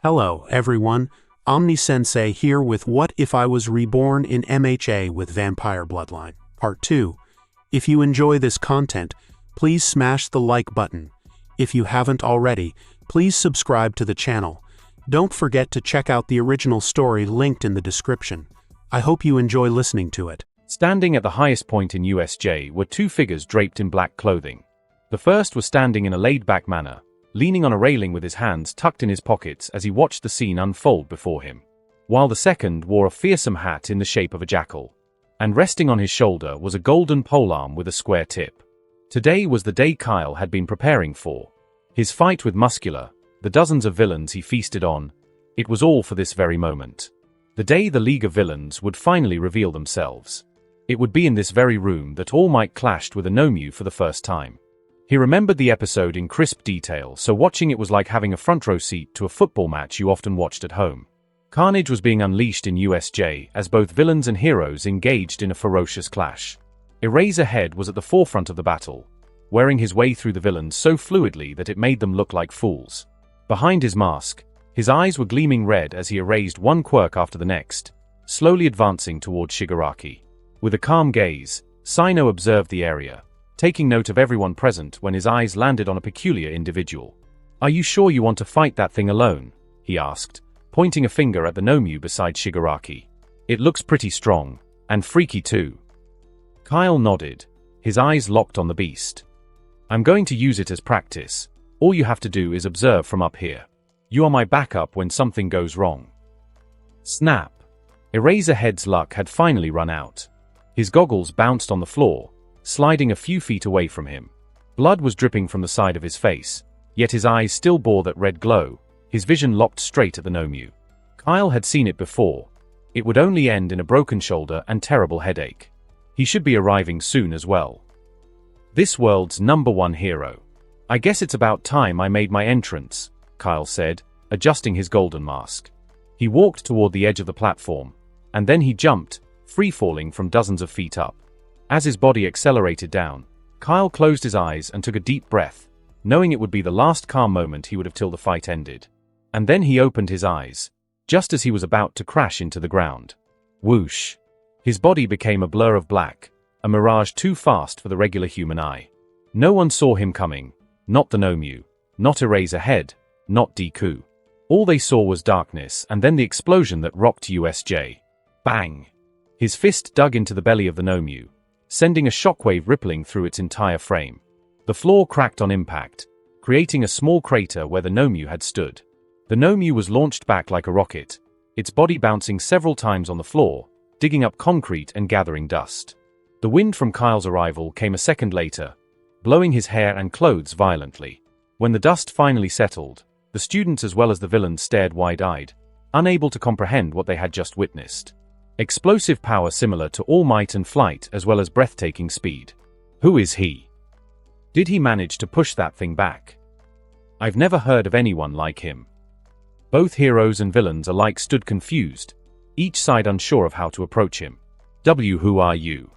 Hello, everyone. Omni-sensei here with What If I Was Reborn in MHA with Vampire Bloodline, Part 2. If you enjoy this content, please smash the like button. If you haven't already, please subscribe to the channel. Don't forget to check out the original story linked in the description. I hope you enjoy listening to it. Standing at the highest point in USJ were two figures draped in black clothing. The first was standing in a laid-back manner, leaning on a railing with his hands tucked in his pockets as he watched the scene unfold before him, while the second wore a fearsome hat in the shape of a jackal. And resting on his shoulder was a golden polearm with a square tip. Today was the day Kyle had been preparing for. His fight with Muscular, the dozens of villains he feasted on, it was all for this very moment. The day the League of Villains would finally reveal themselves. It would be in this very room that All Might clashed with a Nomu for the first time. He remembered the episode in crisp detail, so watching it was like having a front row seat to a football match you often watched at home. Carnage was being unleashed in USJ as both villains and heroes engaged in a ferocious clash. Eraserhead was at the forefront of the battle, wearing his way through the villains so fluidly that it made them look like fools. Behind his mask, his eyes were gleaming red as he erased one quirk after the next, slowly advancing toward Shigaraki. With a calm gaze, Sino observed the area, taking note of everyone present when his eyes landed on a peculiar individual. "Are you sure you want to fight that thing alone?" he asked, pointing a finger at the Nomu beside Shigaraki. "It looks pretty strong, and freaky too." Kyle nodded, his eyes locked on the beast. "I'm going to use it as practice. All you have to do is observe from up here. You are my backup when something goes wrong." Snap! Eraserhead's luck had finally run out. His goggles bounced on the floor, sliding a few feet away from him. Blood was dripping from the side of his face, yet his eyes still bore that red glow, his vision locked straight at the Nomu. Kyle had seen it before. It would only end in a broken shoulder and terrible headache. He should be arriving soon as well. This world's #1 hero. "I guess it's about time I made my entrance," Kyle said, adjusting his golden mask. He walked toward the edge of the platform, and then he jumped, free-falling from dozens of feet up. As his body accelerated down, Kyle closed his eyes and took a deep breath, knowing it would be the last calm moment he would have till the fight ended. And then he opened his eyes, just as he was about to crash into the ground. Whoosh! His body became a blur of black, a mirage too fast for the regular human eye. No one saw him coming, not the Nomu, not Eraserhead, not Deku. All they saw was darkness and then the explosion that rocked USJ. Bang! His fist dug into the belly of the Nomu, sending a shockwave rippling through its entire frame. The floor cracked on impact, creating a small crater where the Nomu had stood. The Nomu was launched back like a rocket, its body bouncing several times on the floor, digging up concrete and gathering dust. The wind from Kyle's arrival came a second later, blowing his hair and clothes violently. When the dust finally settled, the students as well as the villains stared wide-eyed, unable to comprehend what they had just witnessed. Explosive power similar to All Might and flight as well as breathtaking speed. Who is he? Did he manage to push that thing back? I've never heard of anyone like him. Both heroes and villains alike stood confused, each side unsure of how to approach him. Who are you?"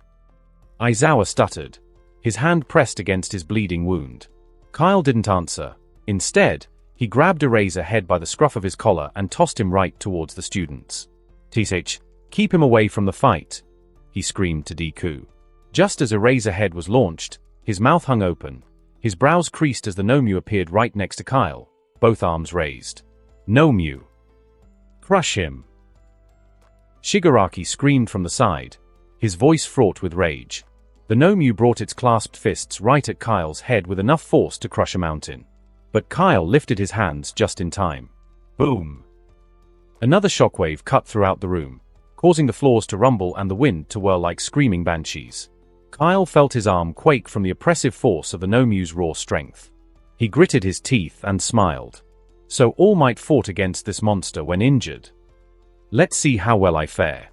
Aizawa stuttered, his hand pressed against his bleeding wound. Kyle didn't answer. Instead, he grabbed Eraserhead by the scruff of his collar and tossed him right towards the students. "Tsh, keep him away from the fight," he screamed to Deku. Just as Eraserhead was launched, his mouth hung open, his brows creased as the Nomu appeared right next to Kyle, both arms raised. "Nomu! Crush him!" Shigaraki screamed from the side, his voice fraught with rage. The Nomu brought its clasped fists right at Kyle's head with enough force to crush a mountain. But Kyle lifted his hands just in time. Boom! Another shockwave cut throughout the room, causing the floors to rumble and the wind to whirl like screaming banshees. Kyle felt his arm quake from the oppressive force of the Nomu's raw strength. He gritted his teeth and smiled. So All Might fought against this monster when injured. Let's see how well I fare.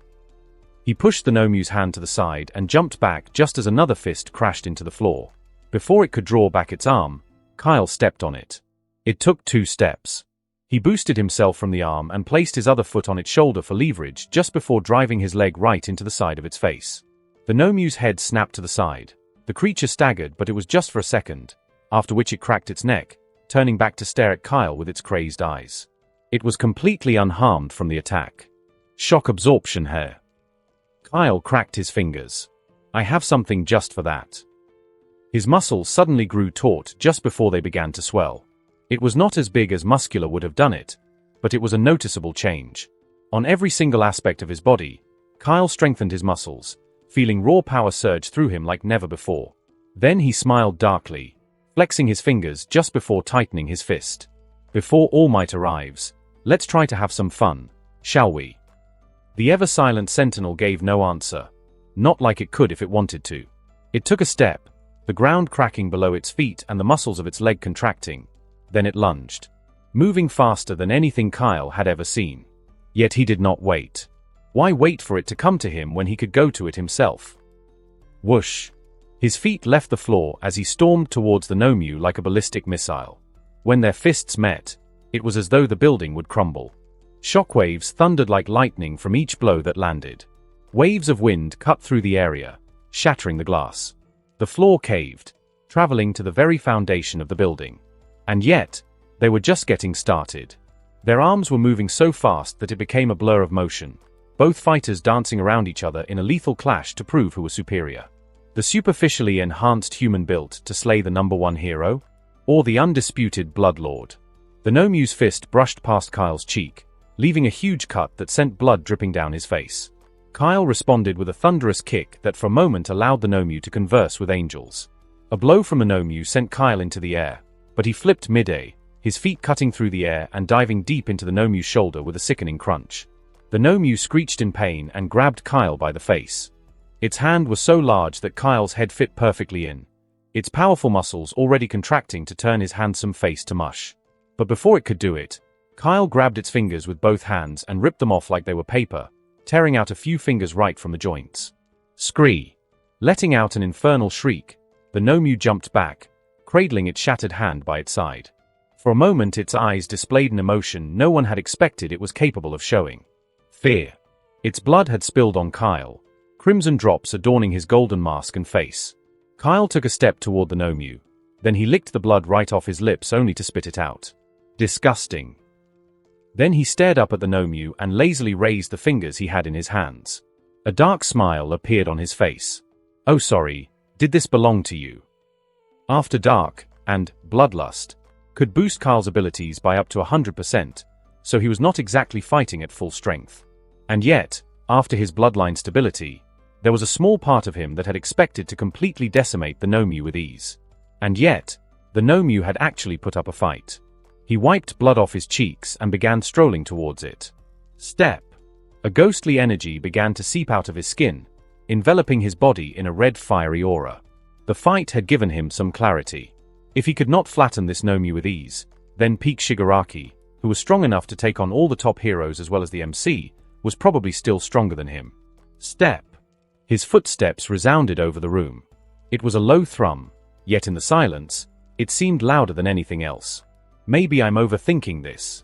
He pushed the Nomu's hand to the side and jumped back just as another fist crashed into the floor. Before it could draw back its arm, Kyle stepped on it. It took 2 steps. He boosted himself from the arm and placed his other foot on its shoulder for leverage just before driving his leg right into the side of its face. The Nomu's head snapped to the side. The creature staggered, but it was just for a second, after which it cracked its neck, turning back to stare at Kyle with its crazed eyes. It was completely unharmed from the attack. Shock absorption hair. Kyle cracked his fingers. I have something just for that. His muscles suddenly grew taut just before they began to swell. It was not as big as muscular would have done it, but it was a noticeable change. On every single aspect of his body, Kyle strengthened his muscles, feeling raw power surge through him like never before. Then he smiled darkly, flexing his fingers just before tightening his fist. Before All Might arrives, let's try to have some fun, shall we? The ever-silent sentinel gave no answer. Not like it could if it wanted to. It took a step, the ground cracking below its feet and the muscles of its leg contracting. Then it lunged, moving faster than anything Kyle had ever seen. Yet he did not wait. Why wait for it to come to him when he could go to it himself? Whoosh! His feet left the floor as he stormed towards the Nomu like a ballistic missile. When their fists met, it was as though the building would crumble. Shockwaves thundered like lightning from each blow that landed. Waves of wind cut through the area, shattering the glass. The floor caved, traveling to the very foundation of the building. And yet, they were just getting started. Their arms were moving so fast that it became a blur of motion, both fighters dancing around each other in a lethal clash to prove who was superior. The superficially enhanced human built to slay the #1 hero? Or the undisputed Bloodlord? The Nomu's fist brushed past Kyle's cheek, leaving a huge cut that sent blood dripping down his face. Kyle responded with a thunderous kick that for a moment allowed the Nomu to converse with angels. A blow from the Nomu sent Kyle into the air, but he flipped mid-air, his feet cutting through the air and diving deep into the Nomu's shoulder with a sickening crunch. The Nomu screeched in pain and grabbed Kyle by the face. Its hand was so large that Kyle's head fit perfectly in, its powerful muscles already contracting to turn his handsome face to mush. But before it could do it, Kyle grabbed its fingers with both hands and ripped them off like they were paper, tearing out a few fingers right from the joints. Scree! Letting out an infernal shriek, the Nomu jumped back, cradling its shattered hand by its side. For a moment its eyes displayed an emotion no one had expected it was capable of showing. Fear. Its blood had spilled on Kyle, crimson drops adorning his golden mask and face. Kyle took a step toward the Nomu. Then he licked the blood right off his lips only to spit it out. Disgusting. Then he stared up at the Nomu and lazily raised the fingers he had in his hands. A dark smile appeared on his face. Oh sorry, did this belong to you? After Dark, and Bloodlust, could boost Kyle's abilities by up to 100%, so he was not exactly fighting at full strength. And yet, after his Bloodline stability, there was a small part of him that had expected to completely decimate the Nomu with ease. And yet, the Nomu had actually put up a fight. He wiped blood off his cheeks and began strolling towards it. Step. A ghostly energy began to seep out of his skin, enveloping his body in a red fiery aura. The fight had given him some clarity. If he could not flatten this Nomu with ease, then Peak Shigaraki, who was strong enough to take on all the top heroes as well as the MC, was probably still stronger than him. Step. His footsteps resounded over the room. It was a low thrum, yet in the silence, it seemed louder than anything else. Maybe I'm overthinking this.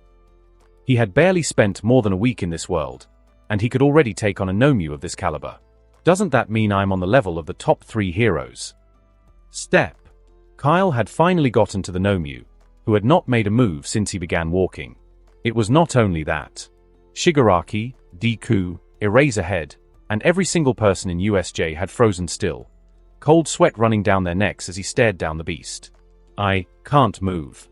He had barely spent more than a week in this world, and he could already take on a Nomu of this caliber. Doesn't that mean I'm on the level of the top 3 heroes? Step. Kyle had finally gotten to the Nomu, who had not made a move since he began walking. It was not only that. Shigaraki, Deku, Eraserhead, and every single person in USJ had frozen still, cold sweat running down their necks as he stared down the beast. I can't move.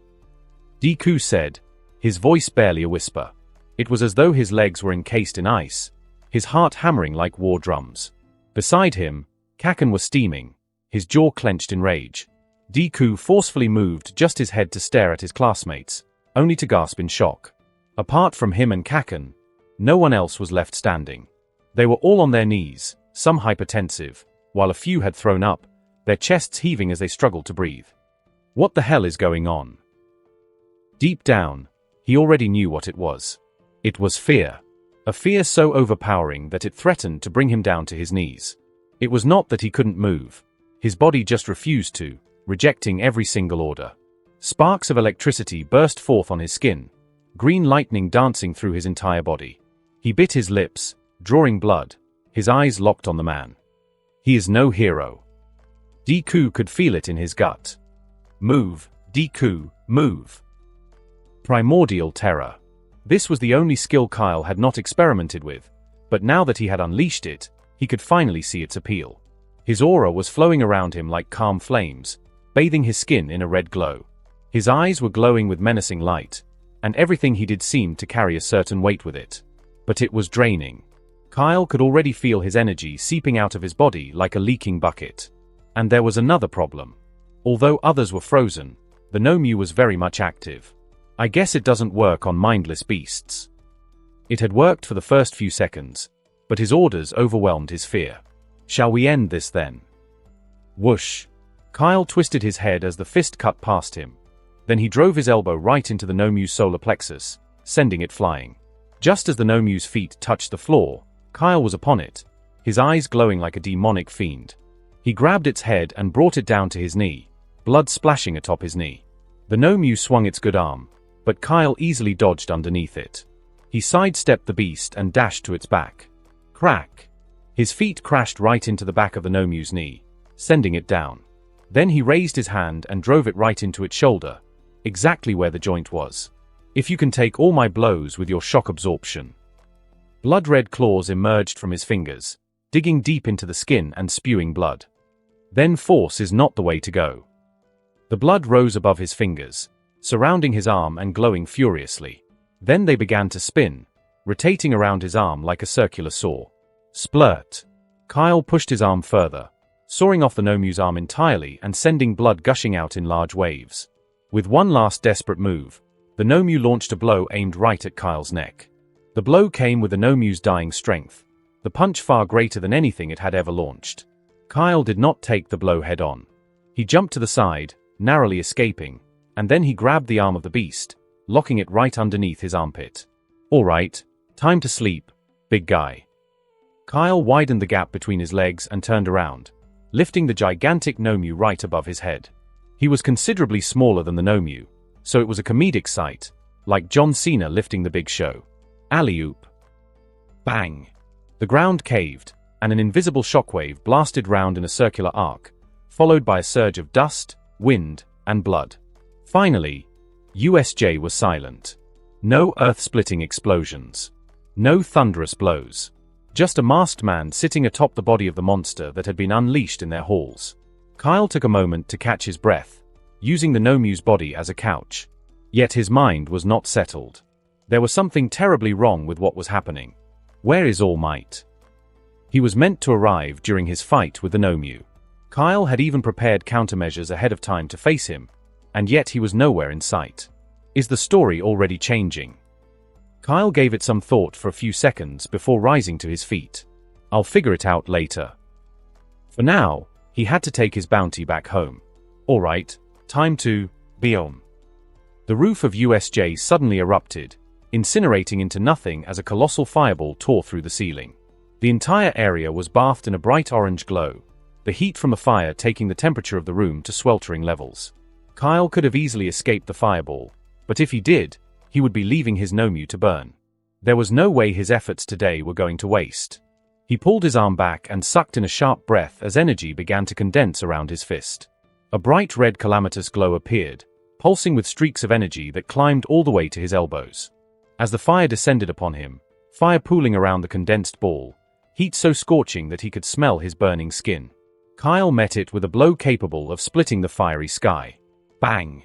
Deku said, his voice barely a whisper. It was as though his legs were encased in ice, his heart hammering like war drums. Beside him, Kaken was steaming, his jaw clenched in rage. Deku forcefully moved just his head to stare at his classmates, only to gasp in shock. Apart from him and Kaken, no one else was left standing. They were all on their knees, some hypertensive, while a few had thrown up, their chests heaving as they struggled to breathe. What the hell is going on? Deep down, he already knew what it was. It was fear. A fear so overpowering that it threatened to bring him down to his knees. It was not that he couldn't move. His body just refused to, rejecting every single order. Sparks of electricity burst forth on his skin, green lightning dancing through his entire body. He bit his lips, drawing blood, his eyes locked on the man. He is no hero. Deku could feel it in his gut. Move, Deku, move. Primordial terror. This was the only skill Kyle had not experimented with, but now that he had unleashed it, he could finally see its appeal. His aura was flowing around him like calm flames, bathing his skin in a red glow. His eyes were glowing with menacing light, and everything he did seemed to carry a certain weight with it. But it was draining. Kyle could already feel his energy seeping out of his body like a leaking bucket. And there was another problem. Although others were frozen, the Nomu was very much active. I guess it doesn't work on mindless beasts. It had worked for the first few seconds, but his orders overwhelmed his fear. Shall we end this then? Whoosh! Kyle twisted his head as the fist cut past him. Then he drove his elbow right into the Nomu's solar plexus, sending it flying. Just as the Nomu's feet touched the floor, Kyle was upon it, his eyes glowing like a demonic fiend. He grabbed its head and brought it down to his knee, blood splashing atop his knee. The Nomu swung its good arm, but Kyle easily dodged underneath it. He sidestepped the beast and dashed to its back. Crack! His feet crashed right into the back of the Nomu's knee, sending it down. Then he raised his hand and drove it right into its shoulder, exactly where the joint was. If you can take all my blows with your shock absorption. Blood-red claws emerged from his fingers, digging deep into the skin and spewing blood. Then force is not the way to go. The blood rose above his fingers, surrounding his arm and glowing furiously. Then they began to spin, rotating around his arm like a circular saw. Splurt! Kyle pushed his arm further, sawing off the Nomu's arm entirely and sending blood gushing out in large waves. With one last desperate move, the Nomu launched a blow aimed right at Kyle's neck. The blow came with the Nomu's dying strength, the punch far greater than anything it had ever launched. Kyle did not take the blow head-on. He jumped to the side, narrowly escaping, and then he grabbed the arm of the beast, locking it right underneath his armpit. All right, time to sleep, big guy. Kyle widened the gap between his legs and turned around, lifting the gigantic Nomu right above his head. He was considerably smaller than the Nomu, so it was a comedic sight, like John Cena lifting the big show. Alley-oop. Bang! The ground caved, and an invisible shockwave blasted round in a circular arc, followed by a surge of dust, wind, and blood. Finally, USJ was silent. No earth-splitting explosions. No thunderous blows. Just a masked man sitting atop the body of the monster that had been unleashed in their halls. Kyle took a moment to catch his breath, using the Nomu's body as a couch. Yet his mind was not settled. There was something terribly wrong with what was happening. Where is All Might? He was meant to arrive during his fight with the Nomu. Kyle had even prepared countermeasures ahead of time to face him, and yet he was nowhere in sight. Is the story already changing? Kyle gave it some thought for a few seconds before rising to his feet. I'll figure it out later. For now, he had to take his bounty back home. All right, time to Biome. The roof of USJ suddenly erupted, incinerating into nothing as a colossal fireball tore through the ceiling. The entire area was bathed in a bright orange glow, the heat from the fire taking the temperature of the room to sweltering levels. Kyle could have easily escaped the fireball, but if he did, he would be leaving his Nomu to burn. There was no way his efforts today were going to waste. He pulled his arm back and sucked in a sharp breath as energy began to condense around his fist. A bright red calamitous glow appeared, pulsing with streaks of energy that climbed all the way to his elbows. As the fire descended upon him, fire pooling around the condensed ball, heat so scorching that he could smell his burning skin. Kyle met it with a blow capable of splitting the fiery sky. Bang!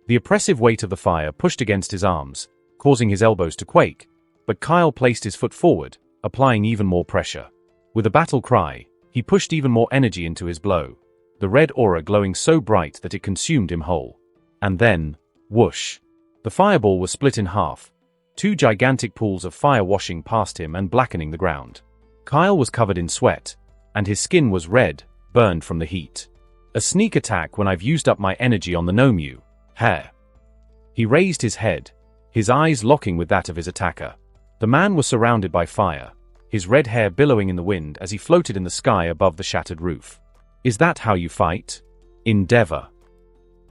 The oppressive weight of the fire pushed against his arms, causing his elbows to quake, but Kyle placed his foot forward, applying even more pressure. With a battle cry, he pushed even more energy into his blow, the red aura glowing so bright that it consumed him whole. And then, whoosh! The fireball was split in half, two gigantic pools of fire washing past him and blackening the ground. Kyle was covered in sweat, and his skin was red, burned from the heat. A sneak attack when I've used up my energy on the Nomu. Hair. He raised his head, his eyes locking with that of his attacker. The man was surrounded by fire, his red hair billowing in the wind as he floated in the sky above the shattered roof. Is that how you fight? Endeavor.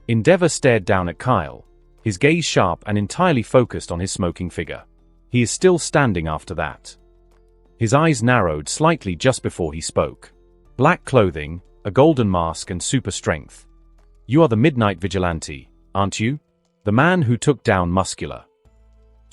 Endeavor stared down at Kyle, his gaze sharp and entirely focused on his smoking figure. He is still standing after that. His eyes narrowed slightly just before he spoke. Black clothing, a golden mask and super strength. You are the Midnight Vigilante, aren't you? The man who took down Muscular.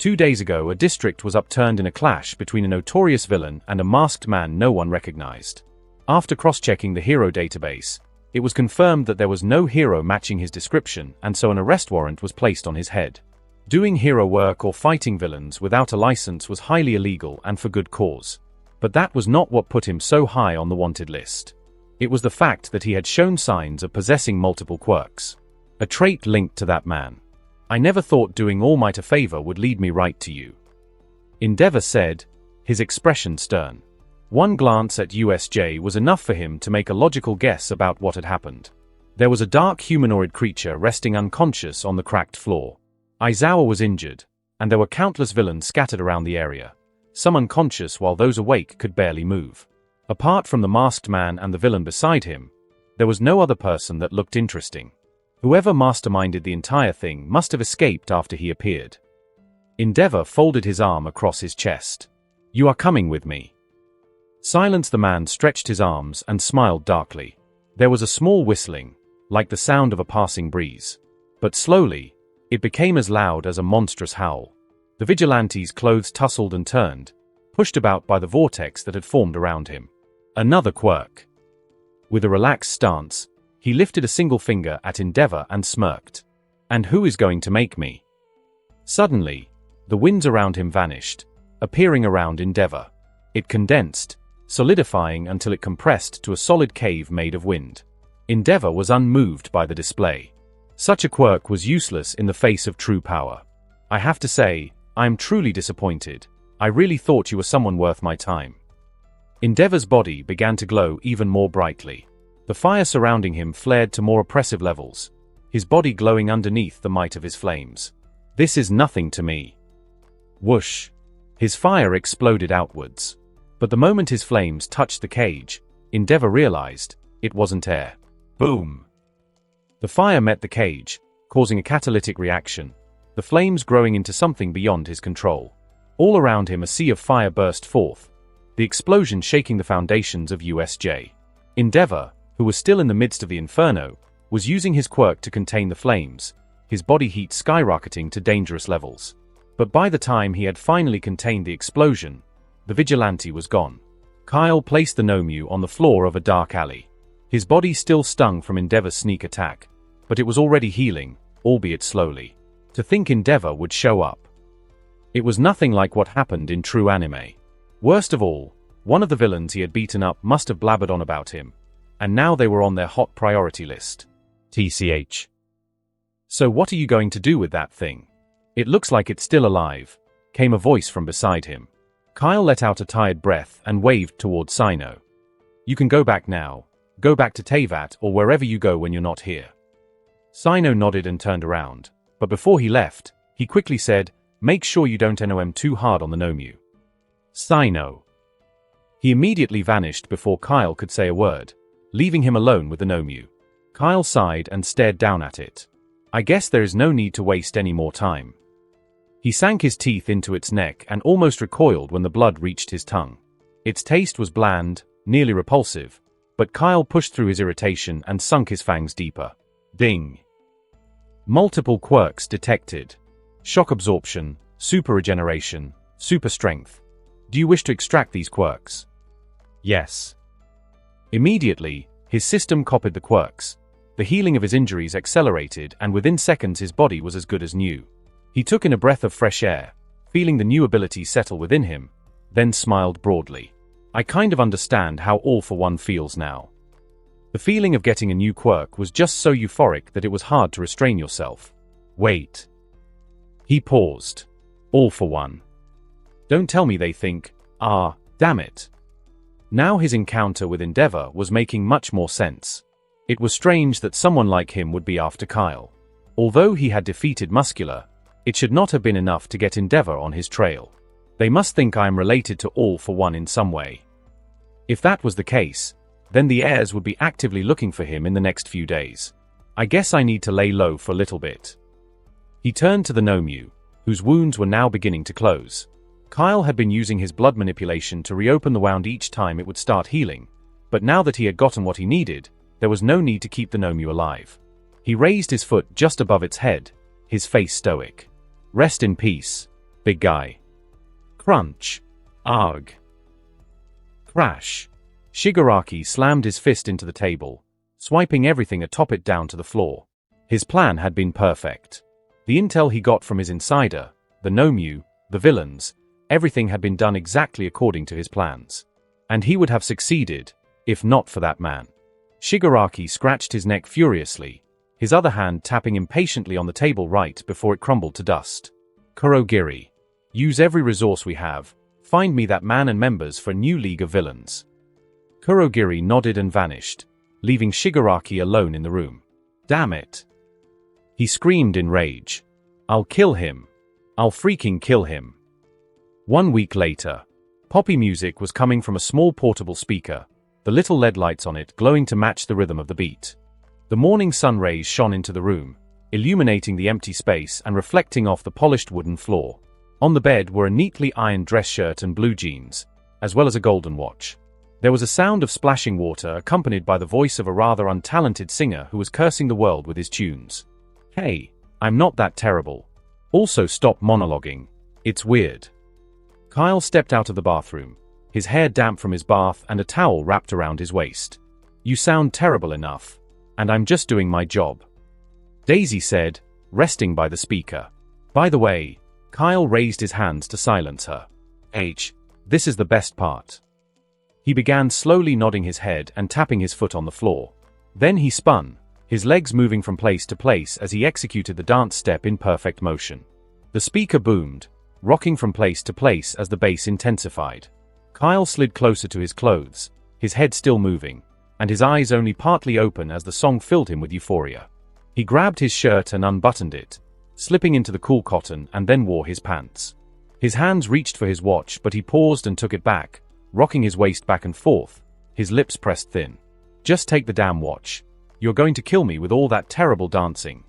2 days ago, a district was upturned in a clash between a notorious villain and a masked man no one recognized. After cross-checking the hero database, it was confirmed that there was no hero matching his description, and so an arrest warrant was placed on his head. Doing hero work or fighting villains without a license was highly illegal and for good cause. But that was not what put him so high on the wanted list. It was the fact that he had shown signs of possessing multiple quirks. A trait linked to that man. "I never thought doing All Might a favor would lead me right to you," Endeavor said, his expression stern. One glance at USJ was enough for him to make a logical guess about what had happened. There was a dark humanoid creature resting unconscious on the cracked floor. Aizawa was injured, and there were countless villains scattered around the area, some unconscious while those awake could barely move. Apart from the masked man and the villain beside him, there was no other person that looked interesting. Whoever masterminded the entire thing must have escaped after he appeared. Endeavor folded his arm across his chest. "You are coming with me." Silence. The man stretched his arms and smiled darkly. There was a small whistling, like the sound of a passing breeze. But slowly, it became as loud as a monstrous howl. The vigilante's clothes tussled and turned, pushed about by the vortex that had formed around him. Another quirk. With a relaxed stance, he lifted a single finger at Endeavor and smirked. "And who is going to make me?" Suddenly, the winds around him vanished, appearing around Endeavor. It condensed, solidifying until it compressed to a solid cave made of wind. Endeavor was unmoved by the display. Such a quirk was useless in the face of true power. "I have to say, I am truly disappointed. I really thought you were someone worth my time." Endeavor's body began to glow even more brightly. The fire surrounding him flared to more oppressive levels, his body glowing underneath the might of his flames. "This is nothing to me." Whoosh! His fire exploded outwards. But the moment his flames touched the cage, Endeavor realized it wasn't air. Boom! The fire met the cage, causing a catalytic reaction, the flames growing into something beyond his control. All around him a sea of fire burst forth, the explosion shaking the foundations of USJ. Endeavor, who was still in the midst of the inferno, was using his quirk to contain the flames, his body heat skyrocketing to dangerous levels. But by the time he had finally contained the explosion, the vigilante was gone. Kyle placed the Nomu on the floor of a dark alley. His body still stung from Endeavor's sneak attack, but it was already healing, albeit slowly. To think Endeavor would show up. It was nothing like what happened in true anime. Worst of all, one of the villains he had beaten up must have blabbered on about him, and now they were on their hot priority list. TCH. "So what are you going to do with that thing? It looks like it's still alive," came a voice from beside him. Kyle let out a tired breath and waved toward Sino. "You can go back now. Go back to Teyvat or wherever you go when you're not here." Sino nodded and turned around, but before he left, he quickly said, "Make sure you don't NOM too hard on the Nomu." Sino. He immediately vanished before Kyle could say a word, leaving him alone with the Nomu. Kyle sighed and stared down at it. "I guess there is no need to waste any more time." He sank his teeth into its neck and almost recoiled when the blood reached his tongue. Its taste was bland, nearly repulsive, but Kyle pushed through his irritation and sunk his fangs deeper. Ding! Multiple quirks detected. Shock absorption, super regeneration, super strength. Do you wish to extract these quirks? Yes. Immediately, his system copied the quirks. The healing of his injuries accelerated, and within seconds his body was as good as new. He took in a breath of fresh air, feeling the new ability settle within him, then smiled broadly. "I kind of understand how All for One feels now." The feeling of getting a new quirk was just so euphoric that it was hard to restrain yourself. "Wait." He paused. "All for One. Don't tell me they think, damn it." Now his encounter with Endeavor was making much more sense. It was strange that someone like him would be after Kyle. Although he had defeated Muscular, it should not have been enough to get Endeavor on his trail. They must think I am related to All for One in some way. If that was the case, then the heirs would be actively looking for him in the next few days. I guess I need to lay low for a little bit. He turned to the Nomu, whose wounds were now beginning to close. Kyle had been using his blood manipulation to reopen the wound each time it would start healing, but now that he had gotten what he needed, there was no need to keep the Nomu alive. He raised his foot just above its head, his face stoic. "Rest in peace." Big guy. Crunch. Arg. Crash. Shigaraki slammed his fist into the table, swiping everything atop it down to the floor. His plan had been perfect. The intel he got from his insider, the Nomu, the villains, everything had been done exactly according to his plans. And he would have succeeded, if not for that man. Shigaraki scratched his neck furiously, his other hand tapping impatiently on the table right before it crumbled to dust. Kurogiri. Use every resource we have, find me that man and members for a new league of villains. Kurogiri nodded and vanished, leaving Shigaraki alone in the room. Damn it. He screamed in rage. I'll kill him. I'll freaking kill him. 1 week later, poppy music was coming from a small portable speaker, the little LED lights on it glowing to match the rhythm of the beat. The morning sun rays shone into the room, illuminating the empty space and reflecting off the polished wooden floor. On the bed were a neatly ironed dress shirt and blue jeans, as well as a golden watch. There was a sound of splashing water accompanied by the voice of a rather untalented singer who was cursing the world with his tunes. Hey, I'm not that terrible. Also stop monologuing. It's weird. Kyle stepped out of the bathroom, his hair damp from his bath and a towel wrapped around his waist. You sound terrible enough. And I'm just doing my job. Daisy said, resting by the speaker. By the way, Kyle raised his hands to silence her. This is the best part. He began slowly nodding his head and tapping his foot on the floor. Then he spun, his legs moving from place to place as he executed the dance step in perfect motion. The speaker boomed, rocking from place to place as the bass intensified. Kyle slid closer to his clothes, his head still moving, and his eyes only partly open as the song filled him with euphoria. He grabbed his shirt and unbuttoned it, slipping into the cool cotton, and then wore his pants. His hands reached for his watch, but he paused and took it back, rocking his waist back and forth, his lips pressed thin. Just take the damn watch. You're going to kill me with all that terrible dancing.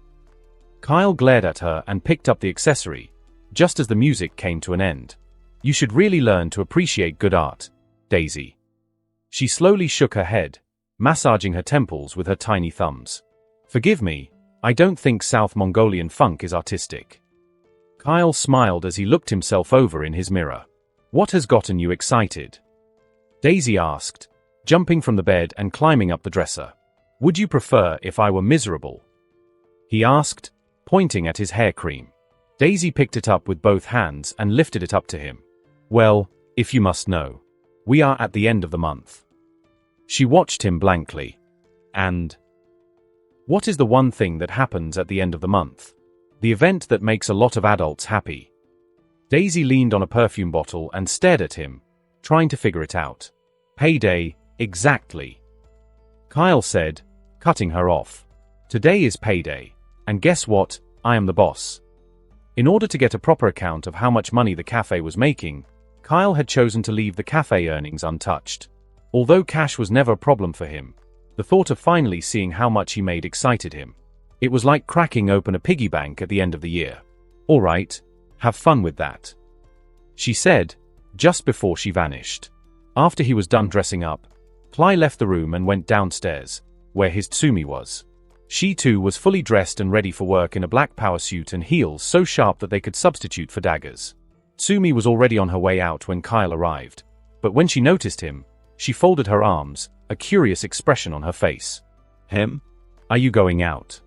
Kyle glared at her and picked up the accessory, just as the music came to an end. You should really learn to appreciate good art, Daisy. She slowly shook her head, massaging her temples with her tiny thumbs. Forgive me, I don't think South Mongolian funk is artistic. Kyle smiled as he looked himself over in his mirror. What has gotten you excited? Daisy asked, jumping from the bed and climbing up the dresser. Would you prefer if I were miserable? He asked, pointing at his hair cream. Daisy picked it up with both hands and lifted it up to him. Well, if you must know. We are at the end of the month. She watched him blankly. And? What is the one thing that happens at the end of the month? The event that makes a lot of adults happy. Daisy leaned on a perfume bottle and stared at him, trying to figure it out. Payday, exactly. Kyle said, cutting her off. Today is payday, and guess what? I am the boss. In order to get a proper account of how much money the cafe was making, Kyle had chosen to leave the cafe earnings untouched. Although cash was never a problem for him, the thought of finally seeing how much he made excited him. It was like cracking open a piggy bank at the end of the year. All right, have fun with that, she said, just before she vanished. After he was done dressing up, Cly left the room and went downstairs, where his Tsumi was. She too was fully dressed and ready for work in a black power suit and heels so sharp that they could substitute for daggers. Tsumi was already on her way out when Kyle arrived, but when she noticed him, she folded her arms, a curious expression on her face. Him? Are you going out?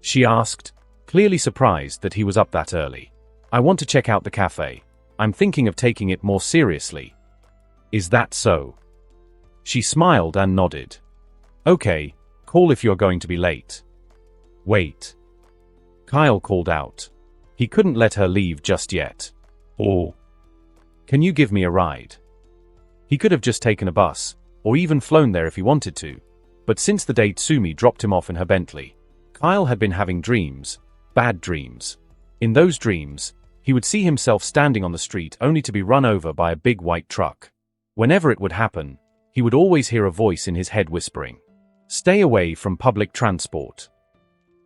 She asked, clearly surprised that he was up that early. I want to check out the cafe. I'm thinking of taking it more seriously. Is that so? She smiled and nodded. Okay, call if you're going to be late. Wait. Kyle called out. He couldn't let her leave just yet. Or, can you give me a ride? He could have just taken a bus, or even flown there if he wanted to, but since the day Tsumi dropped him off in her Bentley, Kyle had been having dreams, bad dreams. In those dreams, he would see himself standing on the street only to be run over by a big white truck. Whenever it would happen, he would always hear a voice in his head whispering, "Stay away from public transport."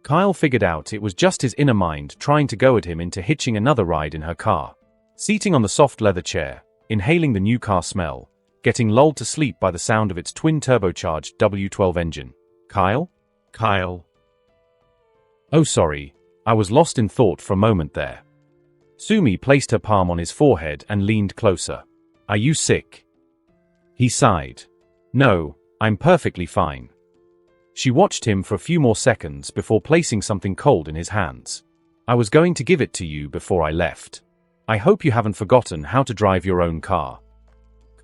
Kyle figured out it was just his inner mind trying to goad him into hitching another ride in her car. Seating on the soft leather chair, inhaling the new car smell, getting lulled to sleep by the sound of its twin-turbocharged W12 engine. Kyle? Oh sorry, I was lost in thought for a moment there. Sumi placed her palm on his forehead and leaned closer. "Are you sick?" He sighed. "No, I'm perfectly fine." She watched him for a few more seconds before placing something cold in his hands. "I was going to give it to you before I left. I hope you haven't forgotten how to drive your own car."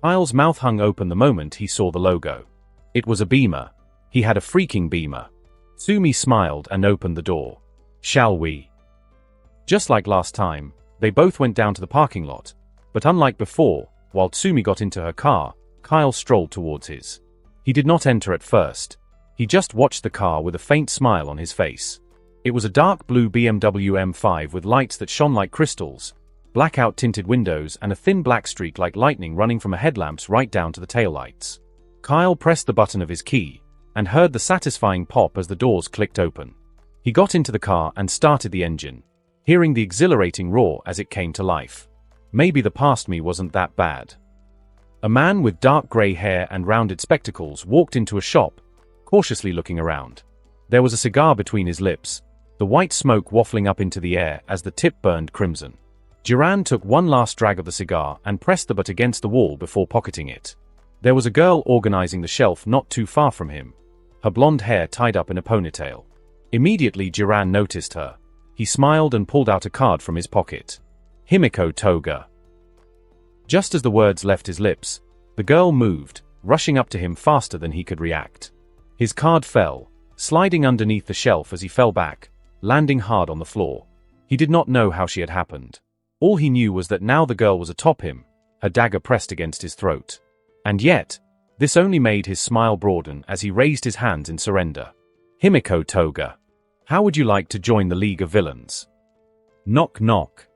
Kyle's mouth hung open the moment he saw the logo. It was a Beamer. He had a freaking Beamer. Sumi smiled and opened the door. "Shall we?" Just like last time, they both went down to the parking lot, but unlike before, while Sumi got into her car, Kyle strolled towards his. He did not enter at first. He just watched the car with a faint smile on his face. It was a dark blue BMW M5 with lights that shone like crystals, blackout tinted windows and a thin black streak like lightning running from the headlamps right down to the taillights. Kyle pressed the button of his key, and heard the satisfying pop as the doors clicked open. He got into the car and started the engine, hearing the exhilarating roar as it came to life. Maybe the past me wasn't that bad. A man with dark grey hair and rounded spectacles walked into a shop, cautiously looking around. There was a cigar between his lips, the white smoke waffling up into the air as the tip burned crimson. Duran took one last drag of the cigar and pressed the butt against the wall before pocketing it. There was a girl organizing the shelf not too far from him, her blonde hair tied up in a ponytail. Immediately Duran noticed her. He smiled and pulled out a card from his pocket. "Himiko Toga." Just as the words left his lips, the girl moved, rushing up to him faster than he could react. His card fell, sliding underneath the shelf as he fell back, landing hard on the floor. He did not know how she had happened. All he knew was that now the girl was atop him, her dagger pressed against his throat. And yet, this only made his smile broaden as he raised his hands in surrender. "Himiko Toga, how would you like to join the League of Villains?" Knock knock.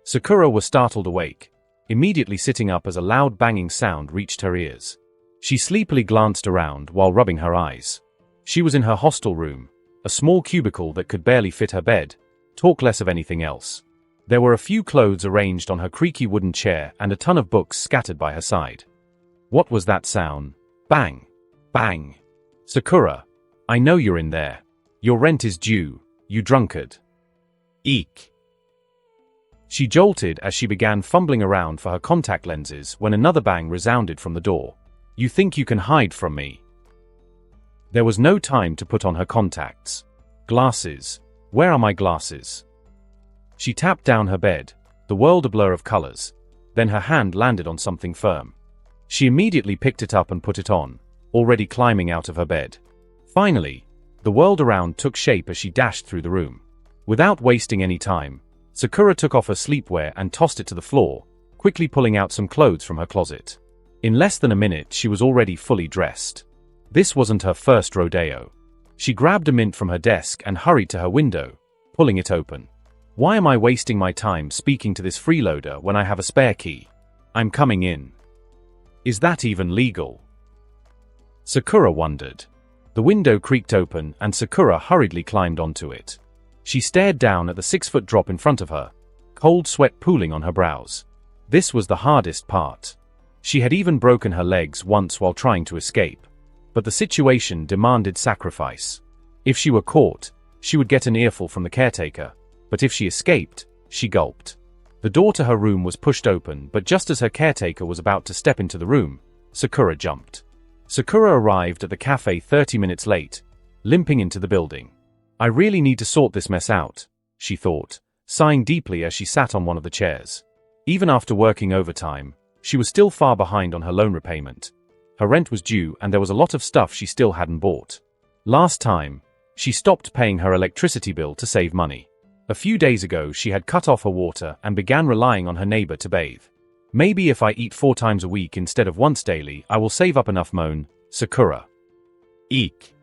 Sakura was startled awake, immediately sitting up as a loud banging sound reached her ears. She sleepily glanced around while rubbing her eyes. She was in her hostel room, a small cubicle that could barely fit her bed, talk less of anything else. There were a few clothes arranged on her creaky wooden chair and a ton of books scattered by her side. What was that sound? Bang! Bang! "Sakura, I know you're in there. Your rent is due, you drunkard." Eek! She jolted as she began fumbling around for her contact lenses when another bang resounded from the door. "You think you can hide from me?" There was no time to put on her contacts. Glasses. Where are my glasses? She tapped down her bed, the world a blur of colors. Then her hand landed on something firm. She immediately picked it up and put it on, already climbing out of her bed. Finally, the world around took shape as she dashed through the room. Without wasting any time, Sakura took off her sleepwear and tossed it to the floor, quickly pulling out some clothes from her closet. In less than a minute she was already fully dressed. This wasn't her first rodeo. She grabbed a mint from her desk and hurried to her window, pulling it open. Why am I wasting my time speaking to this freeloader when I have a spare key? I'm coming in. Is that even legal? Sakura wondered. The window creaked open and Sakura hurriedly climbed onto it. She stared down at the 6-foot drop in front of her, cold sweat pooling on her brows. This was the hardest part. She had even broken her legs once while trying to escape. But the situation demanded sacrifice. If she were caught, she would get an earful from the caretaker, but if she escaped, she gulped. The door to her room was pushed open, but just as her caretaker was about to step into the room, Sakura jumped. Sakura arrived at the cafe 30 minutes late, limping into the building. I really need to sort this mess out, she thought, sighing deeply as she sat on one of the chairs. Even after working overtime, she was still far behind on her loan repayment. Her rent was due and there was a lot of stuff she still hadn't bought. Last time, she stopped paying her electricity bill to save money. A few days ago she had cut off her water and began relying on her neighbor to bathe. Maybe if I eat 4 times a week instead of once daily, I will save up enough. Moan, Sakura. Eek.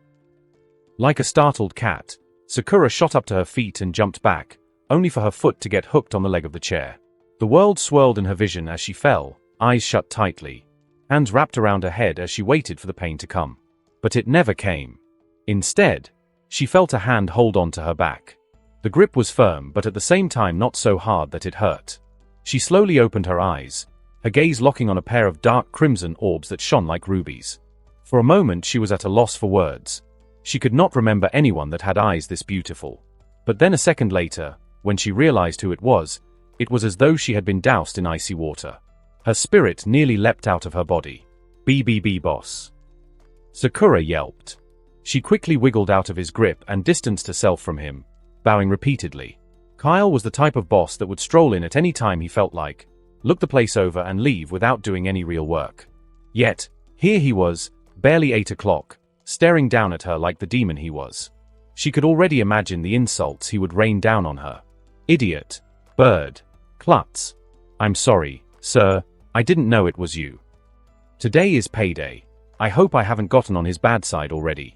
Like a startled cat, Sakura shot up to her feet and jumped back, only for her foot to get hooked on the leg of the chair. The world swirled in her vision as she fell, eyes shut tightly, hands wrapped around her head as she waited for the pain to come. But it never came. Instead, she felt a hand hold on to her back. The grip was firm but at the same time not so hard that it hurt. She slowly opened her eyes, her gaze locking on a pair of dark crimson orbs that shone like rubies. For a moment she was at a loss for words. She could not remember anyone that had eyes this beautiful. But then a second later, when she realized who it was, It was as though she had been doused in icy water. Her spirit nearly leapt out of her body. "BBB boss." Sakura yelped. She quickly wiggled out of his grip and distanced herself from him, bowing repeatedly. Kyle was the type of boss that would stroll in at any time he felt like, look the place over and leave without doing any real work. Yet, here he was, barely 8 o'clock, staring down at her like the demon he was. She could already imagine the insults he would rain down on her. "Idiot. Bird. Klutz. I'm sorry, sir, I didn't know it was you. Today is payday. I hope I haven't gotten on his bad side already."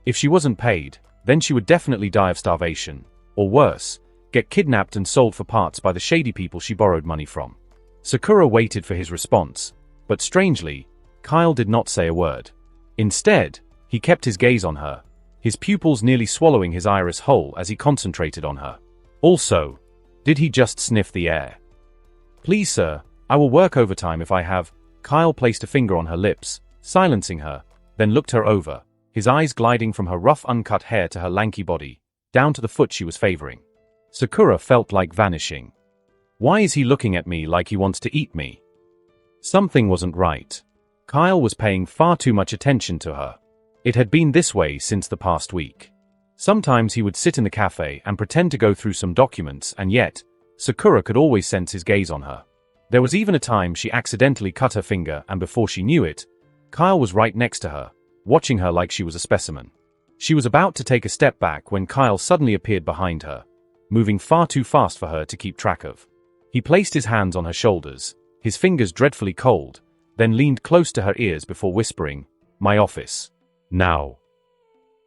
If she wasn't paid, then she would definitely die of starvation, or worse, get kidnapped and sold for parts by the shady people she borrowed money from. Sakura waited for his response, but strangely, Kyle did not say a word. Instead, he kept his gaze on her, his pupils nearly swallowing his iris whole as he concentrated on her. Also, did he just sniff the air? "Please, sir, I will work overtime if I have." Kyle placed a finger on her lips, silencing her, then looked her over, his eyes gliding from her rough uncut hair to her lanky body, down to the foot she was favoring. Sakura felt like vanishing. Why is he looking at me like he wants to eat me? Something wasn't right. Kyle was paying far too much attention to her. It had been this way since the past week. Sometimes he would sit in the cafe and pretend to go through some documents, and yet, Sakura could always sense his gaze on her. There was even a time she accidentally cut her finger, and before she knew it, Kyle was right next to her, watching her like she was a specimen. She was about to take a step back when Kyle suddenly appeared behind her, moving far too fast for her to keep track of. He placed his hands on her shoulders, his fingers dreadfully cold, then leaned close to her ears before whispering, "My office. Now."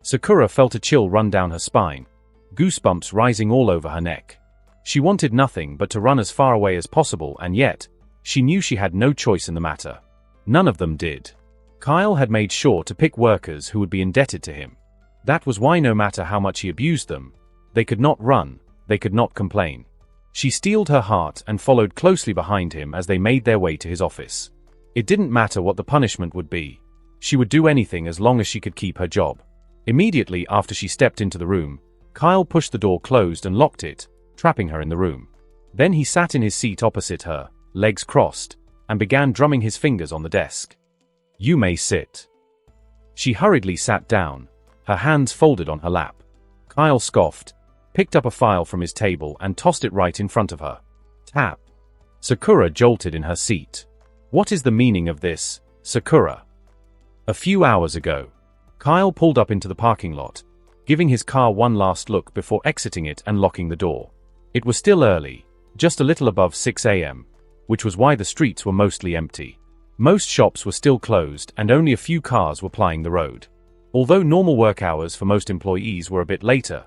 Sakura felt a chill run down her spine, goosebumps rising all over her neck. She wanted nothing but to run as far away as possible, and yet, she knew she had no choice in the matter. None of them did. Kyle had made sure to pick workers who would be indebted to him. That was why no matter how much he abused them, they could not run, they could not complain. She steeled her heart and followed closely behind him as they made their way to his office. It didn't matter what the punishment would be. She would do anything as long as she could keep her job. Immediately after she stepped into the room, Kyle pushed the door closed and locked it, trapping her in the room. Then he sat in his seat opposite her, legs crossed, and began drumming his fingers on the desk. "You may sit." She hurriedly sat down, her hands folded on her lap. Kyle scoffed, picked up a file from his table and tossed it right in front of her. Tap. Sakura jolted in her seat. "What is the meaning of this, Sakura?" A few hours ago, Kyle pulled up into the parking lot, giving his car one last look before exiting it and locking the door. It was still early, just a little above 6 a.m., which was why the streets were mostly empty. Most shops were still closed and only a few cars were plying the road. Although normal work hours for most employees were a bit later,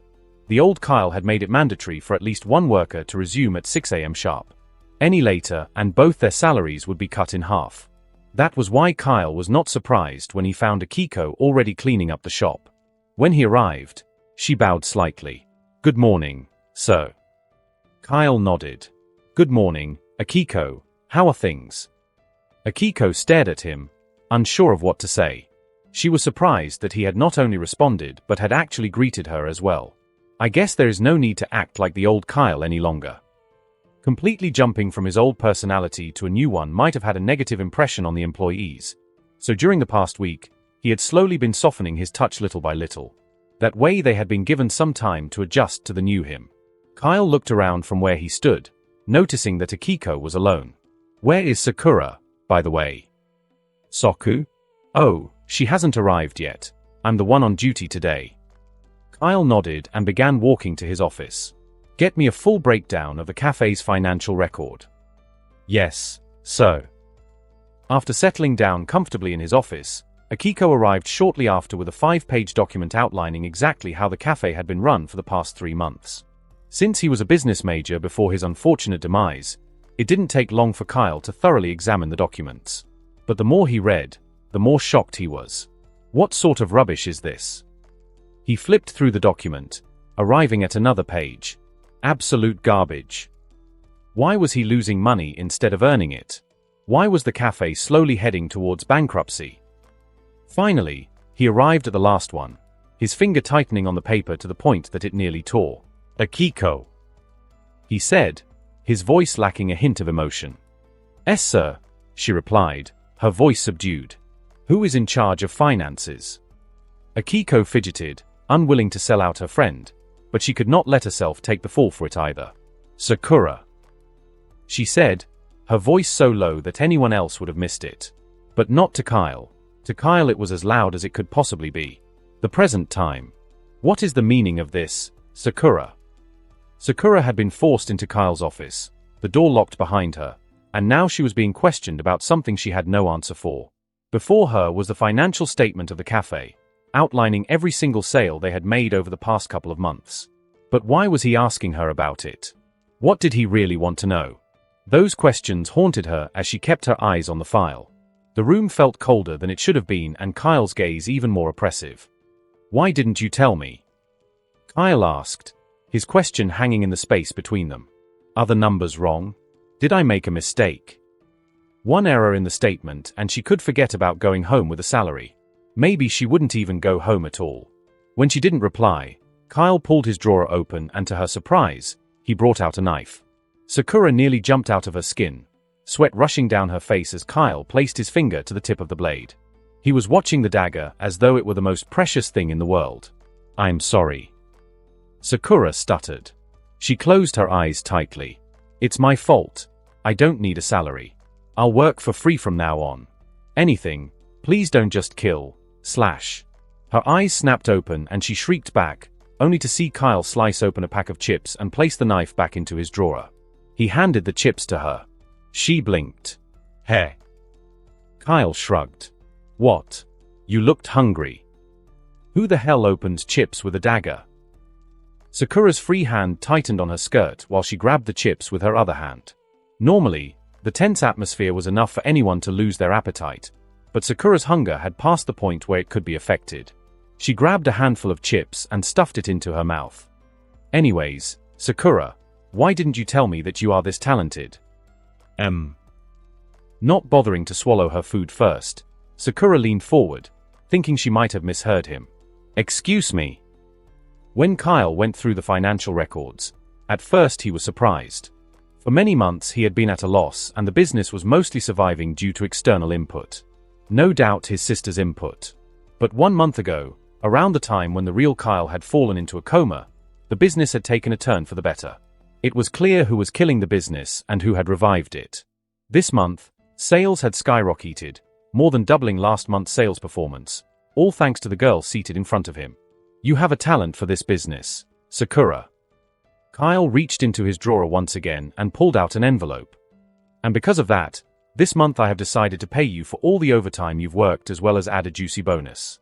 the old Kyle had made it mandatory for at least one worker to resume at 6 a.m. sharp. Any later, and both their salaries would be cut in half. That was why Kyle was not surprised when he found Akiko already cleaning up the shop. When he arrived, she bowed slightly. "Good morning, sir." Kyle nodded. "Good morning, Akiko. How are things?" Akiko stared at him, unsure of what to say. She was surprised that he had not only responded but had actually greeted her as well. I guess there is no need to act like the old Kyle any longer. Completely jumping from his old personality to a new one might have had a negative impression on the employees. So during the past week, he had slowly been softening his touch little by little. That way they had been given some time to adjust to the new him. Kyle looked around from where he stood, noticing that Akiko was alone. "Where is Sakura, by the way?" "Soku? Oh, she hasn't arrived yet. I'm the one on duty today." Kyle nodded and began walking to his office. "Get me a full breakdown of the cafe's financial record." "Yes, sir." After settling down comfortably in his office, Akiko arrived shortly after with a 5-page document outlining exactly how the cafe had been run for the past 3 months. Since he was a business major before his unfortunate demise, it didn't take long for Kyle to thoroughly examine the documents. But the more he read, the more shocked he was. What sort of rubbish is this? He flipped through the document, arriving at another page. Absolute garbage. Why was he losing money instead of earning it? Why was the cafe slowly heading towards bankruptcy? Finally, he arrived at the last one, his finger tightening on the paper to the point that it nearly tore. "Akiko," he said, his voice lacking a hint of emotion. "Yes, sir," she replied, her voice subdued. "Who is in charge of finances?" Akiko fidgeted, unwilling to sell out her friend, but she could not let herself take the fall for it either. "Sakura," she said, her voice so low that anyone else would have missed it. But not to Kyle. To Kyle it was as loud as it could possibly be. The present time. "What is the meaning of this, Sakura?" Sakura had been forced into Kyle's office, the door locked behind her, and now she was being questioned about something she had no answer for. Before her was the financial statement of the cafe, outlining every single sale they had made over the past couple of months. But why was he asking her about it? What did he really want to know? Those questions haunted her as she kept her eyes on the file. The room felt colder than it should have been and Kyle's gaze even more oppressive. "Why didn't you tell me?" Kyle asked, his question hanging in the space between them. "Are the numbers wrong? Did I make a mistake?" One error in the statement and she could forget about going home with a salary. Maybe she wouldn't even go home at all. When she didn't reply, Kyle pulled his drawer open and to her surprise, he brought out a knife. Sakura nearly jumped out of her skin, sweat rushing down her face as Kyle placed his finger to the tip of the blade. He was watching the dagger as though it were the most precious thing in the world. "I'm sorry," Sakura stuttered. She closed her eyes tightly. "It's my fault. I don't need a salary. I'll work for free from now on. Anything, please don't just kill, slash." Her eyes snapped open and she shrieked back, only to see Kyle slice open a pack of chips and place the knife back into his drawer. He handed the chips to her. She blinked. "Hey." Kyle shrugged. "What? You looked hungry." Who the hell opens chips with a dagger? Sakura's free hand tightened on her skirt while she grabbed the chips with her other hand. Normally, the tense atmosphere was enough for anyone to lose their appetite, but Sakura's hunger had passed the point where it could be affected. She grabbed a handful of chips and stuffed it into her mouth. "Anyways, Sakura, why didn't you tell me that you are this talented?" Not bothering to swallow her food first, Sakura leaned forward, thinking she might have misheard him. "Excuse me." When Kyle went through the financial records, at first he was surprised. For many months he had been at a loss and the business was mostly surviving due to external input. No doubt his sister's input. But 1 month ago, around the time when the real Kyle had fallen into a coma, the business had taken a turn for the better. It was clear who was killing the business and who had revived it. This month, sales had skyrocketed, more than doubling last month's sales performance, all thanks to the girl seated in front of him. "You have a talent for this business, Sakura." Kyle reached into his drawer once again and pulled out an envelope. "And because of that, this month I have decided to pay you for all the overtime you've worked as well as add a juicy bonus."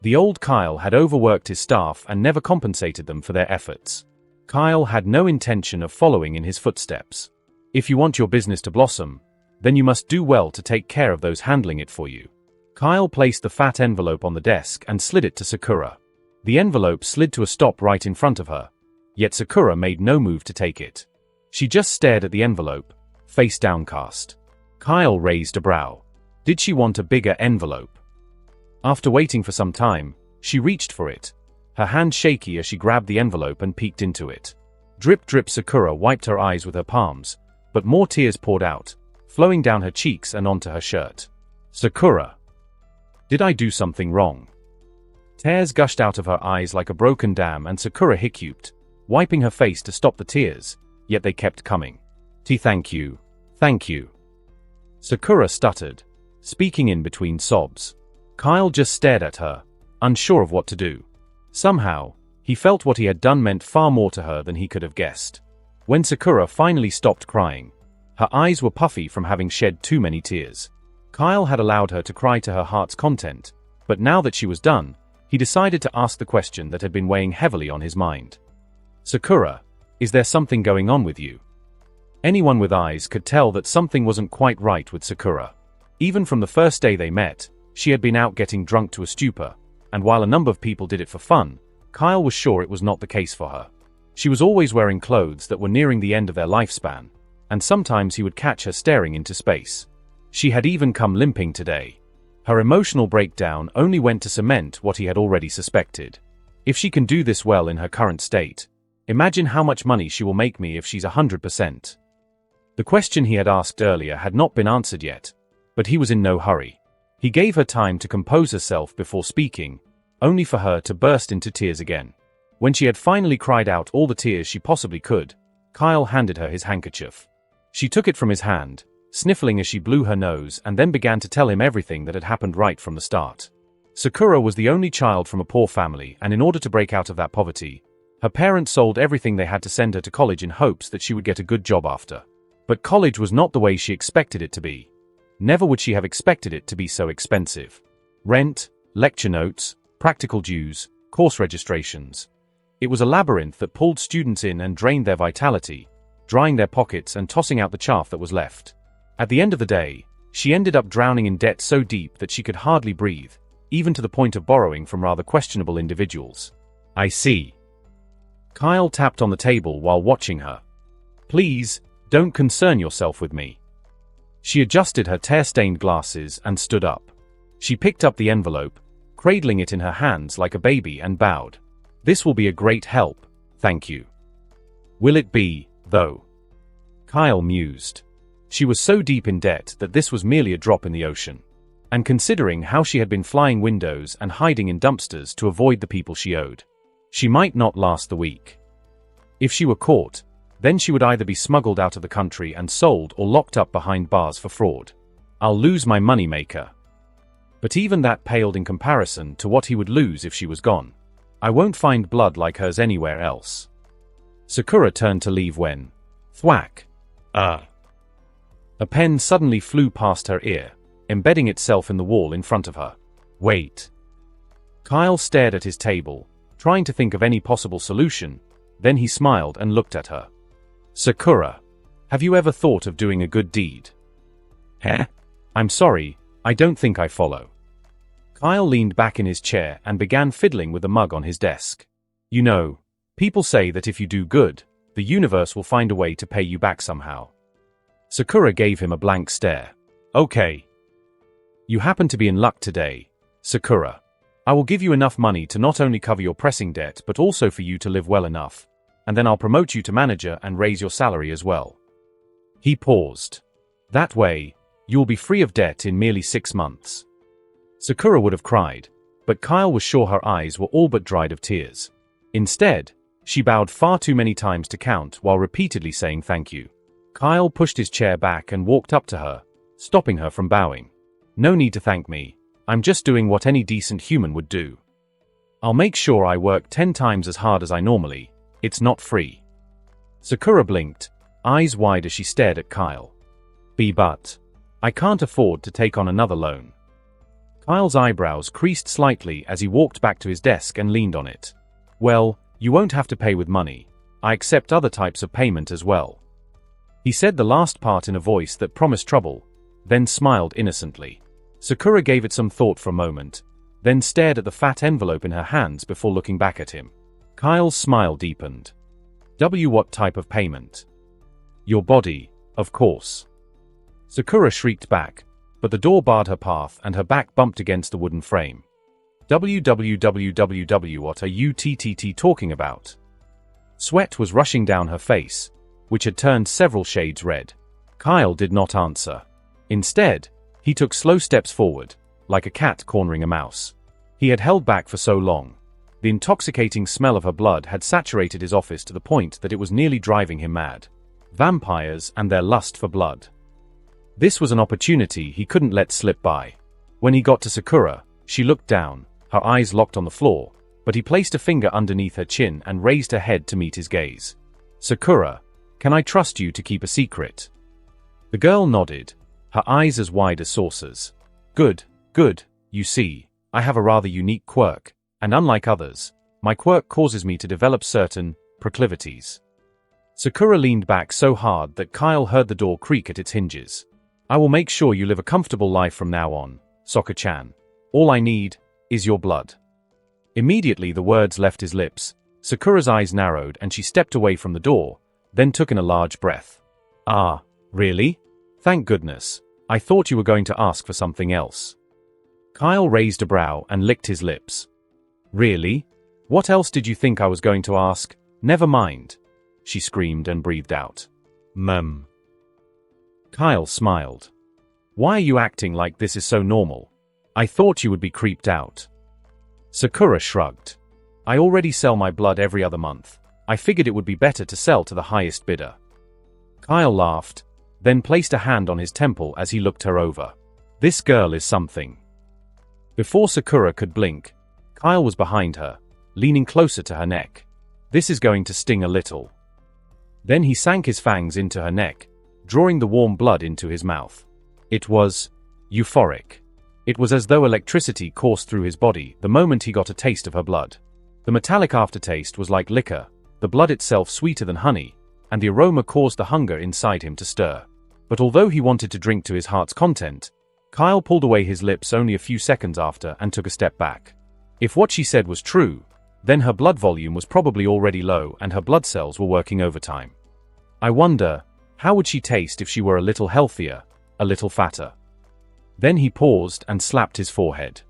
The old Kyle had overworked his staff and never compensated them for their efforts. Kyle had no intention of following in his footsteps. If you want your business to blossom, then you must do well to take care of those handling it for you. Kyle placed the fat envelope on the desk and slid it to Sakura. The envelope slid to a stop right in front of her, yet Sakura made no move to take it. She just stared at the envelope, face downcast. Kyle raised a brow. Did she want a bigger envelope? After waiting for some time, she reached for it, her hand shaky as she grabbed the envelope and peeked into it. Drip drip. Sakura wiped her eyes with her palms, but more tears poured out, flowing down her cheeks and onto her shirt. "Sakura, did I do something wrong?" Tears gushed out of her eyes like a broken dam and Sakura hiccuped, wiping her face to stop the tears, yet they kept coming. Thank you. Thank you." Sakura stuttered, speaking in between sobs. Kyle just stared at her, unsure of what to do. Somehow, he felt what he had done meant far more to her than he could have guessed. When Sakura finally stopped crying, her eyes were puffy from having shed too many tears. Kyle had allowed her to cry to her heart's content, but now that she was done, he decided to ask the question that had been weighing heavily on his mind. "Sakura, is there something going on with you?" Anyone with eyes could tell that something wasn't quite right with Sakura. Even from the first day they met, she had been out getting drunk to a stupor, and while a number of people did it for fun, Kyle was sure it was not the case for her. She was always wearing clothes that were nearing the end of their lifespan, and sometimes he would catch her staring into space. She had even come limping today. Her emotional breakdown only went to cement what he had already suspected. If she can do this well in her current state, Imagine how much money she will make me if she's 100%. The question he had asked earlier had not been answered yet, but he was in no hurry. He gave her time to compose herself before speaking, only for her to burst into tears again. When she had finally cried out all the tears she possibly could, Kyle handed her his handkerchief. She took it from his hand, sniffling as she blew her nose, and then began to tell him everything that had happened right from the start. Sakura was the only child from a poor family, and in order to break out of that poverty, her parents sold everything they had to send her to college in hopes that she would get a good job after. But college was not the way she expected it to be. Never would she have expected it to be so expensive. Rent, lecture notes, practical dues, course registrations. It was a labyrinth that pulled students in and drained their vitality, drying their pockets and tossing out the chaff that was left. At the end of the day, she ended up drowning in debt so deep that she could hardly breathe, even to the point of borrowing from rather questionable individuals. I see. Kyle tapped on the table while watching her. Please, don't concern yourself with me. She adjusted her tear-stained glasses and stood up. She picked up the envelope, cradling it in her hands like a baby, and bowed. This will be a great help, thank you. Will it be, though? Kyle mused. She was so deep in debt that this was merely a drop in the ocean. And considering how she had been flying windows and hiding in dumpsters to avoid the people she owed, she might not last the week. If she were caught, then she would either be smuggled out of the country and sold or locked up behind bars for fraud. I'll lose my moneymaker. But even that paled in comparison to what he would lose if she was gone. I won't find blood like hers anywhere else. Sakura turned to leave when, thwack. A pen suddenly flew past her ear, embedding itself in the wall in front of her. Wait. Kyle stared at his table, trying to think of any possible solution, then he smiled and looked at her. Sakura, have you ever thought of doing a good deed? I'm sorry, I don't think I follow. Kyle leaned back in his chair and began fiddling with the mug on his desk. You know, people say that if you do good, the universe will find a way to pay you back somehow. Sakura gave him a blank stare. Okay. You happen to be in luck today, Sakura. I will give you enough money to not only cover your pressing debt but also for you to live well enough, and then I'll promote you to manager and raise your salary as well. He paused. That way, you'll be free of debt in merely 6 months. Sakura would have cried, but Kyle was sure her eyes were all but dried of tears. Instead, she bowed far too many times to count while repeatedly saying thank you. Kyle pushed his chair back and walked up to her, stopping her from bowing. No need to thank me. I'm just doing what any decent human would do. I'll make sure I work 10 times as hard as I normally. It's not free. Sakura blinked, eyes wide as she stared at Kyle. But I can't afford to take on another loan. Kyle's eyebrows creased slightly as he walked back to his desk and leaned on it. Well, you won't have to pay with money. I accept other types of payment as well. He said the last part in a voice that promised trouble, then smiled innocently. Sakura gave it some thought for a moment, then stared at the fat envelope in her hands before looking back at him. Kyle's smile deepened. What type of payment? Your body, of course. Sakura shrieked back, but the door barred her path and her back bumped against the wooden frame. What are you talking about? Sweat was rushing down her face, which had turned several shades red. Kyle did not answer. Instead, he took slow steps forward, like a cat cornering a mouse. He had held back for so long. The intoxicating smell of her blood had saturated his office to the point that it was nearly driving him mad. Vampires and their lust for blood. This was an opportunity he couldn't let slip by. When he got to Sakura, she looked down, her eyes locked on the floor, but he placed a finger underneath her chin and raised her head to meet his gaze. Sakura, can I trust you to keep a secret? The girl nodded, her eyes as wide as saucers. Good. You see, I have a rather unique quirk, and unlike others, my quirk causes me to develop certain proclivities. Sakura leaned back so hard that Kyle heard the door creak at its hinges. I will make sure you live a comfortable life from now on, Sokka-chan. All I need is your blood. Immediately the words left his lips, Sakura's eyes narrowed and she stepped away from the door, then took in a large breath. Ah, really? Thank goodness. I thought you were going to ask for something else. Kyle raised a brow and licked his lips. Really? What else did you think I was going to ask? Never mind, she screamed and breathed out. Mum. Kyle smiled. Why are you acting like this is so normal? I thought you would be creeped out. Sakura shrugged. I already sell my blood every other month. I figured it would be better to sell to the highest bidder. Kyle laughed, then placed a hand on his temple as he looked her over. This girl is something. Before Sakura could blink, Kyle was behind her, leaning closer to her neck. This is going to sting a little. Then he sank his fangs into her neck, drawing the warm blood into his mouth. It was euphoric. It was as though electricity coursed through his body the moment he got a taste of her blood. The metallic aftertaste was like liquor, the blood itself sweeter than honey, and the aroma caused the hunger inside him to stir. But although he wanted to drink to his heart's content, Kyle pulled away his lips only a few seconds after and took a step back. If what she said was true, then her blood volume was probably already low and her blood cells were working overtime. I wonder, how would she taste if she were a little healthier, a little fatter? Then he paused and slapped his forehead.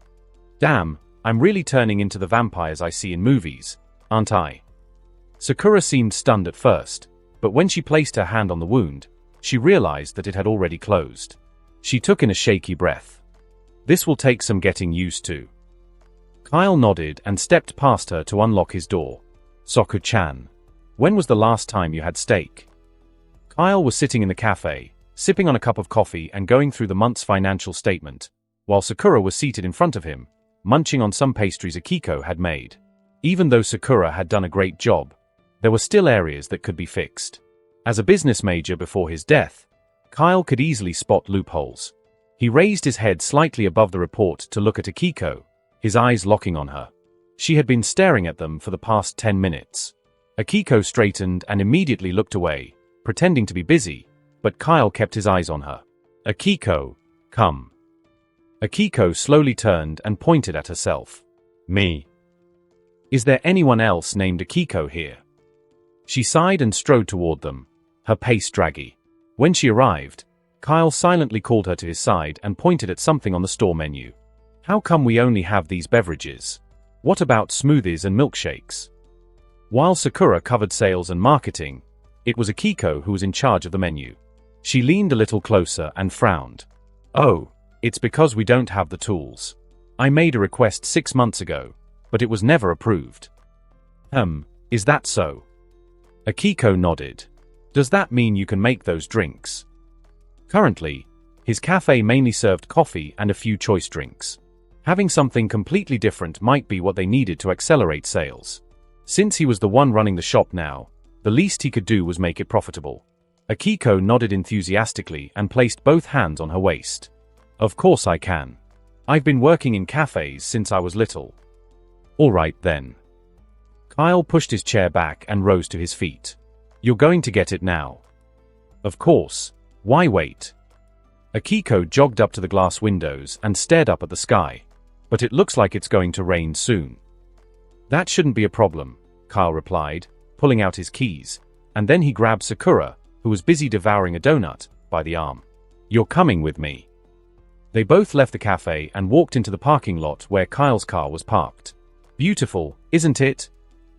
Damn, I'm really turning into the vampires I see in movies, aren't I? Sakura seemed stunned at first, but when she placed her hand on the wound, she realized that it had already closed. She took in a shaky breath. This will take some getting used to. Kyle nodded and stepped past her to unlock his door. Soku-chan, when was the last time you had steak? Kyle was sitting in the cafe, sipping on a cup of coffee and going through the month's financial statement, while Sakura was seated in front of him, munching on some pastries Akiko had made. Even though Sakura had done a great job, there were still areas that could be fixed. As a business major before his death, Kyle could easily spot loopholes. He raised his head slightly above the report to look at Akiko, his eyes locking on her. She had been staring at them for the past 10 minutes. Akiko straightened and immediately looked away, pretending to be busy, but Kyle kept his eyes on her. Akiko, come. Akiko slowly turned and pointed at herself. Me. Is there anyone else named Akiko here? She sighed and strode toward them, her pace draggy. When she arrived, Kyle silently called her to his side and pointed at something on the store menu. How come we only have these beverages? What about smoothies and milkshakes? While Sakura covered sales and marketing, it was Akiko who was in charge of the menu. She leaned a little closer and frowned. Oh, it's because we don't have the tools. I made a request 6 months ago, but it was never approved. Is that so? Akiko nodded. Does that mean you can make those drinks? Currently, his cafe mainly served coffee and a few choice drinks. Having something completely different might be what they needed to accelerate sales. Since he was the one running the shop now, the least he could do was make it profitable. Akiko nodded enthusiastically and placed both hands on her waist. Of course I can. I've been working in cafes since I was little. All right then. Kyle pushed his chair back and rose to his feet. You're going to get it now. Of course. Why wait? Akiko jogged up to the glass windows and stared up at the sky. But it looks like it's going to rain soon. That shouldn't be a problem, Kyle replied, pulling out his keys, and then he grabbed Sakura, who was busy devouring a donut, by the arm. You're coming with me. They both left the cafe and walked into the parking lot where Kyle's car was parked. Beautiful, isn't it?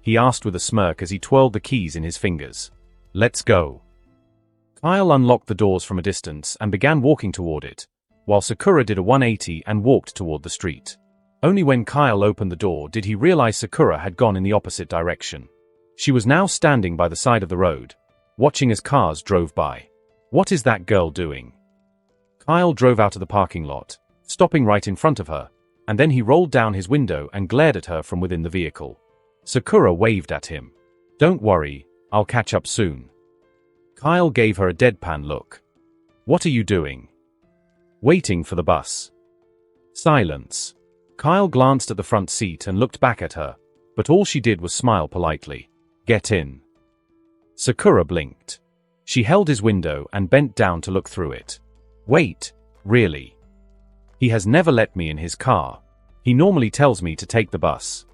He asked with a smirk as he twirled the keys in his fingers. Let's go. Kyle unlocked the doors from a distance and began walking toward it, while Sakura did a 180 and walked toward the street. Only when Kyle opened the door did he realize Sakura had gone in the opposite direction. She was now standing by the side of the road, watching as cars drove by. What is that girl doing? Kyle drove out of the parking lot, stopping right in front of her, and then he rolled down his window and glared at her from within the vehicle. Sakura waved at him. Don't worry, I'll catch up soon. Kyle gave her a deadpan look. What are you doing? Waiting for the bus. Silence. Kyle glanced at the front seat and looked back at her, but all she did was smile politely. Get in. Sakura blinked. She held his window and bent down to look through it. Wait, really? He has never let me in his car. He normally tells me to take the bus.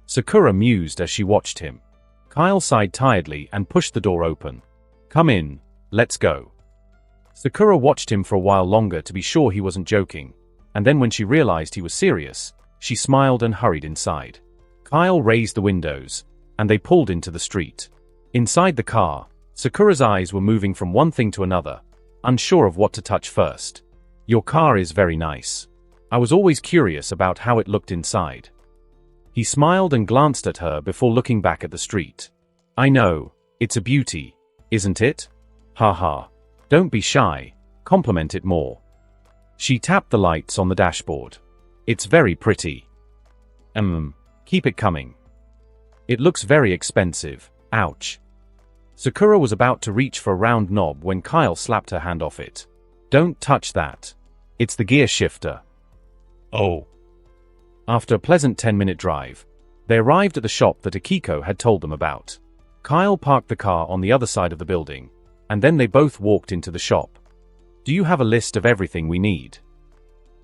Sakura mused as she watched him. Kyle sighed tiredly and pushed the door open. Come in, let's go. Sakura watched him for a while longer to be sure he wasn't joking, and then when she realized he was serious, she smiled and hurried inside. Kyle raised the windows, and they pulled into the street. Inside the car, Sakura's eyes were moving from one thing to another, unsure of what to touch first. "Your car is very nice. I was always curious about how it looked inside." He smiled and glanced at her before looking back at the street. "I know, it's a beauty, isn't it? Haha. Don't be shy, compliment it more." She tapped the lights on the dashboard. "It's very pretty." Keep it coming. "It looks very expensive, ouch." Sakura was about to reach for a round knob when Kyle slapped her hand off it. "Don't touch that. It's the gear shifter." "Oh." After a pleasant 10-minute drive, they arrived at the shop that Akiko had told them about. Kyle parked the car on the other side of the building, and then they both walked into the shop. "Do you have a list of everything we need?"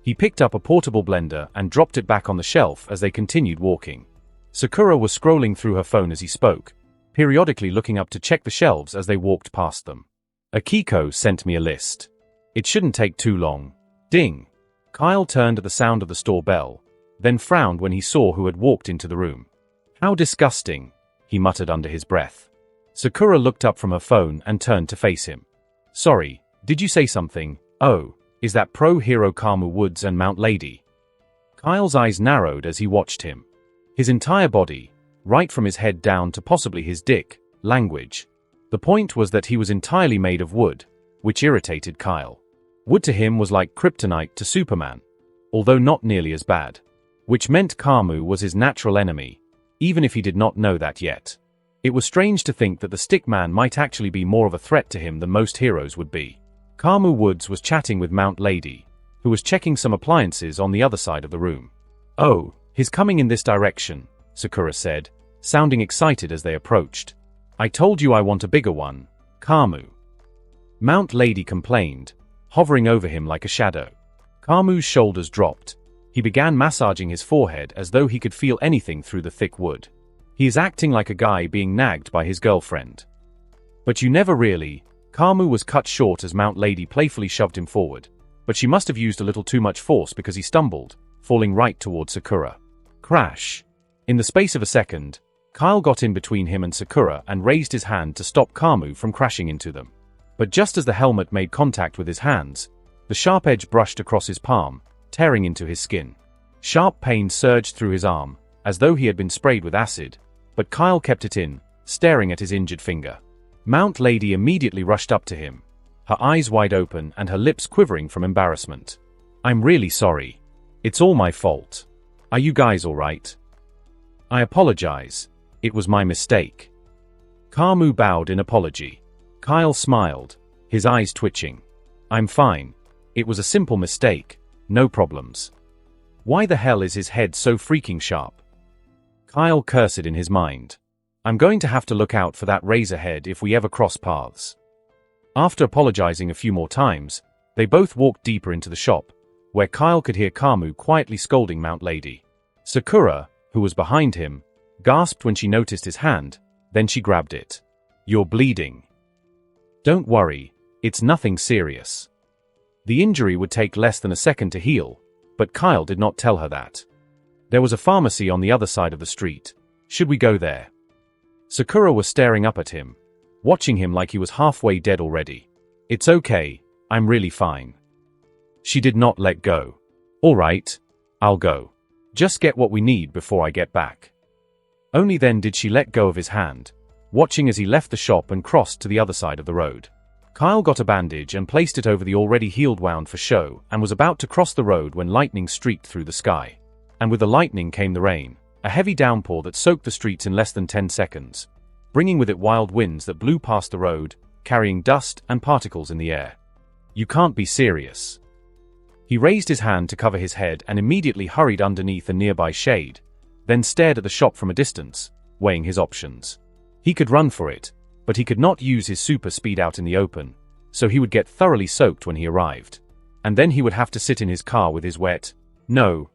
He picked up a portable blender and dropped it back on the shelf as they continued walking. Sakura was scrolling through her phone as he spoke, periodically looking up to check the shelves as they walked past them. "Akiko sent me a list. It shouldn't take too long." Ding! Kyle turned at the sound of the store bell, then frowned when he saw who had walked into the room. "How disgusting," he muttered under his breath. Sakura looked up from her phone and turned to face him. "Sorry, did you say something? Oh, is that pro-hero Kamu Woods and Mount Lady?" Kyle's eyes narrowed as he watched him. His entire body, right from his head down to possibly his dick, language. The point was that he was entirely made of wood, which irritated Kyle. Wood to him was like kryptonite to Superman, although not nearly as bad. Which meant Kamu was his natural enemy, even if he did not know that yet. It was strange to think that the Stickman might actually be more of a threat to him than most heroes would be. Kamu Woods was chatting with Mount Lady, who was checking some appliances on the other side of the room. "Oh, he's coming in this direction," Sakura said, sounding excited as they approached. "I told you I want a bigger one, Kamu." Mount Lady complained, hovering over him like a shadow. Kamu's shoulders dropped. He began massaging his forehead as though he could feel anything through the thick wood. He is acting like a guy being nagged by his girlfriend. "But you never really." Kamu was cut short as Mount Lady playfully shoved him forward, but she must have used a little too much force because he stumbled, falling right towards Sakura. Crash! In the space of a second, Kyle got in between him and Sakura and raised his hand to stop Kamu from crashing into them. But just as the helmet made contact with his hands, the sharp edge brushed across his palm, tearing into his skin. Sharp pain surged through his arm, as though he had been sprayed with acid, but Kyle kept it in, staring at his injured finger. Mount Lady immediately rushed up to him, her eyes wide open and her lips quivering from embarrassment. "I'm really sorry. It's all my fault. Are you guys all right?" "I apologize. It was my mistake." Kamu bowed in apology. Kyle smiled, his eyes twitching. "I'm fine. It was a simple mistake. No problems." Why the hell is his head so freaking sharp? Kyle cursed in his mind. "I'm going to have to look out for that razor head if we ever cross paths." After apologizing a few more times, they both walked deeper into the shop, where Kyle could hear Kamu quietly scolding Mount Lady. Sakura, who was behind him, gasped when she noticed his hand, then she grabbed it. "You're bleeding." "Don't worry, it's nothing serious." The injury would take less than a second to heal, but Kyle did not tell her that. There was a pharmacy on the other side of the street. Should we go there? Sakura was staring up at him, watching him like he was halfway dead already. "It's okay, I'm really fine." She did not let go. "All right, I'll go. Just get what we need before I get back." Only then did she let go of his hand, watching as he left the shop and crossed to the other side of the road. Kyle got a bandage and placed it over the already healed wound for show and was about to cross the road when lightning streaked through the sky. And with the lightning came the rain, a heavy downpour that soaked the streets in less than 10 seconds, bringing with it wild winds that blew past the road, carrying dust and particles in the air. "You can't be serious." He raised his hand to cover his head and immediately hurried underneath a nearby shade, then stared at the shop from a distance, weighing his options. He could run for it, but he could not use his super speed out in the open, so he would get thoroughly soaked when he arrived. And then he would have to sit in his car with his wet. No.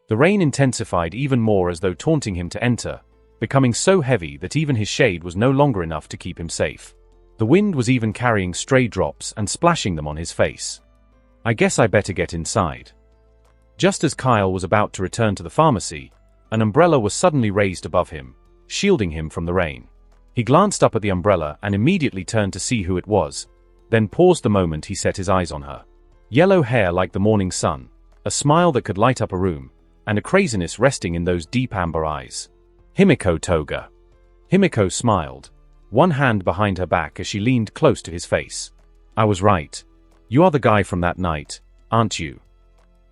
The rain intensified even more as though taunting him to enter, becoming so heavy that even his shade was no longer enough to keep him safe. The wind was even carrying stray drops and splashing them on his face. "I guess I better get inside." Just as Kyle was about to return to the pharmacy, an umbrella was suddenly raised above him, shielding him from the rain. He glanced up at the umbrella and immediately turned to see who it was, then paused the moment he set his eyes on her. Yellow hair like the morning sun, a smile that could light up a room, and a craziness resting in those deep amber eyes. Himiko Toga. Himiko smiled, one hand behind her back as she leaned close to his face. I was right. You are the guy from that night, aren't you?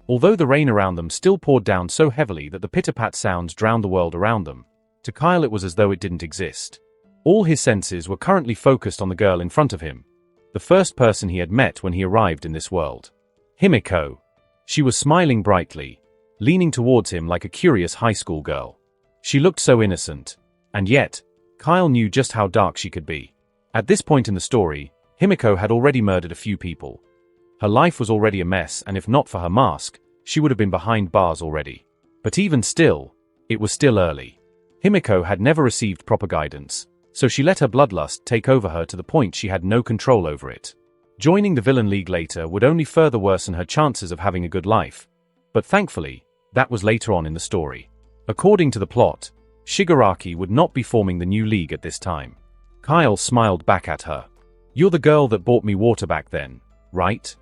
Although the rain around them still poured down so heavily that the pitter-pat sounds drowned the world around them, to Kyle it was as though it didn't exist. All his senses were currently focused on the girl in front of him, the first person he had met when he arrived in this world. Himiko. She was smiling brightly, leaning towards him like a curious high school girl. She looked so innocent, and yet, Kyle knew just how dark she could be. At this point in the story, Himiko had already murdered a few people. Her life was already a mess, and if not for her mask, she would have been behind bars already. But even still, it was still early. Himiko had never received proper guidance, so she let her bloodlust take over her to the point she had no control over it. Joining the Villain League later would only further worsen her chances of having a good life, but thankfully, that was later on in the story. According to the plot, Shigaraki would not be forming the new league at this time. Kyle smiled back at her. You're the girl that bought me water back then, right?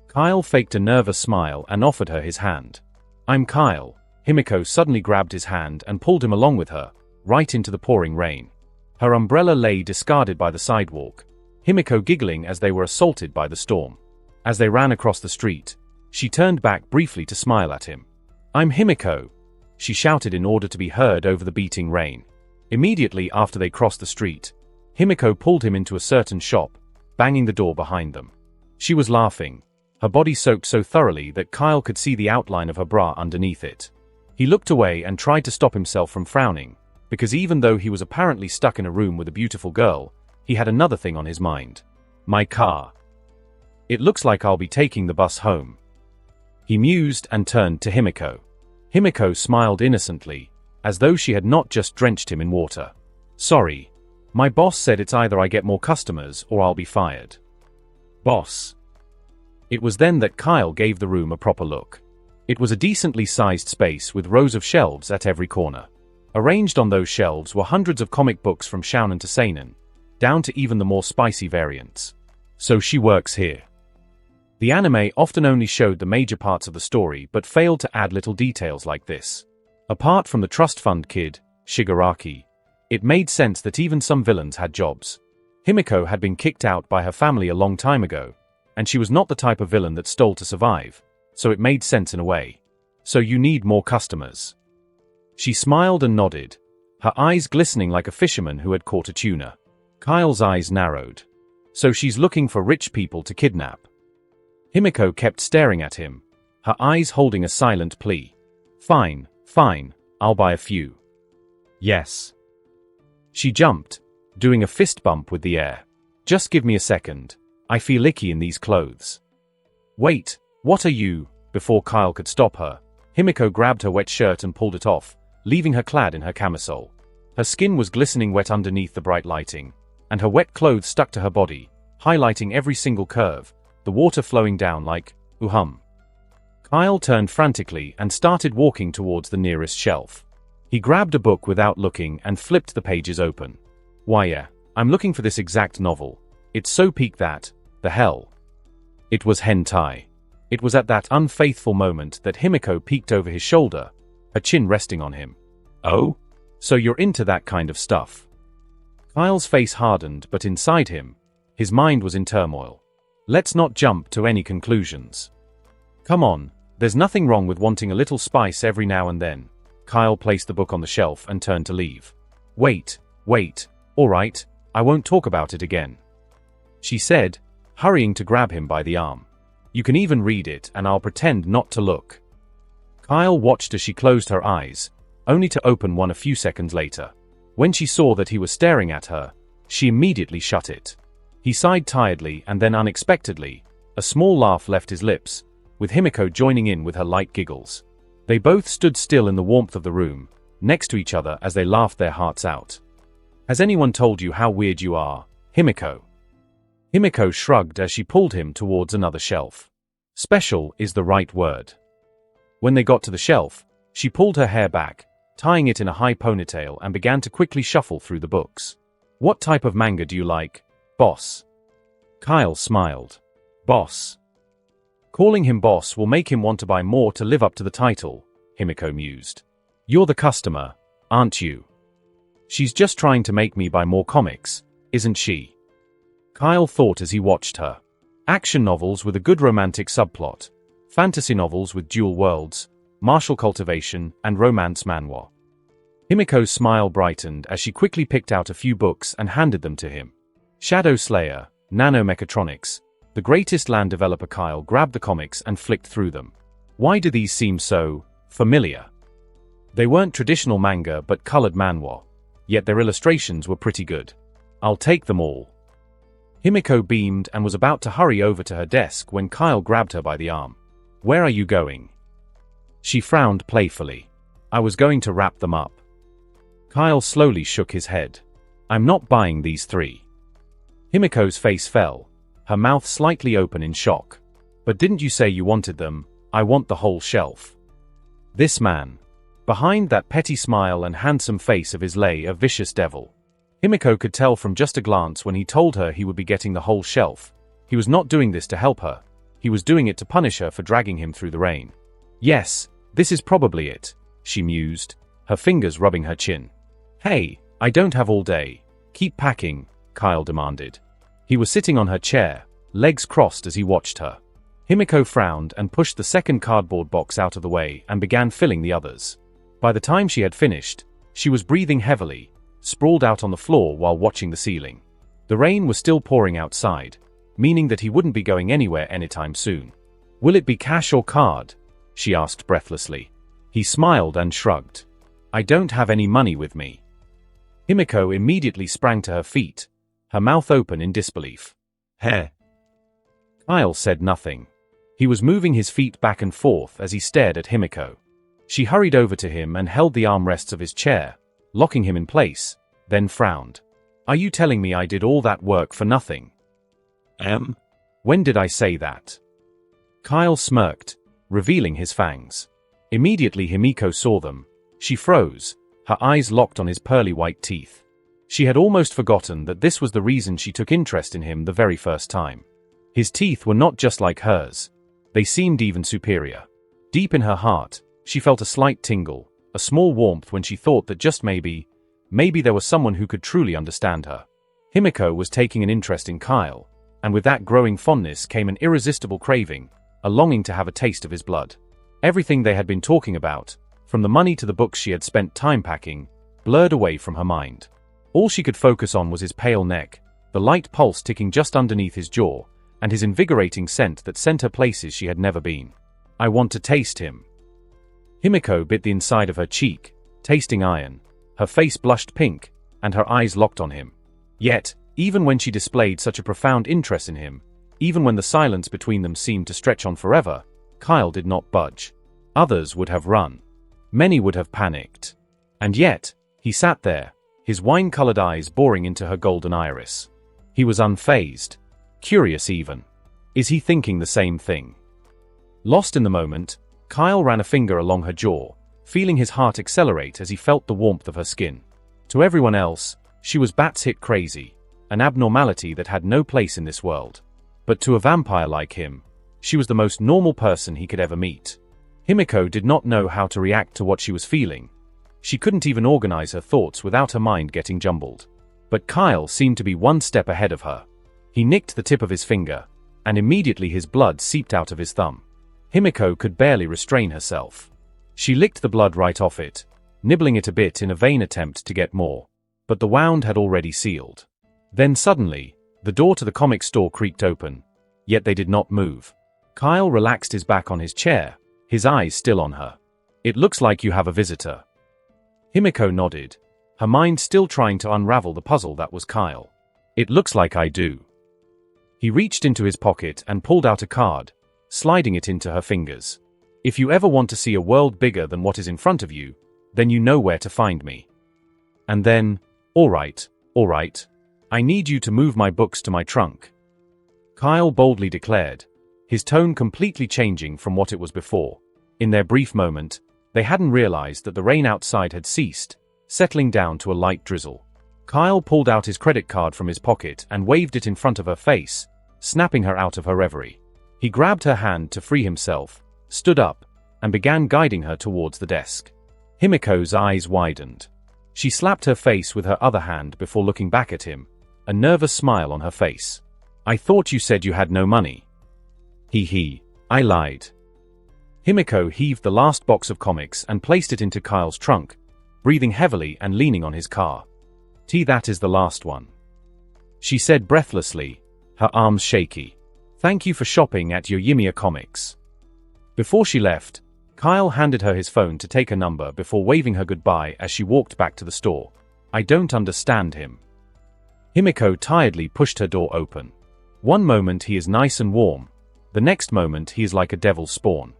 Kyle faked a nervous smile and offered her his hand. I'm Kyle. Himiko suddenly grabbed his hand and pulled him along with her, right into the pouring rain. Her umbrella lay discarded by the sidewalk, Himiko giggling as they were assaulted by the storm. As they ran across the street, she turned back briefly to smile at him. I'm Himiko, she shouted in order to be heard over the beating rain. Immediately after they crossed the street, Himiko pulled him into a certain shop, banging the door behind them. She was laughing, her body soaked so thoroughly that Kyle could see the outline of her bra underneath it. He looked away and tried to stop himself from frowning, because even though he was apparently stuck in a room with a beautiful girl, he had another thing on his mind. My car. It looks like I'll be taking the bus home. He mused and turned to Himiko. Himiko smiled innocently, as though she had not just drenched him in water. Sorry. My boss said it's either I get more customers or I'll be fired. Boss. It was then that Kyle gave the room a proper look. It was a decently sized space with rows of shelves at every corner. Arranged on those shelves were hundreds of comic books from shounen to seinen, down to even the more spicy variants. So she works here. The anime often only showed the major parts of the story but failed to add little details like this. Apart from the trust fund kid, Shigaraki, it made sense that even some villains had jobs. Himiko had been kicked out by her family a long time ago, and she was not the type of villain that stole to survive, so it made sense in a way. So you need more customers. She smiled and nodded, her eyes glistening like a fisherman who had caught a tuna. Kyle's eyes narrowed. So she's looking for rich people to kidnap. Himiko kept staring at him, her eyes holding a silent plea. Fine, fine, I'll buy a few. Yes. She jumped, doing a fist bump with the air. Just give me a second. I feel icky in these clothes. Wait, what are you? Before Kyle could stop her, Himiko grabbed her wet shirt and pulled it off, leaving her clad in her camisole. Her skin was glistening wet underneath the bright lighting, and her wet clothes stuck to her body, highlighting every single curve, the water flowing down like, hum. Kyle turned frantically and started walking towards the nearest shelf. He grabbed a book without looking and flipped the pages open. Why yeah, I'm looking for this exact novel. It's so peak that, the hell. It was hentai. It was at that unfaithful moment that Himiko peeked over his shoulder, her chin resting on him. Oh? So you're into that kind of stuff? Kyle's face hardened, but inside him, his mind was in turmoil. Let's not jump to any conclusions. Come on, there's nothing wrong with wanting a little spice every now and then. Kyle placed the book on the shelf and turned to leave. Wait, alright, I won't talk about it again. She said, hurrying to grab him by the arm. You can even read it and I'll pretend not to look. Kyle watched as she closed her eyes, only to open one a few seconds later. When she saw that he was staring at her, she immediately shut it. He sighed tiredly and then unexpectedly, a small laugh left his lips, with Himiko joining in with her light giggles. They both stood still in the warmth of the room, next to each other as they laughed their hearts out. Has anyone told you how weird you are, Himiko? Himiko shrugged as she pulled him towards another shelf. Special is the right word. When they got to the shelf, she pulled her hair back, tying it in a high ponytail, and began to quickly shuffle through the books. "What type of manga do you like, boss?" Kyle smiled. "Boss." Calling him boss will make him want to buy more to live up to the title, Himiko mused. "You're the customer, aren't you?" "She's just trying to make me buy more comics, isn't she?" Kyle thought as he watched her. Action novels with a good romantic subplot, fantasy novels with dual worlds, martial cultivation, and romance manhwa. Himiko's smile brightened as she quickly picked out a few books and handed them to him. Shadow Slayer, Nanomechatronics, The Greatest Land Developer. Kyle grabbed the comics and flicked through them. Why do these seem so familiar? They weren't traditional manga but colored manhwa, yet their illustrations were pretty good. "I'll take them all." Himiko beamed and was about to hurry over to her desk when Kyle grabbed her by the arm. "Where are you going?" She frowned playfully. "I was going to wrap them up." Kyle slowly shook his head. "I'm not buying these 3. Himiko's face fell, her mouth slightly open in shock. "But didn't you say you wanted them? I want the whole shelf." This man, behind that petty smile and handsome face of his, lay a vicious devil. Himiko could tell from just a glance when he told her he would be getting the whole shelf. He was not doing this to help her. He was doing it to punish her for dragging him through the rain. "Yes, this is probably it," she mused, her fingers rubbing her chin. "Hey, I don't have all day. Keep packing," Kyle demanded. He was sitting on her chair, legs crossed as he watched her. Himiko frowned and pushed the second cardboard box out of the way and began filling the others. By the time she had finished, she was breathing heavily, sprawled out on the floor while watching the ceiling. The rain was still pouring outside, meaning that he wouldn't be going anywhere anytime soon. "Will it be cash or card?" she asked breathlessly. He smiled and shrugged. "I don't have any money with me." Himiko immediately sprang to her feet, her mouth open in disbelief. "Heh." Kyle said nothing. He was moving his feet back and forth as he stared at Himiko. She hurried over to him and held the armrests of his chair, locking him in place, then frowned. "Are you telling me I did all that work for nothing?" When did I say that?" Kyle smirked, revealing his fangs. Immediately Himiko saw them. She froze, her eyes locked on his pearly white teeth. She had almost forgotten that this was the reason she took interest in him the very first time. His teeth were not just like hers. They seemed even superior. Deep in her heart, she felt a slight tingle, a small warmth when she thought that just maybe there was someone who could truly understand her. Himiko was taking an interest in Kyle, and with that growing fondness came an irresistible craving, a longing to have a taste of his blood. Everything they had been talking about, from the money to the books she had spent time packing, blurred away from her mind. All she could focus on was his pale neck, the light pulse ticking just underneath his jaw, and his invigorating scent that sent her places she had never been. "I want to taste him." Himiko bit the inside of her cheek, tasting iron. Her face blushed pink, and her eyes locked on him. Yet, even when she displayed such a profound interest in him, even when the silence between them seemed to stretch on forever, Kyle did not budge. Others would have run. Many would have panicked. And yet, he sat there, his wine-colored eyes boring into her golden iris. He was unfazed. Curious even. Is he thinking the same thing? Lost in the moment, Kyle ran a finger along her jaw, feeling his heart accelerate as he felt the warmth of her skin. To everyone else, she was bats-hit crazy, an abnormality that had no place in this world. But to a vampire like him, she was the most normal person he could ever meet. Himiko did not know how to react to what she was feeling. She couldn't even organize her thoughts without her mind getting jumbled. But Kyle seemed to be one step ahead of her. He nicked the tip of his finger, and immediately his blood seeped out of his thumb. Himiko could barely restrain herself. She licked the blood right off it, nibbling it a bit in a vain attempt to get more. But the wound had already sealed. Then suddenly, the door to the comic store creaked open. Yet they did not move. Kyle relaxed his back on his chair, his eyes still on her. "It looks like you have a visitor." Himiko nodded, her mind still trying to unravel the puzzle that was Kyle. "It looks like I do." He reached into his pocket and pulled out a card, sliding it into her fingers. "If you ever want to see a world bigger than what is in front of you, then you know where to find me." And then, all right, I need you to move my books to my trunk," Kyle boldly declared, his tone completely changing from what it was before. In their brief moment, They hadn't realized that the rain outside had ceased, settling down to a light drizzle. Kyle pulled out his credit card from his pocket and waved it in front of her face, snapping her out of her reverie. He grabbed her hand to free himself, stood up, and began guiding her towards the desk. Himiko's eyes widened. She slapped her face with her other hand before looking back at him, a nervous smile on her face. "I thought you said you had no money." He, I lied." Himiko heaved the last box of comics and placed it into Kyle's trunk, breathing heavily and leaning on his car. "That is the last one," she said breathlessly, her arms shaky. "Thank you for shopping at Yoyimiya Comics." Before she left, Kyle handed her his phone to take a number before waving her goodbye as she walked back to the store. "I don't understand him." Himiko tiredly pushed her door open. One moment he is nice and warm, the next moment he is like a devil's spawn.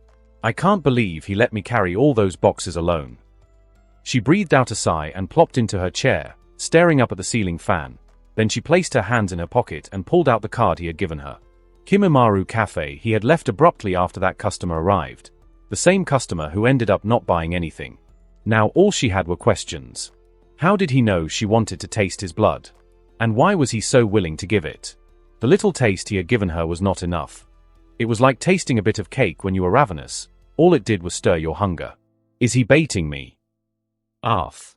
"I can't believe he let me carry all those boxes alone." She breathed out a sigh and plopped into her chair, staring up at the ceiling fan. Then she placed her hands in her pocket and pulled out the card he had given her. Kimimaro Cafe he had left abruptly after that customer arrived. The same customer who ended up not buying anything. Now all she had were questions. How did he know she wanted to taste his blood? And why was he so willing to give it? The little taste he had given her was not enough. It was like tasting a bit of cake when you were ravenous. All it did was stir your hunger. Is he baiting me? Arf.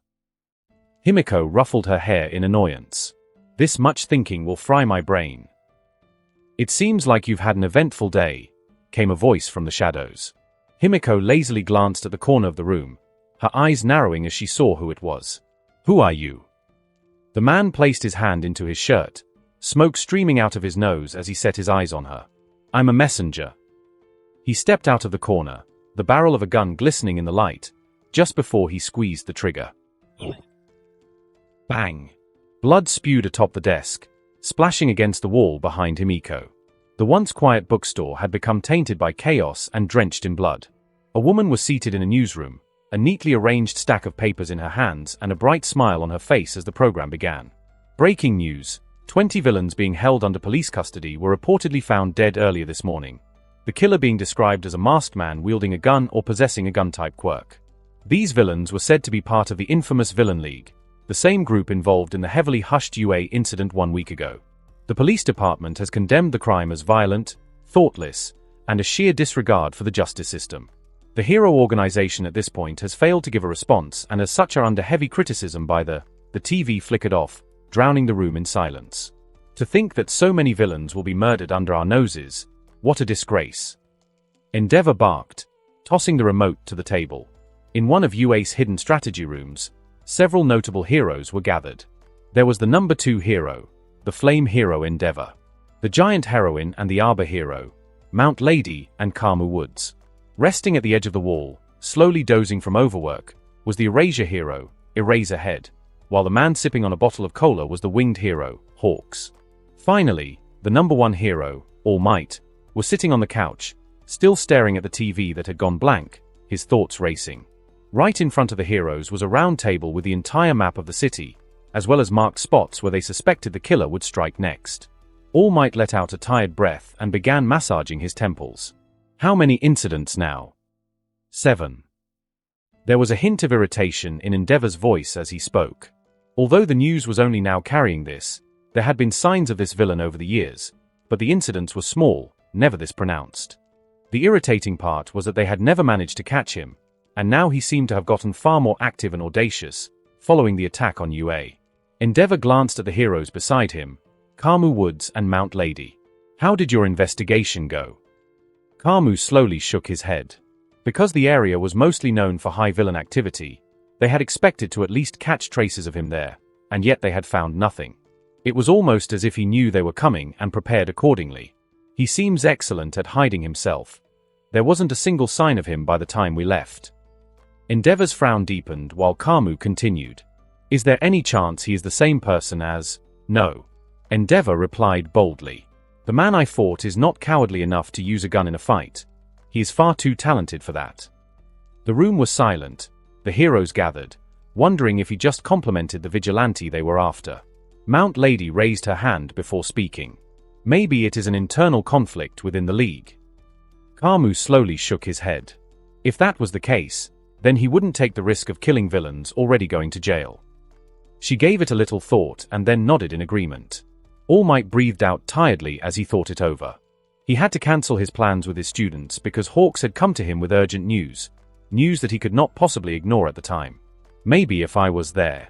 Himiko ruffled her hair in annoyance. This much thinking will fry my brain. It seems like you've had an eventful day, came a voice from the shadows. Himiko lazily glanced at the corner of the room, her eyes narrowing as she saw who it was. Who are you? The man placed his hand into his shirt, smoke streaming out of his nose as he set his eyes on her. I'm a messenger. He stepped out of the corner, the barrel of a gun glistening in the light, just before he squeezed the trigger. Bang! Blood spewed atop the desk, splashing against the wall behind Himiko. The once quiet bookstore had become tainted by chaos and drenched in blood. A woman was seated in a newsroom, a neatly arranged stack of papers in her hands and a bright smile on her face as the program began. Breaking news: 20 villains being held under police custody were reportedly found dead earlier this morning. The killer being described as a masked man wielding a gun or possessing a gun-type quirk. These villains were said to be part of the infamous Villain League, the same group involved in the heavily hushed UA incident 1 week ago. The police department has condemned the crime as violent, thoughtless, and a sheer disregard for the justice system. The hero organization at this point has failed to give a response and as such are under heavy criticism by the TV flickered off, drowning the room in silence. To think that so many villains will be murdered under our noses, what a disgrace. Endeavor barked, tossing the remote to the table. In one of UA's hidden strategy rooms, several notable heroes were gathered. There was the number 2 hero, the flame hero Endeavor, the giant heroine and the arbor hero, Mount Lady and Kamu Woods. Resting at the edge of the wall, slowly dozing from overwork, was the Erasure hero, Eraserhead, while the man sipping on a bottle of cola was the winged hero, Hawks. Finally, the number 1 hero, All Might, was sitting on the couch, still staring at the TV that had gone blank, his thoughts racing. Right in front of the heroes was a round table with the entire map of the city, as well as marked spots where they suspected the killer would strike next. All Might let out a tired breath and began massaging his temples. How many incidents now? 7. There was a hint of irritation in Endeavor's voice as he spoke. Although the news was only now carrying this, there had been signs of this villain over the years, but the incidents were small, never this pronounced. The irritating part was that they had never managed to catch him, and now he seemed to have gotten far more active and audacious, following the attack on UA. Endeavor glanced at the heroes beside him, Kamu Woods and Mount Lady. How did your investigation go? Kamu slowly shook his head. Because the area was mostly known for high villain activity, they had expected to at least catch traces of him there, and yet they had found nothing. It was almost as if he knew they were coming and prepared accordingly. He seems excellent at hiding himself. There wasn't a single sign of him by the time we left. Endeavor's frown deepened while Kamu continued. Is there any chance he is the same person as... No. Endeavor replied boldly. The man I fought is not cowardly enough to use a gun in a fight. He is far too talented for that. The room was silent. The heroes gathered, wondering if he just complimented the vigilante they were after. Mount Lady raised her hand before speaking. Maybe it is an internal conflict within the league. Kamu slowly shook his head. If that was the case, Then he wouldn't take the risk of killing villains already going to jail. She gave it a little thought and then nodded in agreement. All Might breathed out tiredly as he thought it over. He had to cancel his plans with his students because Hawks had come to him with urgent news that he could not possibly ignore at the time. Maybe if I was there.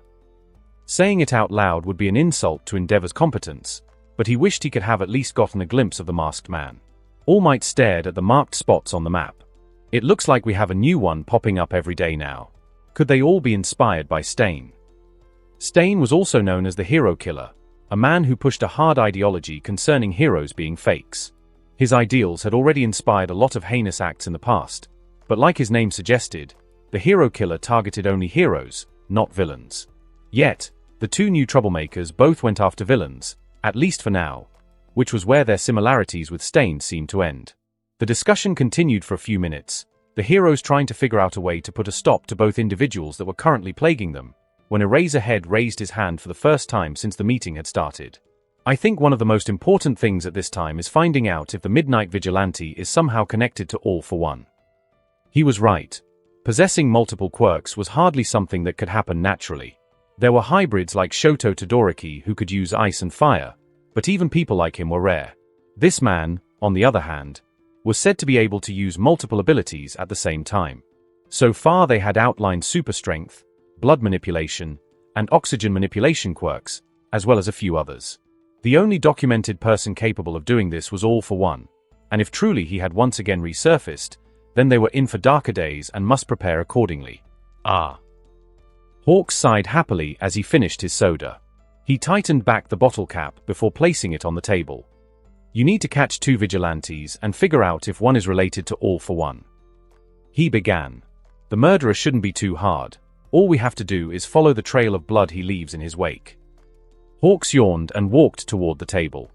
Saying it out loud would be an insult to Endeavor's competence, but he wished he could have at least gotten a glimpse of the masked man. All Might stared at the marked spots on the map. It looks like we have a new one popping up every day now. Could they all be inspired by Stain? Stain was also known as the Hero Killer, a man who pushed a hard ideology concerning heroes being fakes. His ideals had already inspired a lot of heinous acts in the past, but like his name suggested, the Hero Killer targeted only heroes, not villains. Yet, the two new troublemakers both went after villains, at least for now, which was where their similarities with Stain seemed to end. The discussion continued for a few minutes, the heroes trying to figure out a way to put a stop to both individuals that were currently plaguing them, when Eraserhead raised his hand for the first time since the meeting had started. I think one of the most important things at this time is finding out if the Midnight Vigilante is somehow connected to All for One. He was right. Possessing multiple quirks was hardly something that could happen naturally. There were hybrids like Shoto Todoroki who could use ice and fire, but even people like him were rare. This man, on the other hand, was said to be able to use multiple abilities at the same time. So far they had outlined super strength, blood manipulation, and oxygen manipulation quirks, as well as a few others. The only documented person capable of doing this was All for One, and if truly he had once again resurfaced, then they were in for darker days and must prepare accordingly. Hawks sighed happily as he finished his soda. He tightened back the bottle cap before placing it on the table. You need to catch two vigilantes and figure out if one is related to All for One. He began. The murderer shouldn't be too hard. All we have to do is follow the trail of blood he leaves in his wake. Hawks yawned and walked toward the table.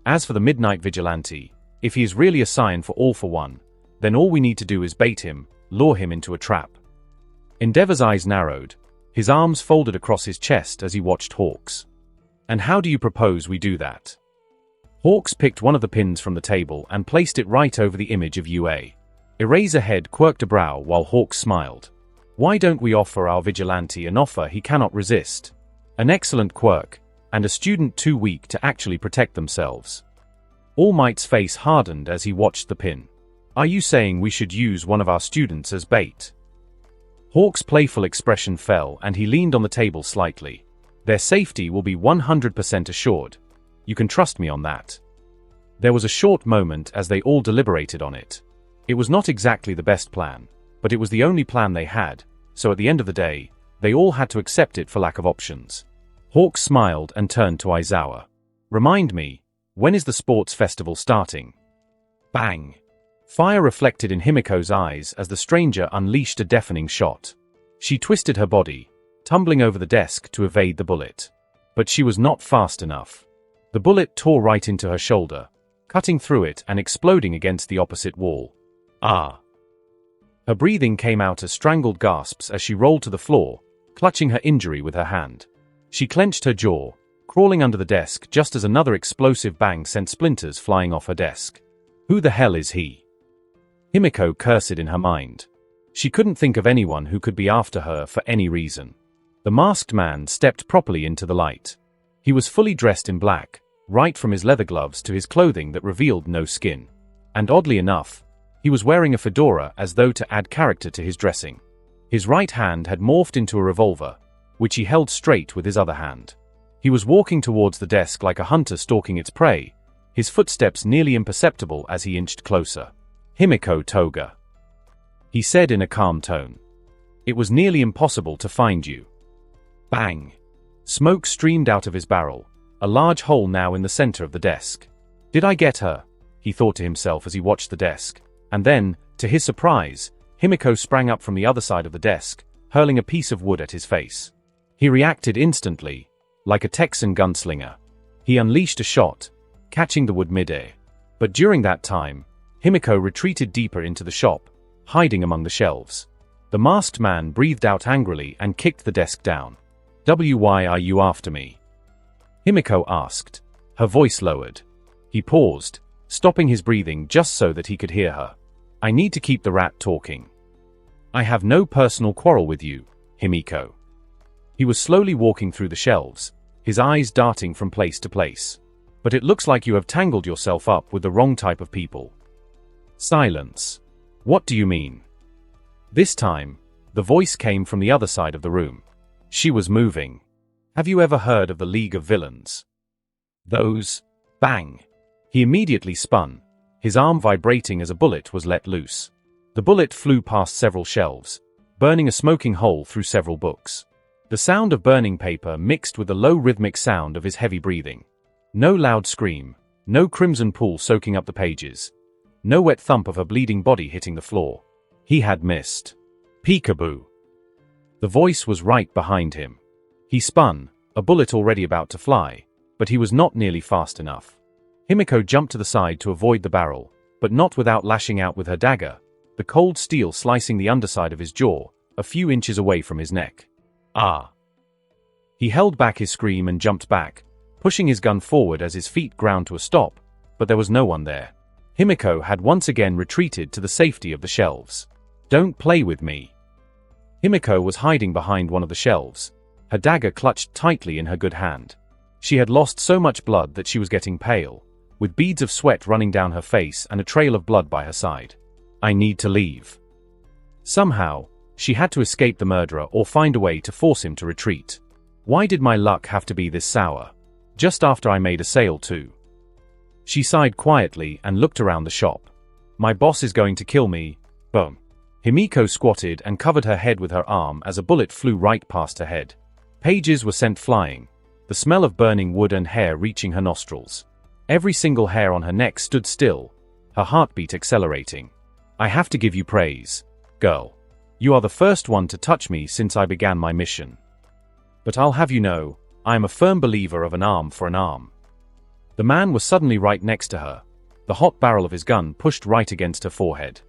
As for the Midnight Vigilante, if he is really a sign for All for One, then all we need to do is bait him, lure him into a trap. Endeavor's eyes narrowed, his arms folded across his chest as he watched Hawks. And how do you propose we do that? Hawks picked one of the pins from the table and placed it right over the image of UA. Eraserhead quirked a brow while Hawks smiled. Why don't we offer our vigilante an offer he cannot resist? An excellent quirk, and a student too weak to actually protect themselves. All Might's face hardened as he watched the pin. Are you saying we should use one of our students as bait? Hawks' playful expression fell and he leaned on the table slightly. Their safety will be 100% assured. You can trust me on that. There was a short moment as they all deliberated on it. It was not exactly the best plan, but it was the only plan they had, so at the end of the day, they all had to accept it for lack of options. Hawks smiled and turned to Aizawa. Remind me, when is the sports festival starting? Bang! Fire reflected in Himiko's eyes as the stranger unleashed a deafening shot. She twisted her body, tumbling over the desk to evade the bullet. But she was not fast enough. The bullet tore right into her shoulder, cutting through it and exploding against the opposite wall. Her breathing came out as strangled gasps as she rolled to the floor, clutching her injury with her hand. She clenched her jaw, crawling under the desk just as another explosive bang sent splinters flying off her desk. Who the hell is he? Himiko cursed in her mind. She couldn't think of anyone who could be after her for any reason. The masked man stepped properly into the light. He was fully dressed in black, right from his leather gloves to his clothing that revealed no skin. And oddly enough, he was wearing a fedora as though to add character to his dressing. His right hand had morphed into a revolver, which he held straight with his other hand. He was walking towards the desk like a hunter stalking its prey, his footsteps nearly imperceptible as he inched closer. Himiko Toga, he said in a calm tone. It was nearly impossible to find you. Bang! Smoke streamed out of his barrel, a large hole now in the center of the desk. Did I get her? He thought to himself as he watched the desk, and then, to his surprise, Himiko sprang up from the other side of the desk, hurling a piece of wood at his face. He reacted instantly, like a Texan gunslinger. He unleashed a shot, catching the wood midair. But during that time, Himiko retreated deeper into the shop, hiding among the shelves. The masked man breathed out angrily and kicked the desk down. Why are you after me? Himiko asked, her voice lowered. He paused, stopping his breathing just so that he could hear her. I need to keep the rat talking. I have no personal quarrel with you, Himiko. He was slowly walking through the shelves, his eyes darting from place to place. But it looks like you have tangled yourself up with the wrong type of people. Silence. What do you mean? This time, the voice came from the other side of the room. She was moving. Have you ever heard of the League of Villains? Those. Bang. He immediately spun, his arm vibrating as a bullet was let loose. The bullet flew past several shelves, burning a smoking hole through several books. The sound of burning paper mixed with the low rhythmic sound of his heavy breathing. No loud scream, no crimson pool soaking up the pages, no wet thump of her bleeding body hitting the floor. He had missed. Peekaboo. The voice was right behind him. He spun, a bullet already about to fly, but he was not nearly fast enough. Himiko jumped to the side to avoid the barrel, but not without lashing out with her dagger, the cold steel slicing the underside of his jaw, a few inches away from his neck. Ah! He held back his scream and jumped back, pushing his gun forward as his feet ground to a stop, but there was no one there. Himiko had once again retreated to the safety of the shelves. Don't play with me. Himiko was hiding behind one of the shelves, her dagger clutched tightly in her good hand. She had lost so much blood that she was getting pale, with beads of sweat running down her face and a trail of blood by her side. I need to leave. Somehow, she had to escape the murderer or find a way to force him to retreat. Why did my luck have to be this sour? Just after I made a sale too. She sighed quietly and looked around the shop. My boss is going to kill me. Boom. Himiko squatted and covered her head with her arm as a bullet flew right past her head. Pages were sent flying, the smell of burning wood and hair reaching her nostrils. Every single hair on her neck stood still, her heartbeat accelerating. I have to give you praise, girl. You are the first one to touch me since I began my mission. But I'll have you know, I am a firm believer of an arm for an arm. The man was suddenly right next to her, the hot barrel of his gun pushed right against her forehead.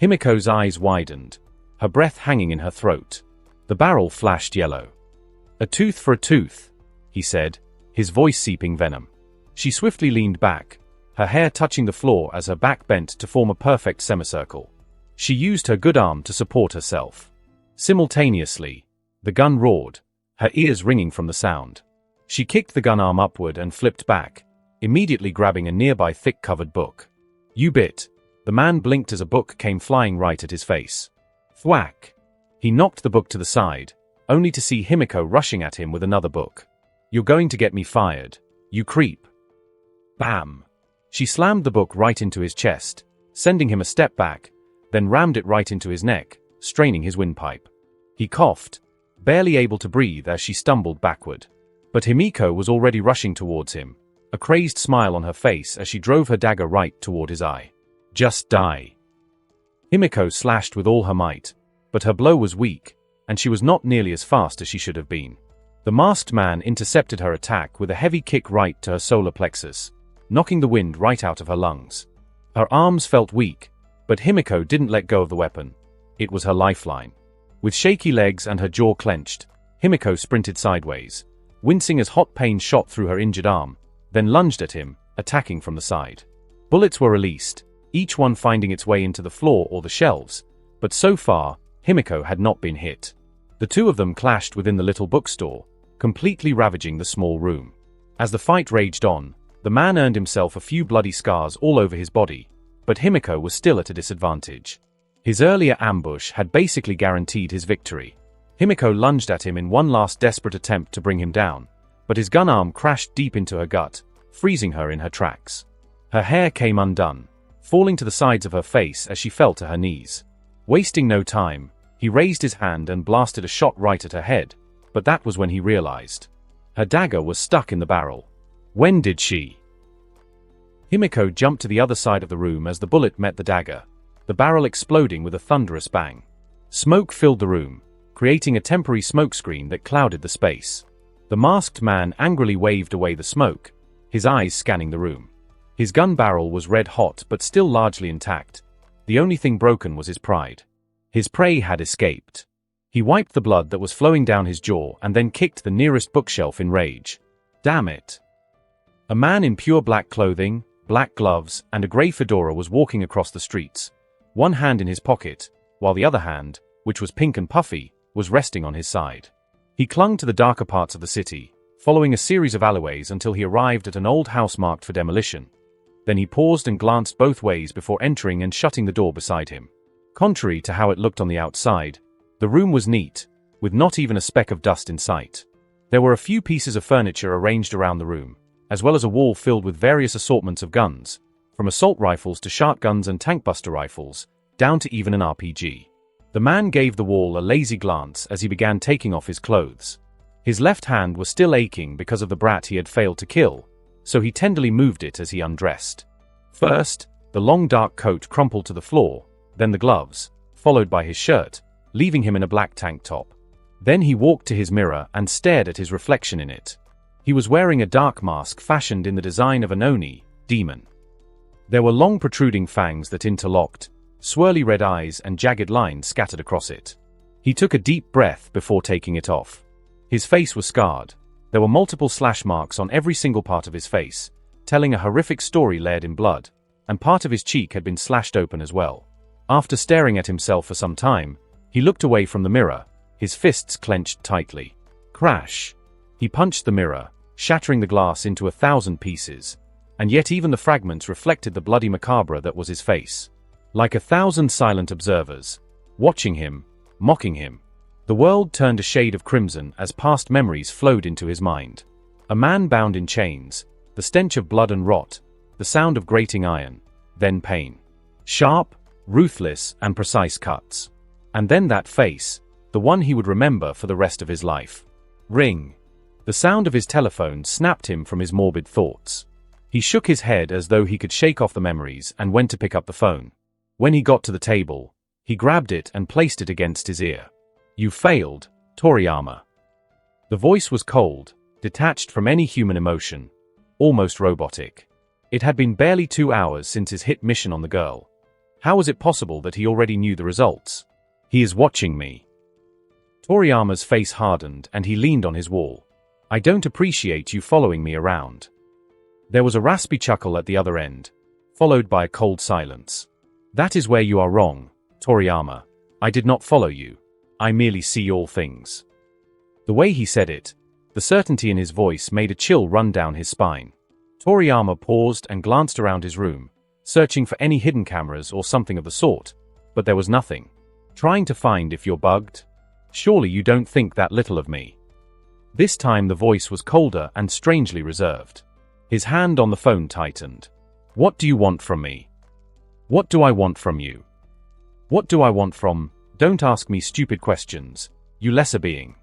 Himiko's eyes widened, her breath hanging in her throat. The barrel flashed yellow. A tooth for a tooth, he said, his voice seeping venom. She swiftly leaned back, her hair touching the floor as her back bent to form a perfect semicircle. She used her good arm to support herself. Simultaneously, the gun roared, her ears ringing from the sound. She kicked the gun arm upward and flipped back, immediately grabbing a nearby thick-covered book. You bit. The man blinked as a book came flying right at his face. Thwack! He knocked the book to the side, only to see Himiko rushing at him with another book. You're going to get me fired, you creep. Bam! She slammed the book right into his chest, sending him a step back, then rammed it right into his neck, straining his windpipe. He coughed, barely able to breathe as she stumbled backward. But Himiko was already rushing towards him, a crazed smile on her face as she drove her dagger right toward his eye. Just die. Himiko slashed with all her might, but her blow was weak, and she was not nearly as fast as she should have been. The masked man intercepted her attack with a heavy kick right to her solar plexus, knocking the wind right out of her lungs. Her arms felt weak, but Himiko didn't let go of the weapon. It was her lifeline. With shaky legs and her jaw clenched, Himiko sprinted sideways, wincing as hot pain shot through her injured arm, then lunged at him, attacking from the side. Bullets were released, each one finding its way into the floor or the shelves, but so far, Himiko had not been hit. The two of them clashed within the little bookstore, completely ravaging the small room. As the fight raged on, the man earned himself a few bloody scars all over his body, but Himiko was still at a disadvantage. His earlier ambush had basically guaranteed his victory. Himiko lunged at him in one last desperate attempt to bring him down, but his gun arm crashed deep into her gut, freezing her in her tracks. Her hair came undone, falling to the sides of her face as she fell to her knees. Wasting no time, he raised his hand and blasted a shot right at her head, but that was when he realized. Her dagger was stuck in the barrel. When did she? Himiko jumped to the other side of the room as the bullet met the dagger, the barrel exploding with a thunderous bang. Smoke filled the room, creating a temporary smokescreen that clouded the space. The masked man angrily waved away the smoke, his eyes scanning the room. His gun barrel was red hot but still largely intact. The only thing broken was his pride. His prey had escaped. He wiped the blood that was flowing down his jaw and then kicked the nearest bookshelf in rage. Damn it. A man in pure black clothing, black gloves, and a grey fedora was walking across the streets, one hand in his pocket, while the other hand which was pink and puffy, was resting on his side. He clung to the darker parts of the city, following a series of alleyways until he arrived at an old house marked for demolition. Then he paused and glanced both ways before entering and shutting the door beside him. Contrary to how it looked on the outside, the room was neat, with not even a speck of dust in sight. There were a few pieces of furniture arranged around the room, as well as a wall filled with various assortments of guns, from assault rifles to shotguns and tankbuster rifles, down to even an RPG. The man gave the wall a lazy glance as he began taking off his clothes. His left hand was still aching because of the brat he had failed to kill, so he tenderly moved it as he undressed. First, the long dark coat crumpled to the floor, then the gloves, followed by his shirt, leaving him in a black tank top. Then he walked to his mirror and stared at his reflection in it. He was wearing a dark mask fashioned in the design of an Oni, demon. There were long protruding fangs that interlocked, swirly red eyes and jagged lines scattered across it. He took a deep breath before taking it off. His face was scarred. There were multiple slash marks on every single part of his face, telling a horrific story layered in blood, and part of his cheek had been slashed open as well. After staring at himself for some time, he looked away from the mirror, his fists clenched tightly. Crash! He punched the mirror, shattering the glass into 1,000 pieces, and yet even the fragments reflected the bloody macabre that was his face. Like 1,000 silent observers, watching him, mocking him. The world turned a shade of crimson as past memories flowed into his mind. A man bound in chains, the stench of blood and rot, the sound of grating iron, then pain. Sharp, ruthless, and precise cuts. And then that face, the one he would remember for the rest of his life. Ring. The sound of his telephone snapped him from his morbid thoughts. He shook his head as though he could shake off the memories and went to pick up the phone. When he got to the table, he grabbed it and placed it against his ear. "You failed, Toriyama." The voice was cold, detached from any human emotion, almost robotic. It had been barely 2 hours since his hit mission on the girl. How was it possible that he already knew the results? "He is watching me." Toriyama's face hardened and he leaned on his wall. "I don't appreciate you following me around." There was a raspy chuckle at the other end, followed by a cold silence. "That is where you are wrong, Toriyama. I did not follow you. I merely see all things." The way he said it, the certainty in his voice made a chill run down his spine. Toriyama paused and glanced around his room, searching for any hidden cameras or something of the sort, but there was nothing. "Trying to find if you're bugged? Surely you don't think that little of me." This time the voice was colder and strangely reserved. His hand on the phone tightened. "What do you want from me? What do I want from you? What do I want from? Don't ask me stupid questions, you lesser being."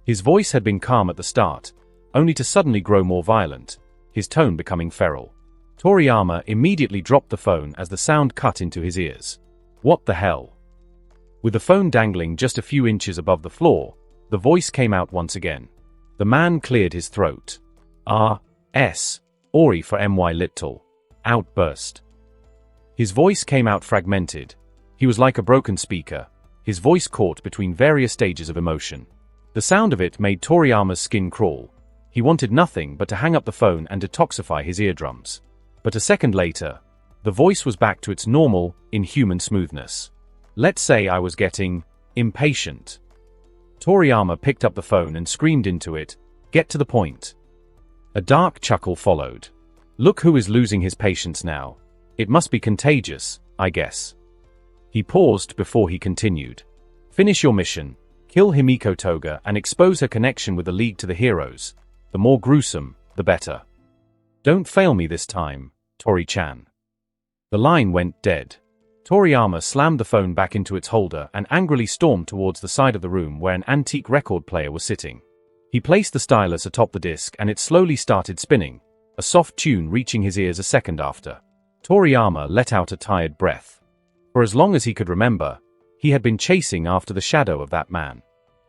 His voice had been calm at the start, only to suddenly grow more violent, his tone becoming feral. Toriyama immediately dropped the phone as the sound cut into his ears. "What the hell?" With the phone dangling just a few inches above the floor, the voice came out once again. The man cleared his throat. "R.S. Ori for my little." Outburst. His voice came out fragmented. He was like a broken speaker, his voice caught between various stages of emotion. The sound of it made Toriyama's skin crawl. He wanted nothing but to hang up the phone and detoxify his eardrums. But a second later, the voice was back to its normal, inhuman smoothness. "Let's say I was getting impatient." Toriyama picked up the phone and screamed into it, "Get to the point." A dark chuckle followed. "Look who is losing his patience now. It must be contagious, I guess." He paused before he continued. "Finish your mission, kill Himiko Toga and expose her connection with the League to the heroes. The more gruesome, the better. Don't fail me this time, Tori-chan." The line went dead. Toriyama slammed the phone back into its holder and angrily stormed towards the side of the room where an antique record player was sitting. He placed the stylus atop the disc and it slowly started spinning, a soft tune reaching his ears a second after. Toriyama let out a tired breath. For as long as he could remember, he had been chasing after the shadow of that man.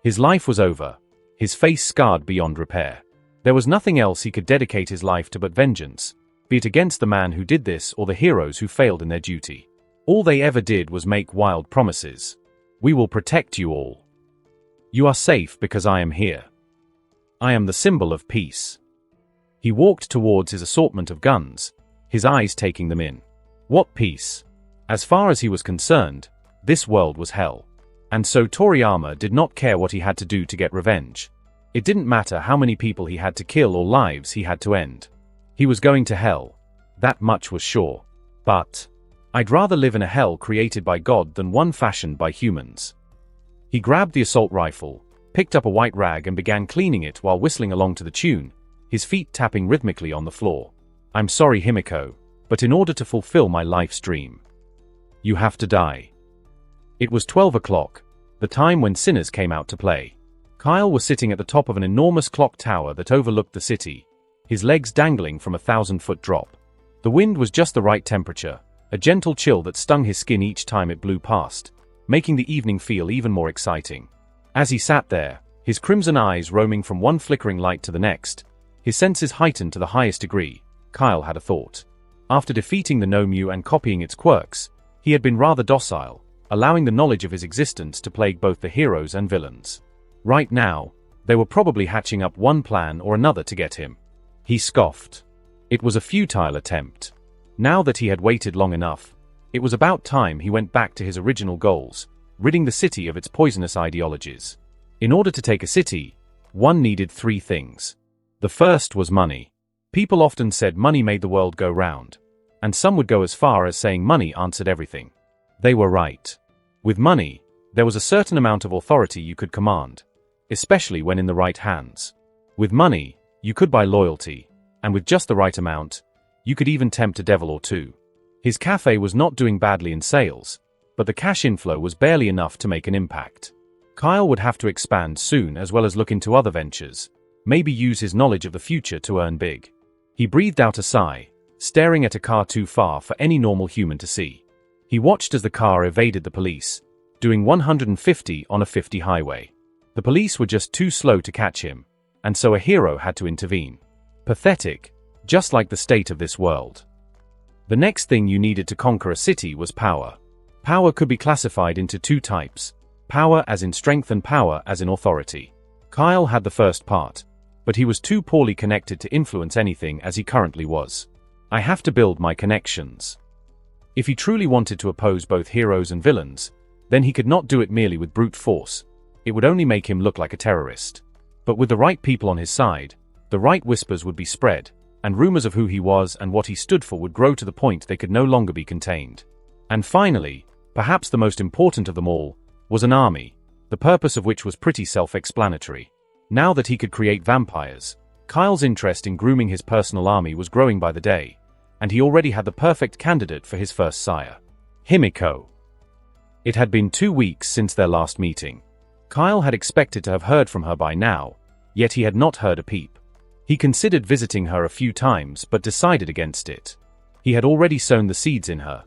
His life was over, his face scarred beyond repair. There was nothing else he could dedicate his life to but vengeance, be it against the man who did this or the heroes who failed in their duty. All they ever did was make wild promises. "We will protect you all. You are safe because I am here. I am the symbol of peace." He walked towards his assortment of guns, his eyes taking them in. What peace? As far as he was concerned, this world was hell. And so Toriyama did not care what he had to do to get revenge. It didn't matter how many people he had to kill or lives he had to end. He was going to hell. That much was sure. But I'd rather live in a hell created by God than one fashioned by humans. He grabbed the assault rifle, picked up a white rag and began cleaning it while whistling along to the tune, his feet tapping rhythmically on the floor. I'm sorry, Himiko, but in order to fulfill my life's dream, you have to die. It was 12 o'clock, the time when sinners came out to play. Kyle was sitting at the top of an enormous clock tower that overlooked the city, his legs dangling from a 1,000-foot drop. The wind was just the right temperature, a gentle chill that stung his skin each time it blew past, making the evening feel even more exciting. As he sat there, his crimson eyes roaming from one flickering light to the next, his senses heightened to the highest degree, Kyle had a thought. After defeating the Nomu and copying its quirks, he had been rather docile, allowing the knowledge of his existence to plague both the heroes and villains. Right now, they were probably hatching up one plan or another to get him. He scoffed. It was a futile attempt. Now that he had waited long enough, it was about time he went back to his original goals, ridding the city of its poisonous ideologies. In order to take a city, one needed 3 things. The first was money. People often said money made the world go round, and some would go as far as saying money answered everything. They were right. With money, there was a certain amount of authority you could command, especially when in the right hands. With money, you could buy loyalty, and with just the right amount, you could even tempt a devil or two. His cafe was not doing badly in sales, but the cash inflow was barely enough to make an impact. Kyle would have to expand soon as well as look into other ventures, maybe use his knowledge of the future to earn big. He breathed out a sigh, staring at a car too far for any normal human to see. He watched as the car evaded the police, doing 150 on a 50 highway. The police were just too slow to catch him, and so a hero had to intervene. Pathetic, just like the state of this world. The next thing you needed to conquer a city was power. Power could be classified into 2 types, power as in strength and power as in authority. Kyle had the first part, but he was too poorly connected to influence anything as he currently was. I have to build my connections. If he truly wanted to oppose both heroes and villains, then he could not do it merely with brute force. It would only make him look like a terrorist. But with the right people on his side, the right whispers would be spread, and rumors of who he was and what he stood for would grow to the point they could no longer be contained. And finally, perhaps the most important of them all, was an army, the purpose of which was pretty self-explanatory. Now that he could create vampires, Kyle's interest in grooming his personal army was growing by the day, and he already had the perfect candidate for his first sire. Himiko. It had been 2 weeks since their last meeting. Kyle had expected to have heard from her by now, yet he had not heard a peep. He considered visiting her a few times but decided against it. He had already sown the seeds in her.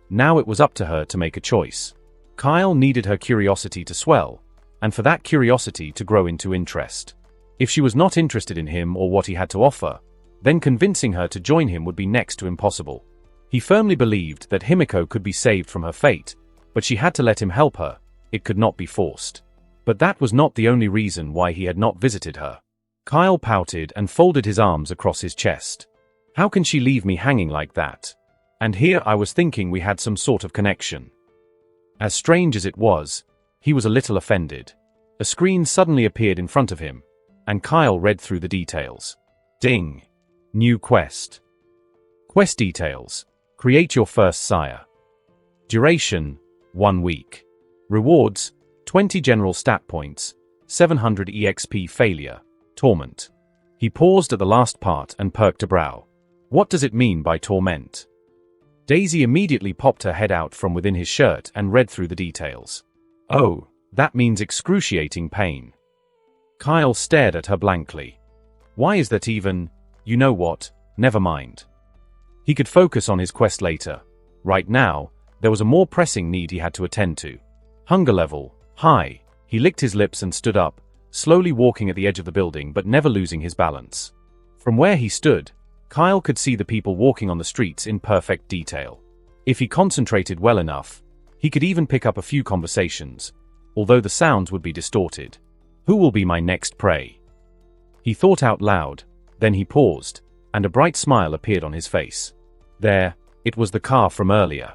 Now it was up to her to make a choice. Kyle needed her curiosity to swell, and for that curiosity to grow into interest. If she was not interested in him or what he had to offer, then convincing her to join him would be next to impossible. He firmly believed that Himiko could be saved from her fate, but she had to let him help her. It could not be forced. But that was not the only reason why he had not visited her. Kyle pouted and folded his arms across his chest. How can she leave me hanging like that? And here I was thinking we had some sort of connection. As strange as it was, he was a little offended. A screen suddenly appeared in front of him, and Kyle read through the details. Ding! New quest. Quest details. Create your first sire. Duration, 1 week. Rewards, 20 general stat points, 700 EXP failure, torment. He paused at the last part and perked a brow. What does it mean by torment? Daisy immediately popped her head out from within his shirt and read through the details. Oh, that means excruciating pain. Kyle stared at her blankly. Why is that even? You know what, never mind. He could focus on his quest later. Right now, there was a more pressing need he had to attend to. Hunger level, high. He licked his lips and stood up, slowly walking at the edge of the building but never losing his balance. From where he stood, Kyle could see the people walking on the streets in perfect detail. If he concentrated well enough, he could even pick up a few conversations, although the sounds would be distorted. Who will be my next prey? He thought out loud, then he paused, and a bright smile appeared on his face. There, it was the car from earlier.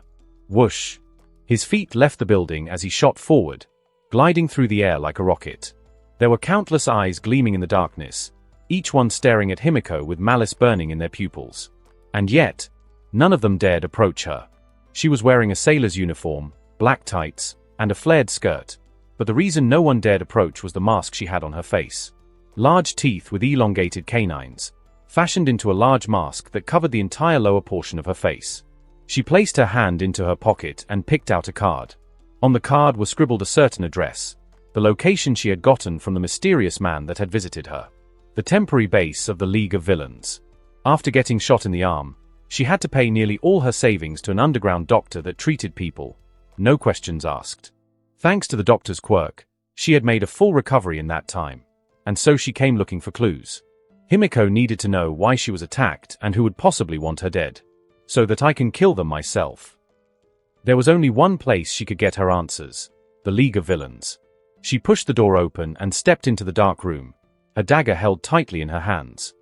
Whoosh! His feet left the building as he shot forward, gliding through the air like a rocket. There were countless eyes gleaming in the darkness, each one staring at Himiko with malice burning in their pupils. And yet, none of them dared approach her. She was wearing a sailor's uniform, black tights, and a flared skirt, but the reason no one dared approach was the mask she had on her face. Large teeth with elongated canines, fashioned into a large mask that covered the entire lower portion of her face. She placed her hand into her pocket and picked out a card. On the card was scribbled a certain address, the location she had gotten from the mysterious man that had visited her. The temporary base of the League of Villains. After getting shot in the arm, she had to pay nearly all her savings to an underground doctor that treated people, no questions asked. Thanks to the doctor's quirk, she had made a full recovery in that time, and so she came looking for clues. Himiko needed to know why she was attacked and who would possibly want her dead, so that I can kill them myself. There was only one place she could get her answers, the League of Villains. She pushed the door open and stepped into the dark room, her dagger held tightly in her hands.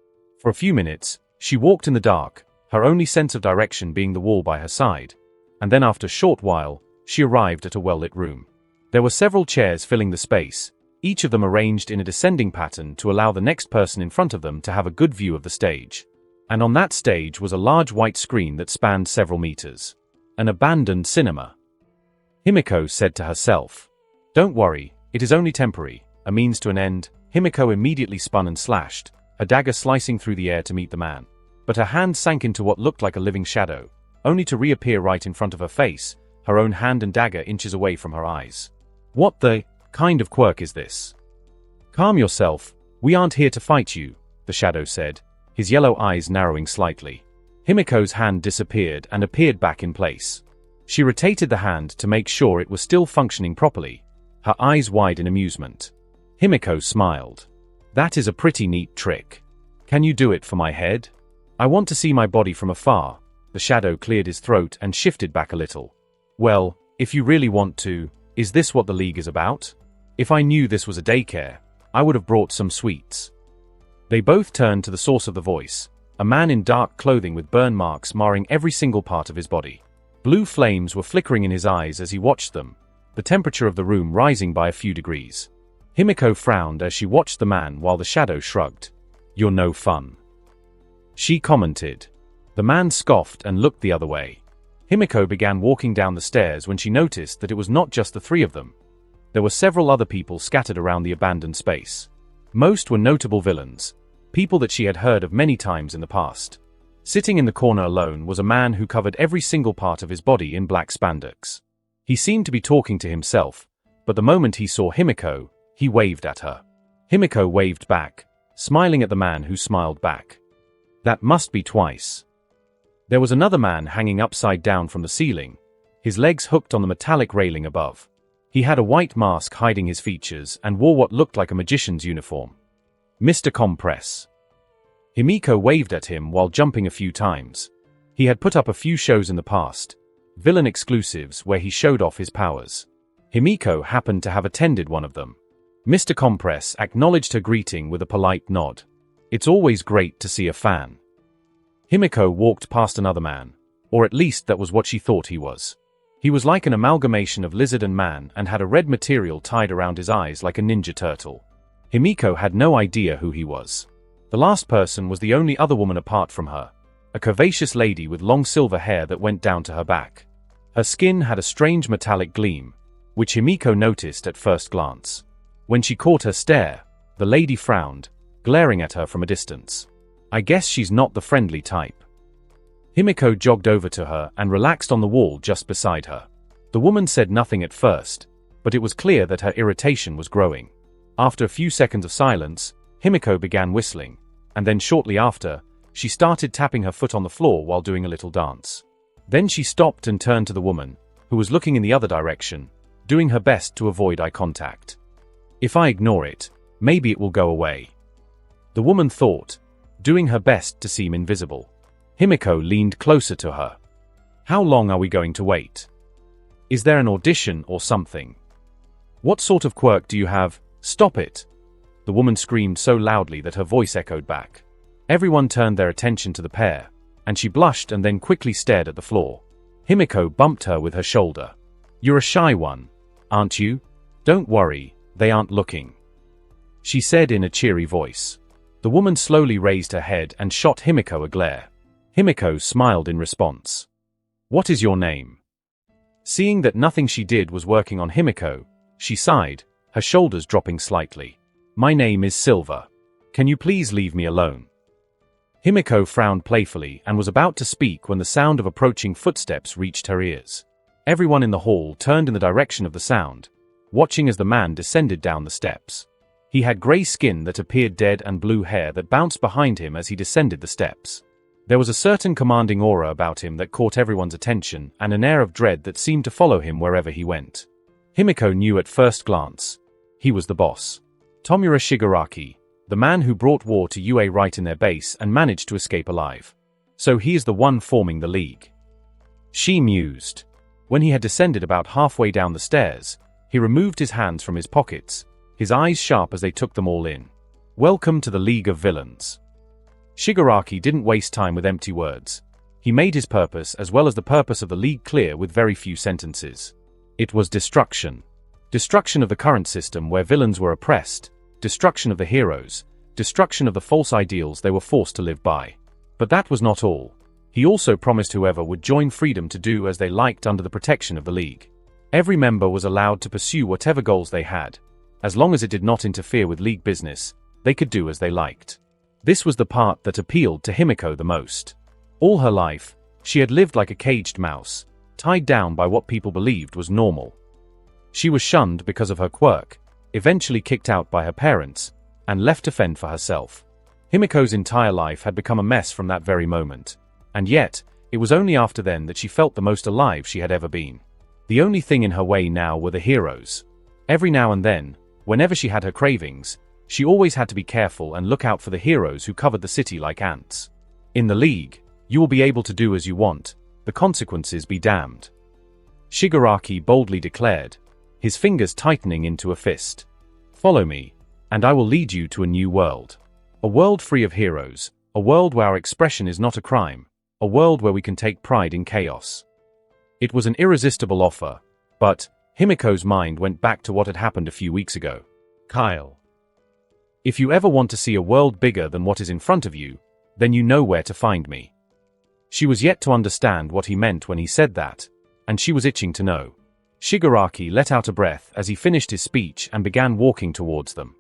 For a few minutes, she walked in the dark, her only sense of direction being the wall by her side, and then after a short while, she arrived at a well-lit room. There were several chairs filling the space, each of them arranged in a descending pattern to allow the next person in front of them to have a good view of the stage. And on that stage was a large white screen that spanned several meters. An abandoned cinema. Himiko said to herself, "Don't worry, it is only temporary, a means to an end." Himiko immediately spun and slashed, her dagger slicing through the air to meet the man. But her hand sank into what looked like a living shadow, only to reappear right in front of her face, her own hand and dagger inches away from her eyes. What the kind of quirk is this? Calm yourself, we aren't here to fight you, the shadow said, his yellow eyes narrowing slightly. Himiko's hand disappeared and appeared back in place. She rotated the hand to make sure it was still functioning properly, her eyes wide in amusement. Himiko smiled. That is a pretty neat trick. Can you do it for my head? I want to see my body from afar. The shadow cleared his throat and shifted back a little. Well, if you really want to, is this what the League is about? If I knew this was a daycare, I would have brought some sweets. They both turned to the source of the voice, a man in dark clothing with burn marks marring every single part of his body. Blue flames were flickering in his eyes as he watched them, the temperature of the room rising by a few degrees. Himiko frowned as she watched the man while the shadow shrugged. You're no fun, she commented. The man scoffed and looked the other way. Himiko began walking down the stairs when she noticed that it was not just the three of them. There were several other people scattered around the abandoned space. Most were notable villains, people that she had heard of many times in the past. Sitting in the corner alone was a man who covered every single part of his body in black spandex. He seemed to be talking to himself, but the moment he saw Himiko, he waved at her. Himiko waved back, smiling at the man who smiled back. That must be twice. There was another man hanging upside down from the ceiling, his legs hooked on the metallic railing above. He had a white mask hiding his features and wore what looked like a magician's uniform. Mr. Compress. Himiko waved at him while jumping a few times. He had put up a few shows in the past, villain exclusives where he showed off his powers. Himiko happened to have attended one of them. Mr. Compress acknowledged her greeting with a polite nod. It's always great to see a fan. Himiko walked past another man, or at least that was what she thought he was. He was like an amalgamation of lizard and man and had a red material tied around his eyes like a ninja turtle. Himiko had no idea who he was. The last person was the only other woman apart from her, a curvaceous lady with long silver hair that went down to her back. Her skin had a strange metallic gleam, which Himiko noticed at first glance. When she caught her stare, the lady frowned, glaring at her from a distance. I guess she's not the friendly type. Himiko jogged over to her and relaxed on the wall just beside her. The woman said nothing at first, but it was clear that her irritation was growing. After a few seconds of silence, Himiko began whistling, and then shortly after, she started tapping her foot on the floor while doing a little dance. Then she stopped and turned to the woman, who was looking in the other direction, doing her best to avoid eye contact. If I ignore it, maybe it will go away, the woman thought, doing her best to seem invisible. Himiko leaned closer to her. How long are we going to wait? Is there an audition or something? What sort of quirk do you have? Stop it! The woman screamed so loudly that her voice echoed back. Everyone turned their attention to the pair, and she blushed and then quickly stared at the floor. Himiko bumped her with her shoulder. You're a shy one, aren't you? Don't worry, they aren't looking," she said in a cheery voice. The woman slowly raised her head and shot Himiko a glare. Himiko smiled in response. "What is your name?" Seeing that nothing she did was working on Himiko, she sighed, her shoulders dropping slightly. "My name is Silver. Can you please leave me alone?" Himiko frowned playfully and was about to speak when the sound of approaching footsteps reached her ears. Everyone in the hall turned in the direction of the sound, watching as the man descended down the steps. He had grey skin that appeared dead and blue hair that bounced behind him as he descended the steps. There was a certain commanding aura about him that caught everyone's attention and an air of dread that seemed to follow him wherever he went. Himiko knew at first glance. He was the boss. Tomura Shigaraki, the man who brought war to UA right in their base and managed to escape alive. So he is the one forming the league. She mused. When he had descended about halfway down the stairs, he removed his hands from his pockets, his eyes sharp as they took them all in. "Welcome to the League of Villains." Shigaraki didn't waste time with empty words. He made his purpose as well as the purpose of the League clear with very few sentences. It was destruction. Destruction of the current system where villains were oppressed, destruction of the heroes, destruction of the false ideals they were forced to live by. But that was not all. He also promised whoever would join freedom to do as they liked under the protection of the League. Every member was allowed to pursue whatever goals they had. As long as it did not interfere with League business, they could do as they liked. This was the part that appealed to Himiko the most. All her life, she had lived like a caged mouse, tied down by what people believed was normal. She was shunned because of her quirk, eventually kicked out by her parents, and left to fend for herself. Himiko's entire life had become a mess from that very moment. And yet, it was only after then that she felt the most alive she had ever been. The only thing in her way now were the heroes. Every now and then, whenever she had her cravings, she always had to be careful and look out for the heroes who covered the city like ants. In the League, you will be able to do as you want, the consequences be damned. Shigaraki boldly declared, his fingers tightening into a fist. "Follow me, and I will lead you to a new world. A world free of heroes, a world where our expression is not a crime, a world where we can take pride in chaos." It was an irresistible offer, but Himiko's mind went back to what had happened a few weeks ago. Kyle. If you ever want to see a world bigger than what is in front of you, then you know where to find me. She was yet to understand what he meant when he said that, and she was itching to know. Shigaraki let out a breath as he finished his speech and began walking towards them.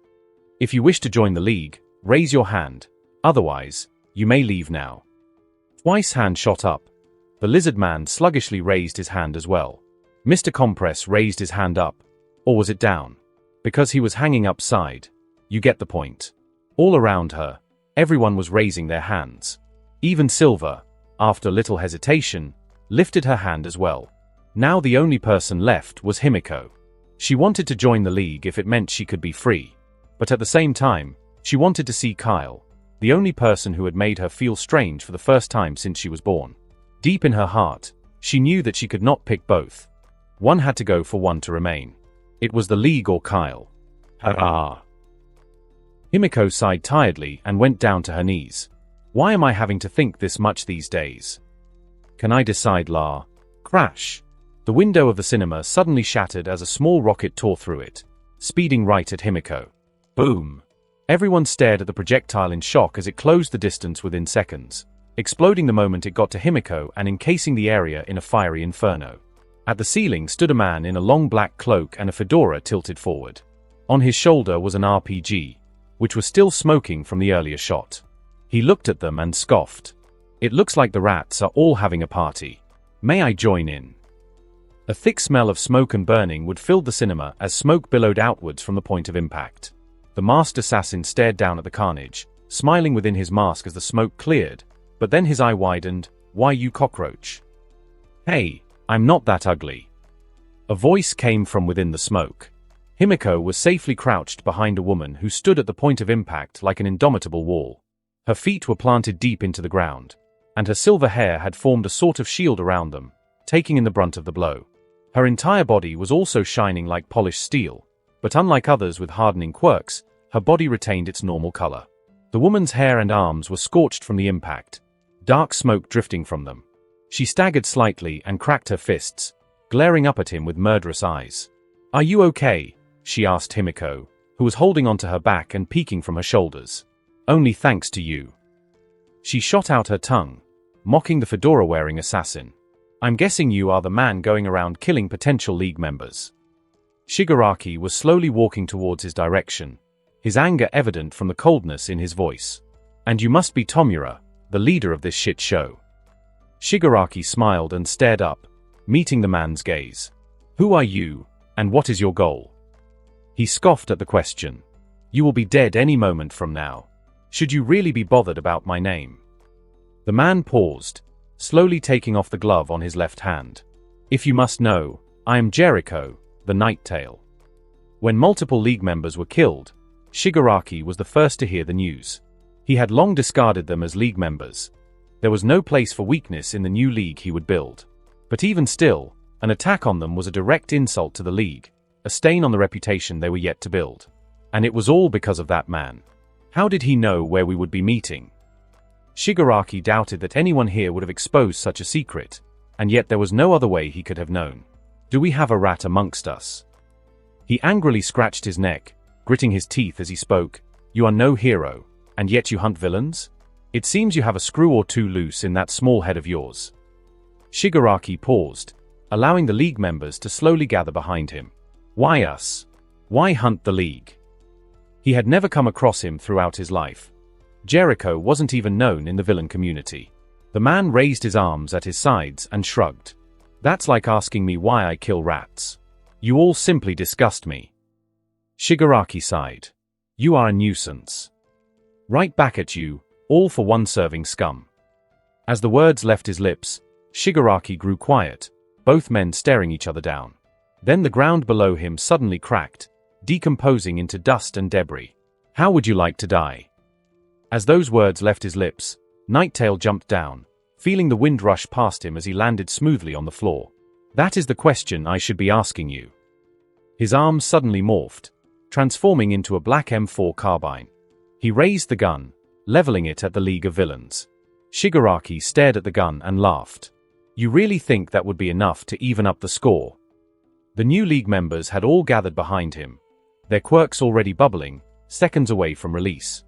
"If you wish to join the League, raise your hand. Otherwise, you may leave now." Twice hand shot up. The lizard man sluggishly raised his hand as well. Mr. Compress raised his hand up. Or was it down? Because he was hanging upside. You get the point. All around her, everyone was raising their hands. Even Silver, after little hesitation, lifted her hand as well. Now the only person left was Himiko. She wanted to join the League if it meant she could be free. But at the same time, she wanted to see Kyle, the only person who had made her feel strange for the first time since she was born. Deep in her heart, she knew that she could not pick both. One had to go for one to remain. It was the League or Kyle. Hurrah! Himiko sighed tiredly and went down to her knees. Why am I having to think this much these days? Can I decide, La? Crash! The window of the cinema suddenly shattered as a small rocket tore through it, speeding right at Himiko. Boom! Everyone stared at the projectile in shock as it closed the distance within seconds, exploding the moment it got to Himiko and encasing the area in a fiery inferno. At the ceiling stood a man in a long black cloak and a fedora tilted forward. On his shoulder was an RPG, which was still smoking from the earlier shot. He looked at them and scoffed. "It looks like the rats are all having a party. May I join in?" A thick smell of smoke and burning would fill the cinema as smoke billowed outwards from the point of impact. The masked assassin stared down at the carnage, smiling within his mask as the smoke cleared, but then his eye widened. "Why, you cockroach? Hey, I'm not that ugly." A voice came from within the smoke. Himiko was safely crouched behind a woman who stood at the point of impact like an indomitable wall. Her feet were planted deep into the ground, and her silver hair had formed a sort of shield around them, taking in the brunt of the blow. Her entire body was also shining like polished steel, but unlike others with hardening quirks, her body retained its normal color. The woman's hair and arms were scorched from the impact, dark smoke drifting from them. She staggered slightly and cracked her fists, glaring up at him with murderous eyes. "Are you okay?" she asked Himiko, who was holding onto her back and peeking from her shoulders. Only thanks to you. She shot out her tongue, mocking the fedora-wearing assassin. I'm guessing you are the man going around killing potential League members. Shigaraki was slowly walking towards his direction, his anger evident from the coldness in his voice. And you must be Tomura, the leader of this shit show. Shigaraki smiled and stared up, meeting the man's gaze. Who are you, and what is your goal? He scoffed at the question. You will be dead any moment from now. Should you really be bothered about my name? The man paused, slowly taking off the glove on his left hand. If you must know, I am Jericho, the Nighttail. When multiple League members were killed, Shigaraki was the first to hear the news. He had long discarded them as League members. There was no place for weakness in the new League he would build. But even still, an attack on them was a direct insult to the League, a stain on the reputation they were yet to build. And it was all because of that man. How did he know where we would be meeting? Shigaraki doubted that anyone here would have exposed such a secret, and yet there was no other way he could have known. Do we have a rat amongst us? He angrily scratched his neck, gritting his teeth as he spoke. You are no hero, and yet you hunt villains? It seems you have a screw or two loose in that small head of yours. Shigaraki paused, allowing the League members to slowly gather behind him. Why us? Why hunt the League? He had never come across him throughout his life. Jericho wasn't even known in the villain community. The man raised his arms at his sides and shrugged. That's like asking me why I kill rats. You all simply disgust me. Shigaraki sighed. You are a nuisance. Right back at you, all for one serving scum. As the words left his lips, Shigaraki grew quiet, both men staring each other down. Then the ground below him suddenly cracked, decomposing into dust and debris. How would you like to die? As those words left his lips, Nighttail jumped down, feeling the wind rush past him as he landed smoothly on the floor. That is the question I should be asking you. His arms suddenly morphed, transforming into a black M4 carbine. He raised the gun, leveling it at the League of Villains. Shigaraki stared at the gun and laughed. You really think that would be enough to even up the score? The new League members had all gathered behind him, their quirks already bubbling, seconds away from release.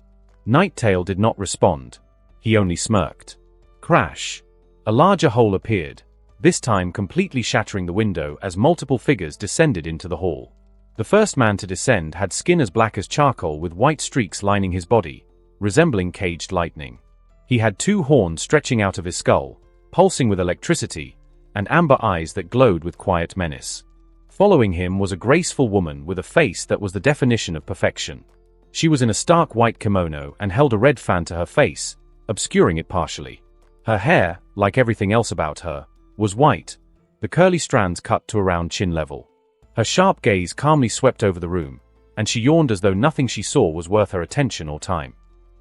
Nighttail did not respond. He only smirked. Crash! A larger hole appeared, this time completely shattering the window as multiple figures descended into the hall. The first man to descend had skin as black as charcoal with white streaks lining his body, resembling caged lightning. He had two horns stretching out of his skull, pulsing with electricity, and amber eyes that glowed with quiet menace. Following him was a graceful woman with a face that was the definition of perfection. She was in a stark white kimono and held a red fan to her face, obscuring it partially. Her hair, like everything else about her, was white, the curly strands cut to around chin level. Her sharp gaze calmly swept over the room, and she yawned as though nothing she saw was worth her attention or time.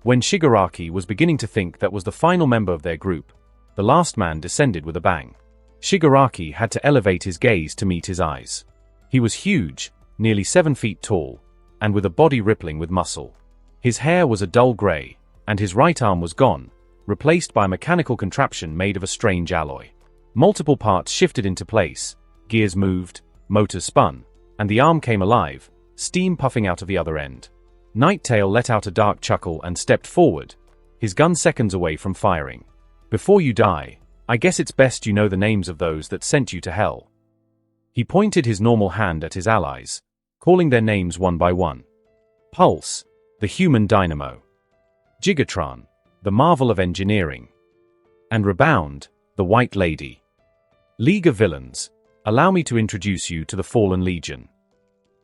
When Shigaraki was beginning to think that was the final member of their group, the last man descended with a bang. Shigaraki had to elevate his gaze to meet his eyes. He was huge, nearly 7 feet tall, and with a body rippling with muscle. His hair was a dull gray, and his right arm was gone, replaced by a mechanical contraption made of a strange alloy. Multiple parts shifted into place, gears moved, motors spun, and the arm came alive, steam puffing out of the other end. Nighttail let out a dark chuckle and stepped forward, his gun seconds away from firing. Before you die, I guess it's best you know the names of those that sent you to hell. He pointed his normal hand at his allies, calling their names one by one. Pulse, the human dynamo. Gigatron, the marvel of engineering. And Rebound, the White Lady. League of Villains, allow me to introduce you to the Fallen Legion.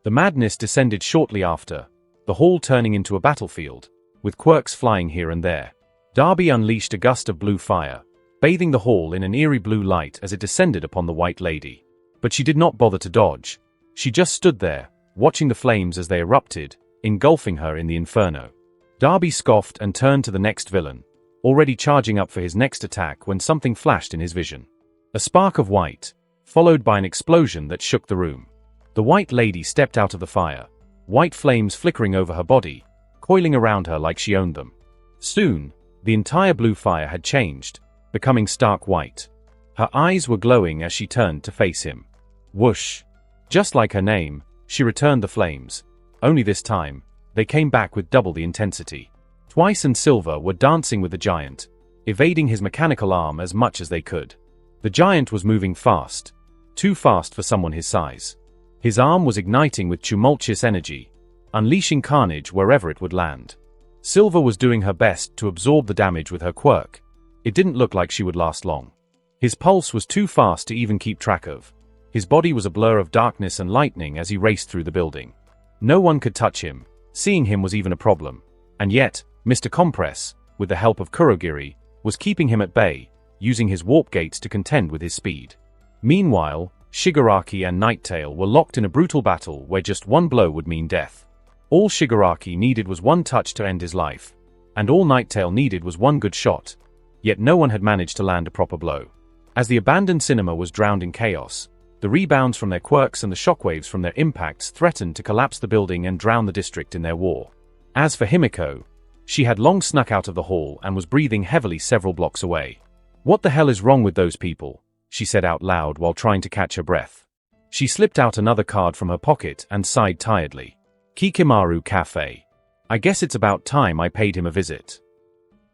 The madness descended shortly after, the hall turning into a battlefield, with quirks flying here and there. Darby unleashed a gust of blue fire, bathing the hall in an eerie blue light as it descended upon the White Lady. But she did not bother to dodge. She just stood there, watching the flames as they erupted, engulfing her in the inferno. Darby scoffed and turned to the next villain, already charging up for his next attack when something flashed in his vision. A spark of white, followed by an explosion that shook the room. The White Lady stepped out of the fire, white flames flickering over her body, coiling around her like she owned them. Soon, the entire blue fire had changed, becoming stark white. Her eyes were glowing as she turned to face him. Whoosh! Just like her name, She returned the flames. Only this time, they came back with double the intensity. Twice and Silver were dancing with the giant, evading his mechanical arm as much as they could. The giant was moving fast. Too fast for someone his size. His arm was igniting with tumultuous energy, unleashing carnage wherever it would land. Silver was doing her best to absorb the damage with her quirk. It didn't look like she would last long. His pulse was too fast to even keep track of. His body was a blur of darkness and lightning as he raced through the building. No one could touch him. Seeing him was even a problem. And yet, Mr. Compress, with the help of Kurogiri, was keeping him at bay, using his warp gates to contend with his speed. Meanwhile, Shigaraki and Nighttail were locked in a brutal battle where just one blow would mean death. All Shigaraki needed was one touch to end his life, and all Nighttail needed was one good shot. Yet no one had managed to land a proper blow. As the abandoned cinema was drowned in chaos, the rebounds from their quirks and the shockwaves from their impacts threatened to collapse the building and drown the district in their war. As for Himiko, she had long snuck out of the hall and was breathing heavily several blocks away. "What the hell is wrong with those people?" she said out loud while trying to catch her breath. She slipped out another card from her pocket and sighed tiredly. "Kikimaru Cafe. I guess it's about time I paid him a visit."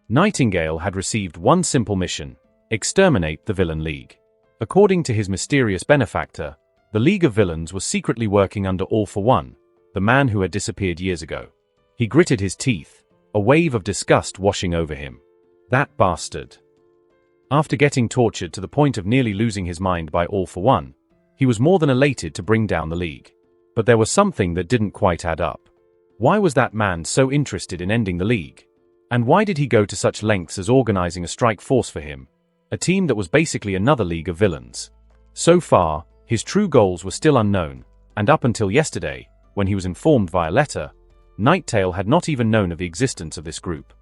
Nightingale had received one simple mission: exterminate the Villain League. According to his mysterious benefactor, the League of Villains was secretly working under All for One, the man who had disappeared years ago. He gritted his teeth, a wave of disgust washing over him. That bastard. After getting tortured to the point of nearly losing his mind by All for One, he was more than elated to bring down the League. But there was something that didn't quite add up. Why was that man so interested in ending the League? And why did he go to such lengths as organizing a strike force for him? A team that was basically another League of Villains. So far, his true goals were still unknown, and up until yesterday, when he was informed via letter, Nighttail had not even known of the existence of this group.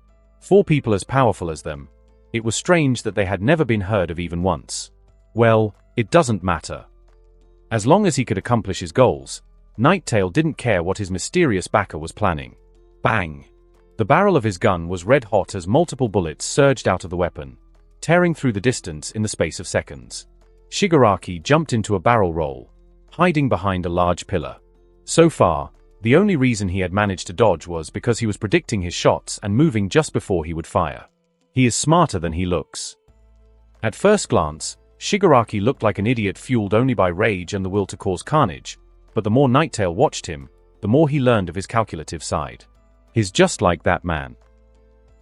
4 people as powerful as them. It was strange that they had never been heard of even once. Well, it doesn't matter. As long as he could accomplish his goals, Nighttail didn't care what his mysterious backer was planning. Bang! The barrel of his gun was red hot as multiple bullets surged out of the weapon, tearing through the distance in the space of seconds. Shigaraki jumped into a barrel roll, hiding behind a large pillar. So far, the only reason he had managed to dodge was because he was predicting his shots and moving just before he would fire. He is smarter than he looks. At first glance, Shigaraki looked like an idiot fueled only by rage and the will to cause carnage, but the more Nighttail watched him, the more he learned of his calculative side. He's just like that man.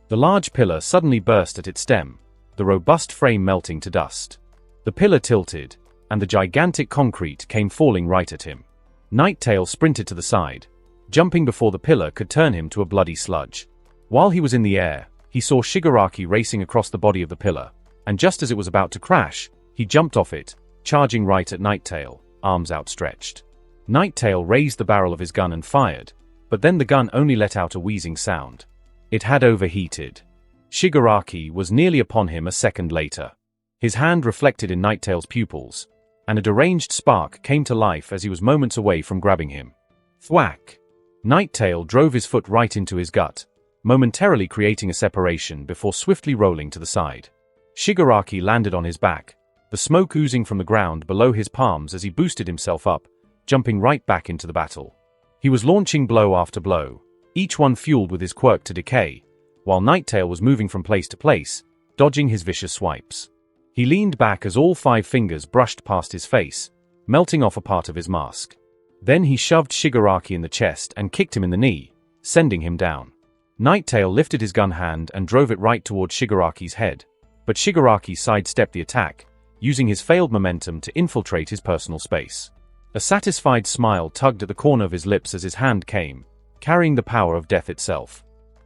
The large pillar suddenly burst at its stem, the robust frame melting to dust. The pillar tilted, and the gigantic concrete came falling right at him. Nighttail sprinted to the side, jumping before the pillar could turn him to a bloody sludge. While he was in the air, he saw Shigaraki racing across the body of the pillar, and just as it was about to crash, he jumped off it, charging right at Nighttail, arms outstretched. Nighttail raised the barrel of his gun and fired, but then the gun only let out a wheezing sound. It had overheated. Shigaraki was nearly upon him a second later. His hand reflected in Nighttail's pupils, and a deranged spark came to life as he was moments away from grabbing him. Thwack! Nighttail drove his foot right into his gut, momentarily creating a separation before swiftly rolling to the side. Shigaraki landed on his back, the smoke oozing from the ground below his palms as he boosted himself up, jumping right back into the battle. He was launching blow after blow, each one fueled with his quirk to decay, while Nighttail was moving from place to place, dodging his vicious swipes. He leaned back as all 5 fingers brushed past his face, melting off a part of his mask. Then he shoved Shigaraki in the chest and kicked him in the knee, sending him down. Nighttail lifted his gun hand and drove it right towards Shigaraki's head, but Shigaraki sidestepped the attack, using his failed momentum to infiltrate his personal space. A satisfied smile tugged at the corner of his lips as his hand came, carrying the power of death itself.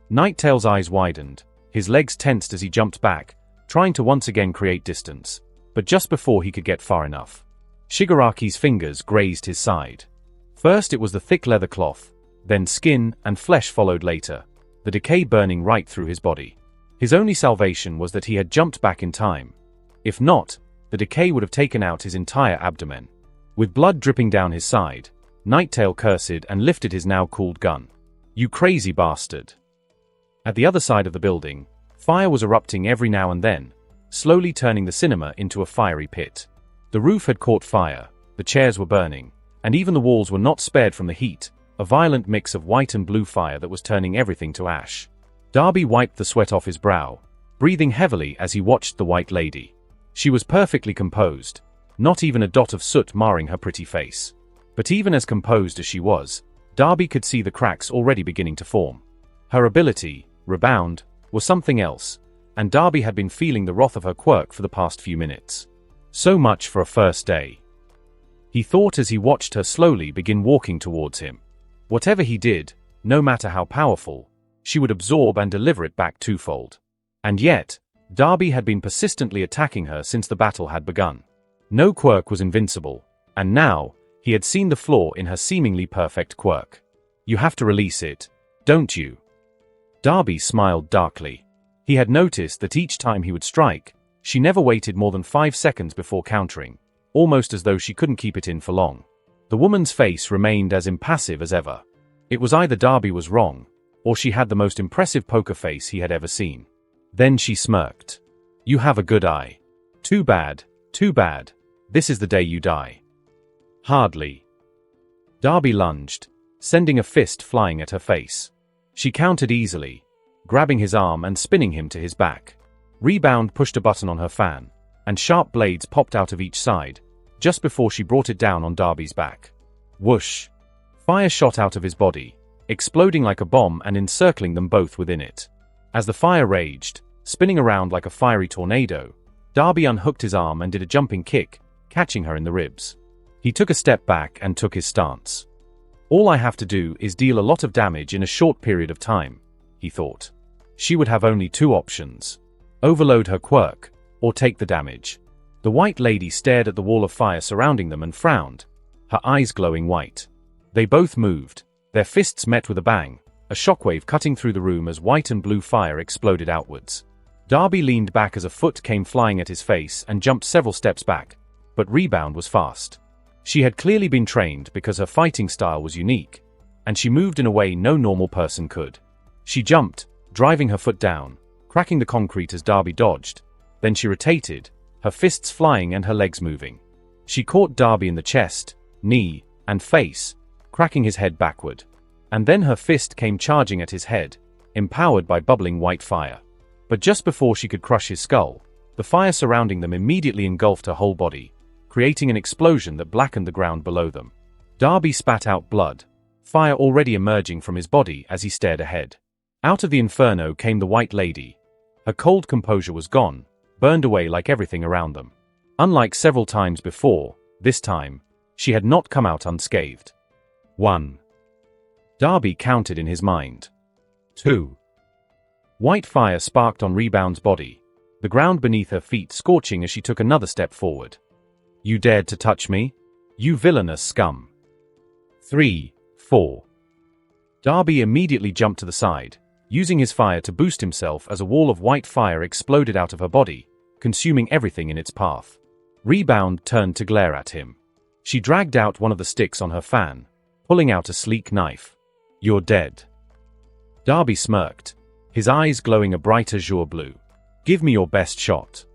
Nighttail's eyes widened, his legs tensed as he jumped back, trying to once again create distance, but just before he could get far enough, Shigaraki's fingers grazed his side. First it was the thick leather cloth, then skin and flesh followed later, the decay burning right through his body. His only salvation was that he had jumped back in time. If not, the decay would have taken out his entire abdomen. With blood dripping down his side, Nighttail cursed and lifted his now cooled gun. "You crazy bastard." At the other side of the building, fire was erupting every now and then, slowly turning the cinema into a fiery pit. The roof had caught fire, the chairs were burning, and even the walls were not spared from the heat, a violent mix of white and blue fire that was turning everything to ash. Darby wiped the sweat off his brow, breathing heavily as he watched the White Lady. She was perfectly composed, not even a dot of soot marring her pretty face. But even as composed as she was, Darby could see the cracks already beginning to form. Her ability, Rebound, was something else, and Darby had been feeling the wrath of her quirk for the past few minutes. So much for a first day, he thought as he watched her slowly begin walking towards him. Whatever he did, no matter how powerful, she would absorb and deliver it back twofold. And yet, Darby had been persistently attacking her since the battle had begun. No quirk was invincible, and now, he had seen the flaw in her seemingly perfect quirk. You have to release it, don't you? Darby smiled darkly. He had noticed that each time he would strike, she never waited more than 5 seconds before countering, almost as though she couldn't keep it in for long. The woman's face remained as impassive as ever. It was either Darby was wrong, or she had the most impressive poker face he had ever seen. Then she smirked. You have a good eye. Too bad, too bad. This is the day you die. Hardly. Darby lunged, sending a fist flying at her face. She countered easily, grabbing his arm and spinning him to his back. Rebound pushed a button on her fan, and sharp blades popped out of each side, just before she brought it down on Darby's back. Whoosh! Fire shot out of his body, exploding like a bomb and encircling them both within it. As the fire raged, spinning around like a fiery tornado, Darby unhooked his arm and did a jumping kick, catching her in the ribs. He took a step back and took his stance. All I have to do is deal a lot of damage in a short period of time, he thought. She would have only 2 options. Overload her quirk, or take the damage. The White Lady stared at the wall of fire surrounding them and frowned, her eyes glowing white. They both moved, their fists met with a bang, a shockwave cutting through the room as white and blue fire exploded outwards. Darby leaned back as a foot came flying at his face and jumped several steps back, but Rebound was fast. She had clearly been trained because her fighting style was unique, and she moved in a way no normal person could. She jumped, driving her foot down, cracking the concrete as Darby dodged. Then she rotated, her fists flying and her legs moving. She caught Darby in the chest, knee, and face, cracking his head backward. And then her fist came charging at his head, empowered by bubbling white fire. But just before she could crush his skull, the fire surrounding them immediately engulfed her whole body, creating an explosion that blackened the ground below them. Darby spat out blood, fire already emerging from his body as he stared ahead. Out of the inferno came the White Lady. Her cold composure was gone, burned away like everything around them. Unlike several times before, this time, she had not come out unscathed. 1. Darby counted in his mind. 2. White fire sparked on Rebound's body, the ground beneath her feet scorching as she took another step forward. You dared to touch me? You villainous scum. 3. 4. Darby immediately jumped to the side, using his fire to boost himself as a wall of white fire exploded out of her body, consuming everything in its path. Rebound turned to glare at him. She dragged out one of the sticks on her fan, pulling out a sleek knife. You're dead. Darby smirked, his eyes glowing a bright azure blue. Give me your best shot.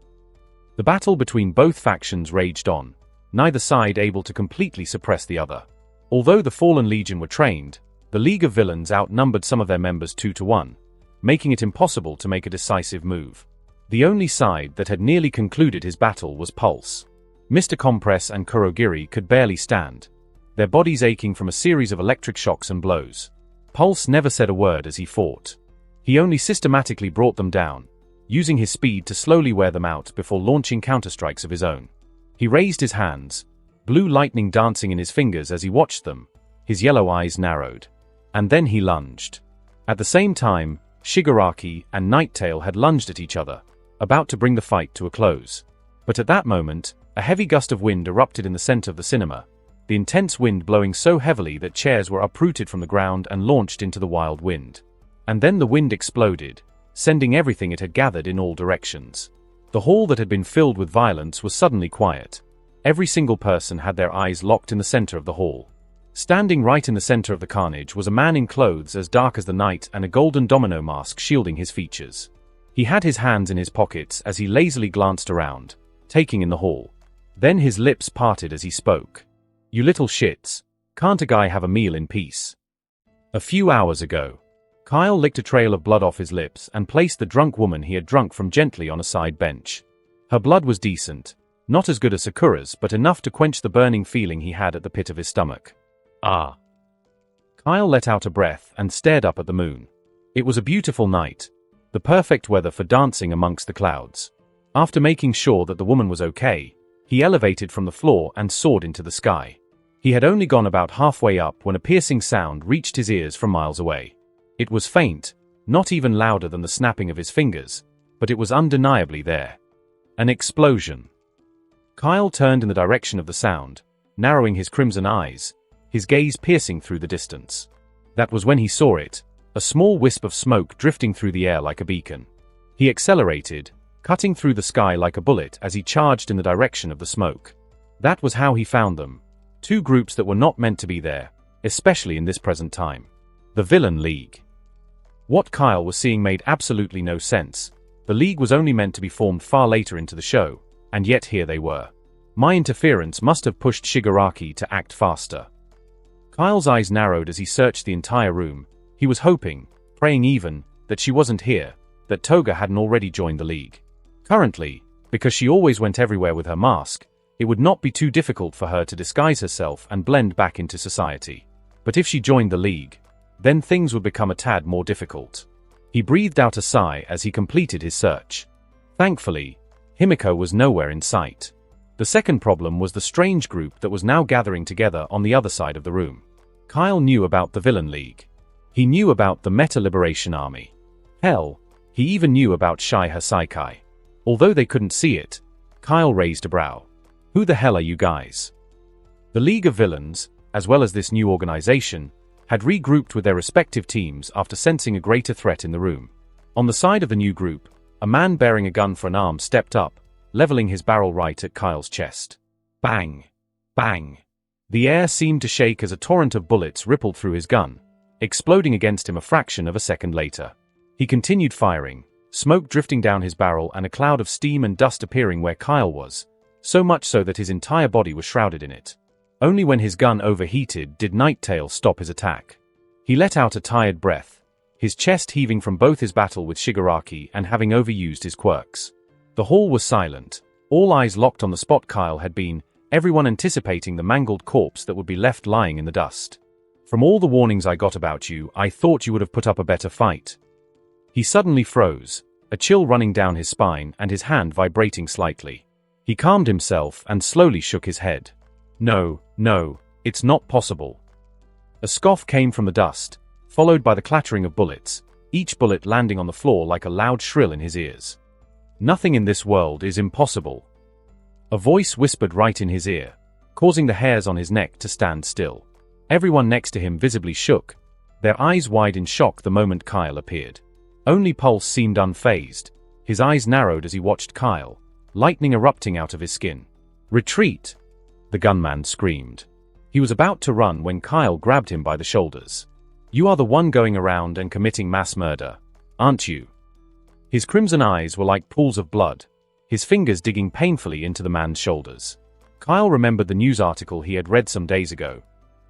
The battle between both factions raged on, neither side able to completely suppress the other. Although the Fallen Legion were trained, the League of Villains outnumbered some of their members 2 to 1, making it impossible to make a decisive move. The only side that had nearly concluded his battle was Pulse. Mr. Compress and Kurogiri could barely stand, their bodies aching from a series of electric shocks and blows. Pulse never said a word as he fought. He only systematically brought them down, using his speed to slowly wear them out before launching counterstrikes of his own. He raised his hands, blue lightning dancing in his fingers as he watched them, his yellow eyes narrowed. And then he lunged. At the same time, Shigaraki and Nighttail had lunged at each other, about to bring the fight to a close. But at that moment, a heavy gust of wind erupted in the center of the cinema, the intense wind blowing so heavily that chairs were uprooted from the ground and launched into the wild wind. And then the wind exploded, sending everything it had gathered in all directions. The hall that had been filled with violence was suddenly quiet. Every single person had their eyes locked in the center of the hall. Standing right in the center of the carnage was a man in clothes as dark as the night and a golden domino mask shielding his features. He had his hands in his pockets as he lazily glanced around, taking in the hall. Then his lips parted as he spoke. You little shits. Can't a guy have a meal in peace? A few hours ago, Kyle licked a trail of blood off his lips and placed the drunk woman he had drunk from gently on a side bench. Her blood was decent, not as good as Sakura's, but enough to quench the burning feeling he had at the pit of his stomach. Ah. Kyle let out a breath and stared up at the moon. It was a beautiful night, the perfect weather for dancing amongst the clouds. After making sure that the woman was okay, he elevated from the floor and soared into the sky. He had only gone about halfway up when a piercing sound reached his ears from miles away. It was faint, not even louder than the snapping of his fingers, but it was undeniably there. An explosion. Kyle turned in the direction of the sound, narrowing his crimson eyes, his gaze piercing through the distance. That was when he saw it, a small wisp of smoke drifting through the air like a beacon. He accelerated, cutting through the sky like a bullet as he charged in the direction of the smoke. That was how he found them. Two groups that were not meant to be there, especially in this present time. The Villain League. What Kyle was seeing made absolutely no sense. The League was only meant to be formed far later into the show, and yet here they were. My interference must have pushed Shigaraki to act faster. Kyle's eyes narrowed as he searched the entire room. He was hoping, praying even, that she wasn't here, that Toga hadn't already joined the League. Currently, because she always went everywhere with her mask, it would not be too difficult for her to disguise herself and blend back into society. But if she joined the League, then things would become a tad more difficult. He breathed out a sigh as he completed his search. Thankfully, Himiko was nowhere in sight. The second problem was the strange group that was now gathering together on the other side of the room. Kyle knew about the Villain League. He knew about the Meta Liberation Army. Hell, he even knew about Shai Hasaikai. Although they couldn't see it, Kyle raised a brow. Who the hell are you guys? The League of Villains, as well as this new organization, had regrouped with their respective teams after sensing a greater threat in the room. On the side of the new group, a man bearing a gun for an arm stepped up, leveling his barrel right at Kyle's chest. Bang! Bang! The air seemed to shake as a torrent of bullets rippled through his gun, exploding against him a fraction of a second later. He continued firing, smoke drifting down his barrel and a cloud of steam and dust appearing where Kyle was, so much so that his entire body was shrouded in it. Only when his gun overheated did Nighttail stop his attack. He let out a tired breath, his chest heaving from both his battle with Shigaraki and having overused his quirks. The hall was silent, all eyes locked on the spot Kyle had been, everyone anticipating the mangled corpse that would be left lying in the dust. From all the warnings I got about you, I thought you would have put up a better fight. He suddenly froze, a chill running down his spine and his hand vibrating slightly. He calmed himself and slowly shook his head. No, it's not possible. A scoff came from the dust, followed by the clattering of bullets, each bullet landing on the floor like a loud shrill in his ears. Nothing in this world is impossible. A voice whispered right in his ear, causing the hairs on his neck to stand still. Everyone next to him visibly shook, their eyes wide in shock the moment Kyle appeared. Only Pulse seemed unfazed, his eyes narrowed as he watched Kyle, lightning erupting out of his skin. Retreat! The gunman screamed. He was about to run when Kyle grabbed him by the shoulders. You are the one going around and committing mass murder, aren't you? His crimson eyes were like pools of blood, his fingers digging painfully into the man's shoulders. Kyle remembered the news article he had read some days ago.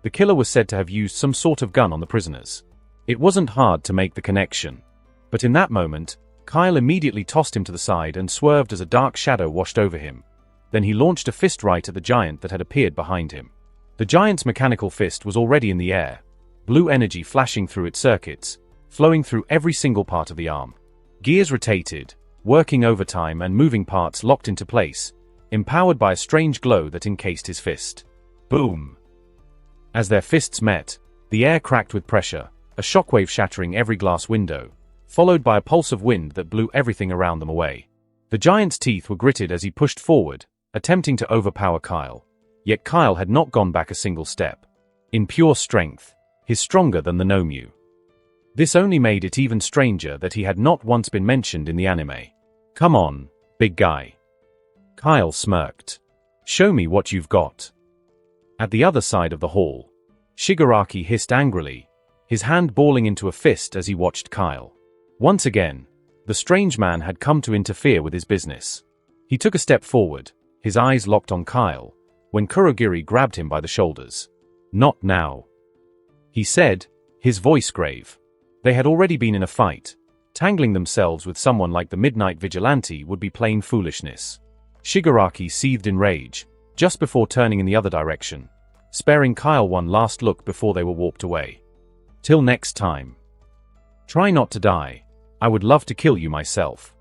The killer was said to have used some sort of gun on the prisoners. It wasn't hard to make the connection. But in that moment, Kyle immediately tossed him to the side and swerved as a dark shadow washed over him. Then he launched a fist right at the giant that had appeared behind him. The giant's mechanical fist was already in the air, blue energy flashing through its circuits, flowing through every single part of the arm. Gears rotated, working overtime and moving parts locked into place, empowered by a strange glow that encased his fist. Boom! As their fists met, the air cracked with pressure, a shockwave shattering every glass window, followed by a pulse of wind that blew everything around them away. The giant's teeth were gritted as he pushed forward, attempting to overpower Kyle. Yet Kyle had not gone back a single step. In pure strength, he's stronger than the Nomu. This only made it even stranger that he had not once been mentioned in the anime. Come on, big guy. Kyle smirked. Show me what you've got. At the other side of the hall, Shigaraki hissed angrily, his hand balling into a fist as he watched Kyle. Once again, the strange man had come to interfere with his business. He took a step forward, his eyes locked on Kyle, when Kurogiri grabbed him by the shoulders. "Not now," he said, his voice grave. They had already been in a fight. Tangling themselves with someone like the Midnight Vigilante would be plain foolishness. Shigaraki seethed in rage, just before turning in the other direction, sparing Kyle one last look before they were warped away. "Till next time. Try not to die. I would love to kill you myself."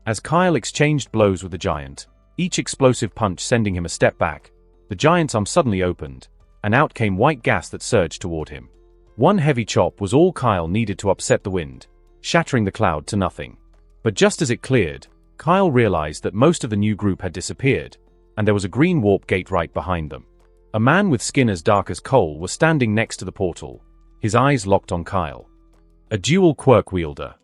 As Kyle exchanged blows with the giant, each explosive punch sending him a step back, the giant's arm suddenly opened, and out came white gas that surged toward him. One heavy chop was all Kyle needed to upset the wind, shattering the cloud to nothing. But just as it cleared, Kyle realized that most of the new group had disappeared, and there was a green warp gate right behind them. A man with skin as dark as coal was standing next to the portal, his eyes locked on Kyle. A dual quirk wielder.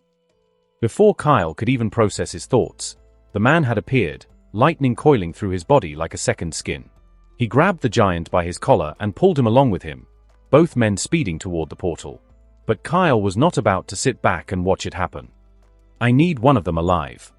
Before Kyle could even process his thoughts, the man had appeared, lightning coiling through his body like a second skin. He grabbed the giant by his collar and pulled him along with him, both men speeding toward the portal. But Kyle was not about to sit back and watch it happen. "I need one of them alive."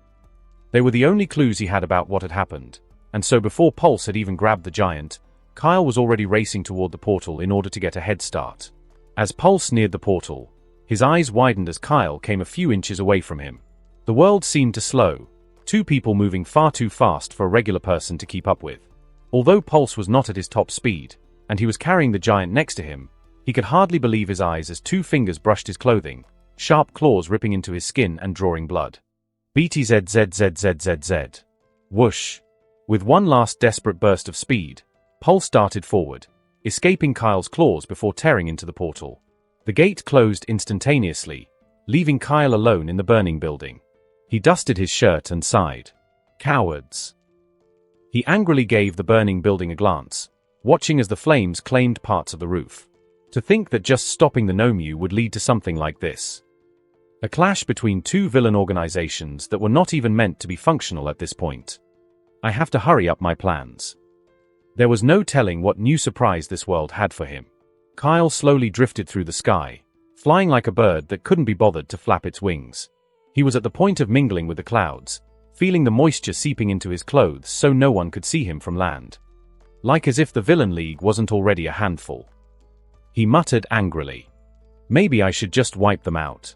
They were the only clues he had about what had happened, and so before Pulse had even grabbed the giant, Kyle was already racing toward the portal in order to get a head start. As Pulse neared the portal, his eyes widened as Kyle came a few inches away from him. The world seemed to slow, two people moving far too fast for a regular person to keep up with. Although Pulse was not at his top speed, and he was carrying the giant next to him, he could hardly believe his eyes as two fingers brushed his clothing, sharp claws ripping into his skin and drawing blood. BTZZZZZZ. Whoosh. With one last desperate burst of speed, Pulse darted forward, escaping Kyle's claws before tearing into the portal. The gate closed instantaneously, leaving Kyle alone in the burning building. He dusted his shirt and sighed. Cowards. He angrily gave the burning building a glance, watching as the flames claimed parts of the roof. To think that just stopping the Nomu would lead to something like this. A clash between two villain organizations that were not even meant to be functional at this point. I have to hurry up my plans. There was no telling what new surprise this world had for him. Kyle slowly drifted through the sky, flying like a bird that couldn't be bothered to flap its wings. He was at the point of mingling with the clouds, feeling the moisture seeping into his clothes so no one could see him from land. Like as if the Villain League wasn't already a handful. He muttered angrily. Maybe I should just wipe them out.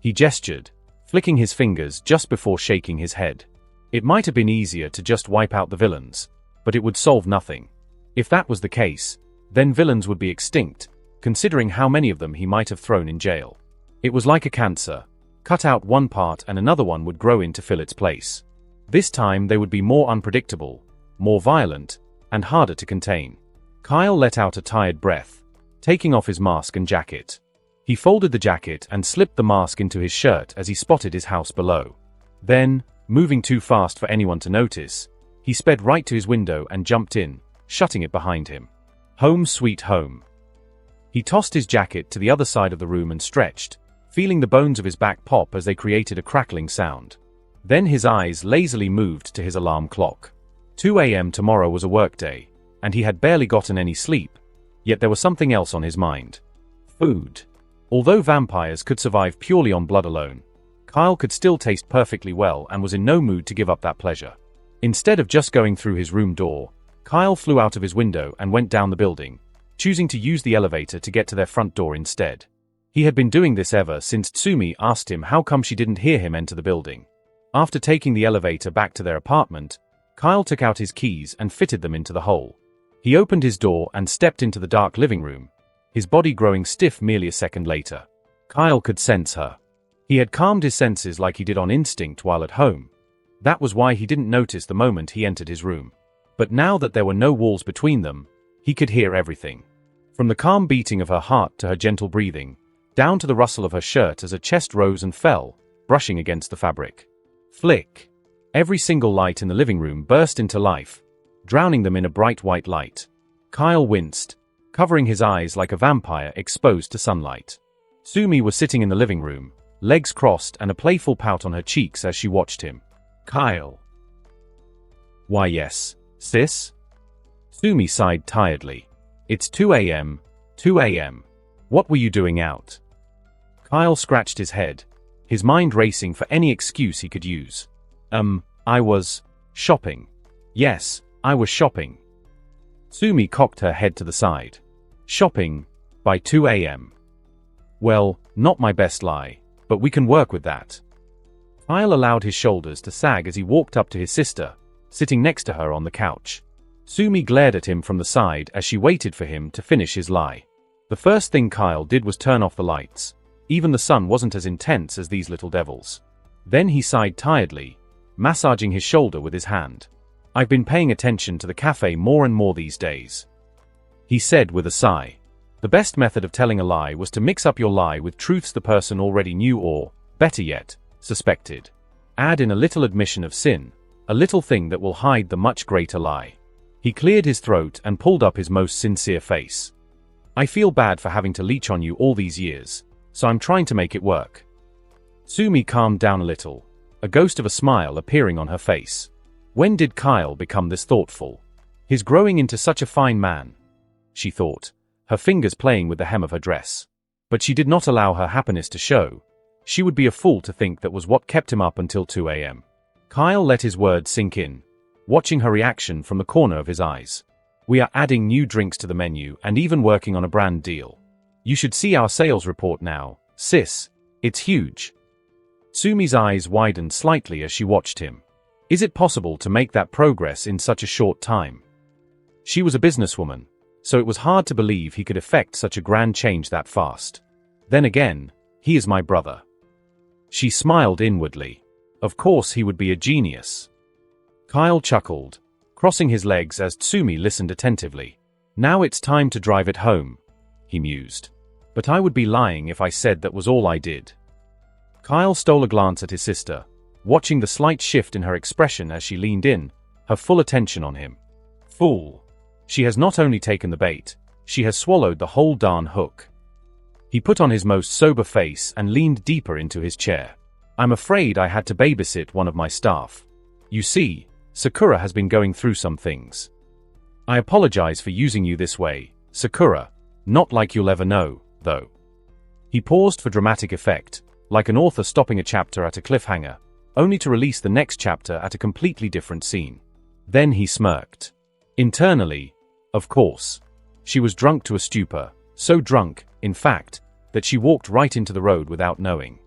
He gestured, flicking his fingers just before shaking his head. It might have been easier to just wipe out the villains, but it would solve nothing. If that was the case, then villains would be extinct, considering how many of them he might have thrown in jail. It was like a cancer. Cut out one part and another one would grow in to fill its place. This time they would be more unpredictable, more violent, and harder to contain. Kyle let out a tired breath, taking off his mask and jacket. He folded the jacket and slipped the mask into his shirt as he spotted his house below. Then, moving too fast for anyone to notice, he sped right to his window and jumped in, shutting it behind him. Home sweet home. He tossed his jacket to the other side of the room and stretched, feeling the bones of his back pop as they created a crackling sound. Then his eyes lazily moved to his alarm clock. 2 a.m. tomorrow was a workday, and he had barely gotten any sleep, yet there was something else on his mind. Food. Although vampires could survive purely on blood alone, Kyle could still taste perfectly well and was in no mood to give up that pleasure. Instead of just going through his room door, Kyle flew out of his window and went down the building, choosing to use the elevator to get to their front door instead. He had been doing this ever since Tsumi asked him how come she didn't hear him enter the building. After taking the elevator back to their apartment, Kyle took out his keys and fitted them into the hole. He opened his door and stepped into the dark living room, his body growing stiff merely a second later. Kyle could sense her. He had calmed his senses like he did on instinct while at home. That was why he didn't notice the moment he entered his room. But now that there were no walls between them, he could hear everything. From the calm beating of her heart to her gentle breathing, down to the rustle of her shirt as her chest rose and fell, brushing against the fabric. Flick. Every single light in the living room burst into life, drowning them in a bright white light. Kyle winced, covering his eyes like a vampire exposed to sunlight. Tsumi was sitting in the living room, legs crossed and a playful pout on her cheeks as she watched him. Kyle. Why yes, sis? Tsumi sighed tiredly. It's 2 a.m., 2 a.m. What were you doing out? Kyle scratched his head, his mind racing for any excuse he could use. I was shopping. Yes, I was shopping. Sumi cocked her head to the side. Shopping by 2 a.m. Well, not my best lie, but we can work with that. Kyle allowed his shoulders to sag as he walked up to his sister, sitting next to her on the couch. Sumi glared at him from the side as she waited for him to finish his lie. The first thing Kyle did was turn off the lights. Even the sun wasn't as intense as these little devils. Then he sighed tiredly, massaging his shoulder with his hand. I've been paying attention to the cafe more and more these days, he said with a sigh. The best method of telling a lie was to mix up your lie with truths the person already knew or, better yet, suspected. Add in a little admission of sin, a little thing that will hide the much greater lie. He cleared his throat and pulled up his most sincere face. I feel bad for having to leech on you all these years, so I'm trying to make it work. Sumi calmed down a little, a ghost of a smile appearing on her face. When did Kyle become this thoughtful? He's growing into such a fine man, she thought, her fingers playing with the hem of her dress. But she did not allow her happiness to show. She would be a fool to think that was what kept him up until 2 a.m. Kyle let his words sink in, watching her reaction from the corner of his eyes. We are adding new drinks to the menu and even working on a brand deal. You should see our sales report now, sis. It's huge. Sumi's eyes widened slightly as she watched him. Is it possible to make that progress in such a short time? She was a businesswoman, so it was hard to believe he could effect such a grand change that fast. Then again, he is my brother. She smiled inwardly. Of course he would be a genius. Kyle chuckled, crossing his legs as Tsumi listened attentively. Now it's time to drive it home, he mused. But I would be lying if I said that was all I did. Kyle stole a glance at his sister, watching the slight shift in her expression as she leaned in, her full attention on him. Fool. She has not only taken the bait, she has swallowed the whole darn hook. He put on his most sober face and leaned deeper into his chair. I'm afraid I had to babysit one of my staff. You see, Sakura has been going through some things. I apologize for using you this way, Sakura. Not like you'll ever know, though. He paused for dramatic effect, like an author stopping a chapter at a cliffhanger, only to release the next chapter at a completely different scene. Then he smirked. Internally, of course. She was drunk to a stupor, so drunk, in fact, that she walked right into the road without knowing.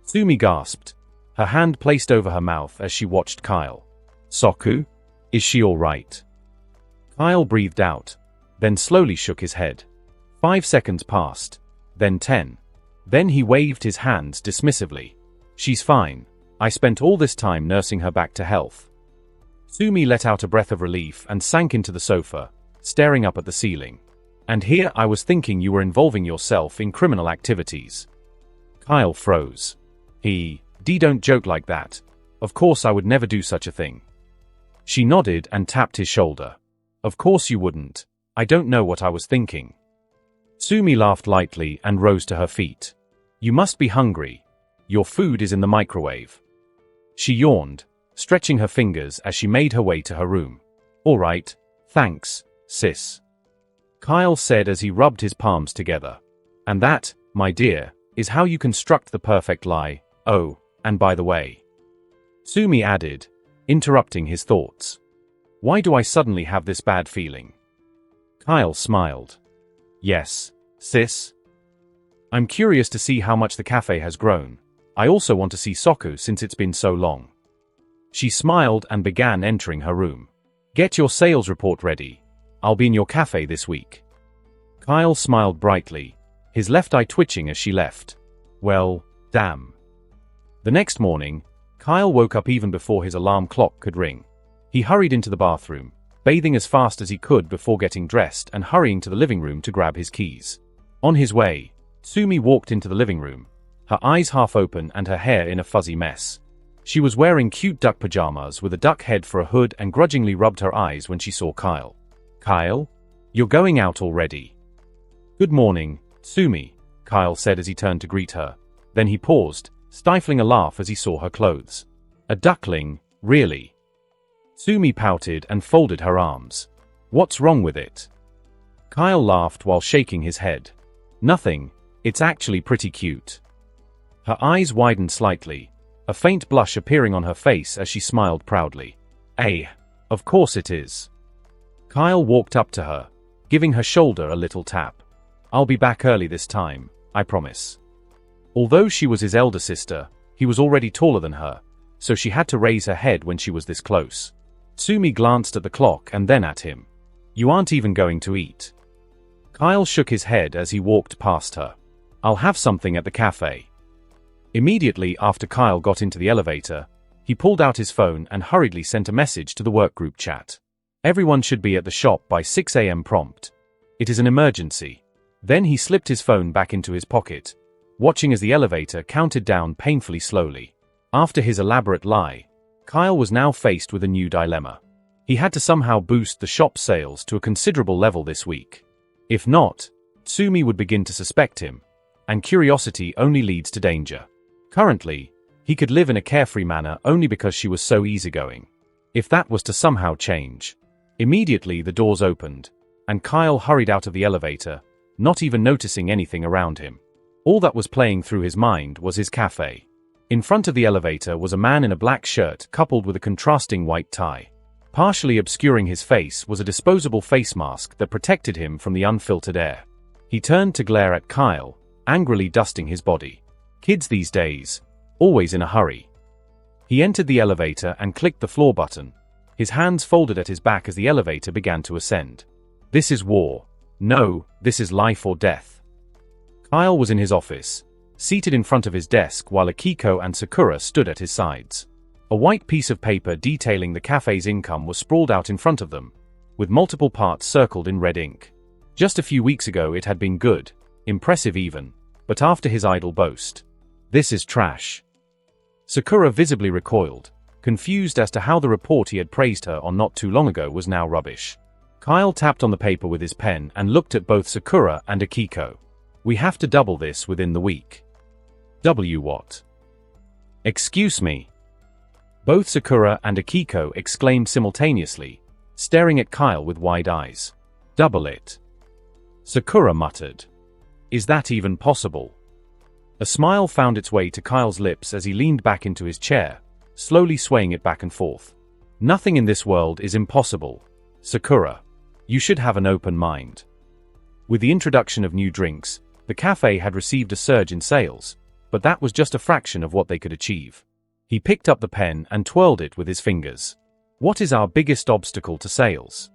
Sumi gasped, her hand placed over her mouth as she watched Kyle. Soku? Is she all right? Kyle breathed out, then slowly shook his head. 5 seconds passed, then 10. Then he waved his hands dismissively. She's fine. I spent all this time nursing her back to health. Sumi let out a breath of relief and sank into the sofa, staring up at the ceiling. And here I was thinking you were involving yourself in criminal activities. Kyle froze. Don't joke like that. Of course I would never do such a thing. She nodded and tapped his shoulder. Of course you wouldn't. I don't know what I was thinking. Sumi laughed lightly and rose to her feet. You must be hungry. Your food is in the microwave. She yawned, stretching her fingers as she made her way to her room. All right, thanks, sis. Kyle said as he rubbed his palms together. And that, my dear, is how you construct the perfect lie. Oh, and by the way. Sumi added, interrupting his thoughts. Why do I suddenly have this bad feeling? Kyle smiled. Yes, sis. I'm curious to see how much the cafe has grown. I also want to see Soku since it's been so long. She smiled and began entering her room. Get your sales report ready. I'll be in your cafe this week. Kyle smiled brightly, his left eye twitching as she left. Well, damn. The next morning, Kyle woke up even before his alarm clock could ring. He hurried into the bathroom, bathing as fast as he could before getting dressed and hurrying to the living room to grab his keys. On his way, Sumi walked into the living room, her eyes half open and her hair in a fuzzy mess. She was wearing cute duck pajamas with a duck head for a hood and grudgingly rubbed her eyes when she saw Kyle. Kyle? You're going out already. Good morning, Sumi, Kyle said as he turned to greet her. Then he paused, stifling a laugh as he saw her clothes. A duckling, really? Sumi pouted and folded her arms. What's wrong with it? Kyle laughed while shaking his head. Nothing, it's actually pretty cute. Her eyes widened slightly, a faint blush appearing on her face as she smiled proudly. Of course it is. Kyle walked up to her, giving her shoulder a little tap. "I'll be back early this time, I promise." Although she was his elder sister, he was already taller than her, so she had to raise her head when she was this close. Sumi glanced at the clock and then at him. "You aren't even going to eat." Kyle shook his head as he walked past her. "I'll have something at the cafe." Immediately after Kyle got into the elevator, he pulled out his phone and hurriedly sent a message to the workgroup chat. Everyone should be at the shop by 6 a.m. prompt. It is an emergency. Then he slipped his phone back into his pocket, watching as the elevator counted down painfully slowly. After his elaborate lie, Kyle was now faced with a new dilemma. He had to somehow boost the shop's sales to a considerable level this week. If not, Sumi would begin to suspect him, and curiosity only leads to danger. Currently, he could live in a carefree manner only because she was so easygoing. If that was to somehow change. Immediately the doors opened, and Kyle hurried out of the elevator, not even noticing anything around him. All that was playing through his mind was his cafe. In front of the elevator was a man in a black shirt coupled with a contrasting white tie. Partially obscuring his face was a disposable face mask that protected him from the unfiltered air. He turned to glare at Kyle, angrily dusting his body. Kids these days, always in a hurry. He entered the elevator and clicked the floor button, his hands folded at his back as the elevator began to ascend. This is war. No, this is life or death. Kyle was in his office, seated in front of his desk while Akiko and Sakura stood at his sides. A white piece of paper detailing the cafe's income was sprawled out in front of them, with multiple parts circled in red ink. Just a few weeks ago it had been good, impressive even, but after his idle boast, "This is trash." Sakura visibly recoiled, confused as to how the report he had praised her on not too long ago was now rubbish. Kyle tapped on the paper with his pen and looked at both Sakura and Akiko. "We have to double this within the week." "W what?" "Excuse me." Both Sakura and Akiko exclaimed simultaneously, staring at Kyle with wide eyes. "Double it." Sakura muttered. "Is that even possible?" A smile found its way to Kyle's lips as he leaned back into his chair, slowly swaying it back and forth. "Nothing in this world is impossible, Sakura. You should have an open mind." With the introduction of new drinks, the cafe had received a surge in sales, but that was just a fraction of what they could achieve. He picked up the pen and twirled it with his fingers. "What is our biggest obstacle to sales?"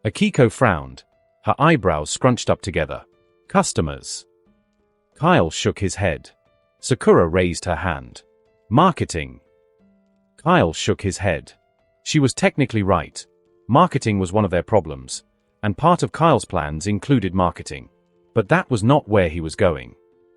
Akiko frowned, her eyebrows scrunched up together. "Customers." Kyle shook his head. Sakura raised her hand. "Marketing." Kyle shook his head. She was technically right. Marketing was one of their problems, and part of Kyle's plans included marketing. But that was not where he was going.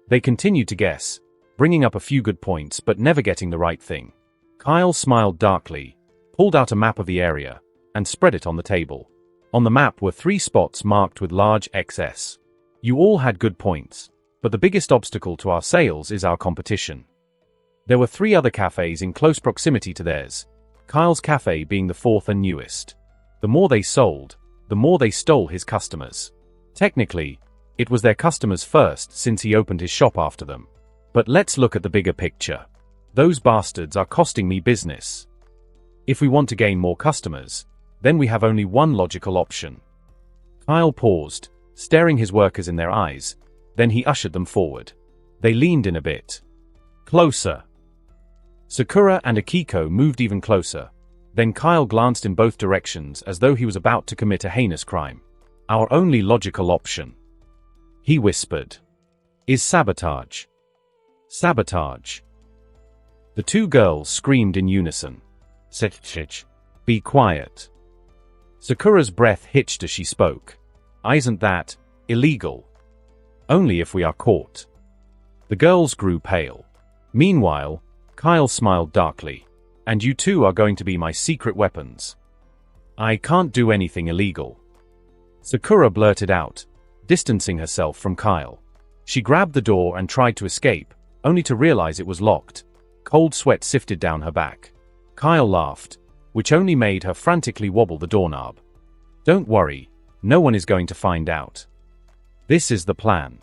They continued to guess, bringing up a few good points but never getting the right thing. Kyle smiled darkly, pulled out a map of the area, and spread it on the table. On the map were 3 spots marked with large XS. "You all had good points, but the biggest obstacle to our sales is our competition." There were 3 other cafes in close proximity to theirs, Kyle's cafe being the 4th and newest. The more they sold, the more they stole his customers. Technically, it was their customers first since he opened his shop after them. But let's look at the bigger picture. Those bastards are costing me business. If we want to gain more customers, then we have only one logical option. Kyle paused, staring his workers in their eyes, then he ushered them forward. They leaned in a bit. Closer. Sakura and Akiko moved even closer. Then Kyle glanced in both directions as though he was about to commit a heinous crime. "Our only logical option," he whispered, "is sabotage." Sabotage. The 2 girls screamed in unison. "Sit. Be quiet." Sakura's breath hitched as she spoke. "Isn't that illegal?" "Only if we are caught." The girls grew pale. Meanwhile, Kyle smiled darkly. "And you 2 are going to be my secret weapons." "I can't do anything illegal," Sakura blurted out, distancing herself from Kyle. She grabbed the door and tried to escape, only to realize it was locked. Cold sweat sifted down her back. Kyle laughed, which only made her frantically wobble the doorknob. "Don't worry, no one is going to find out. This is the plan."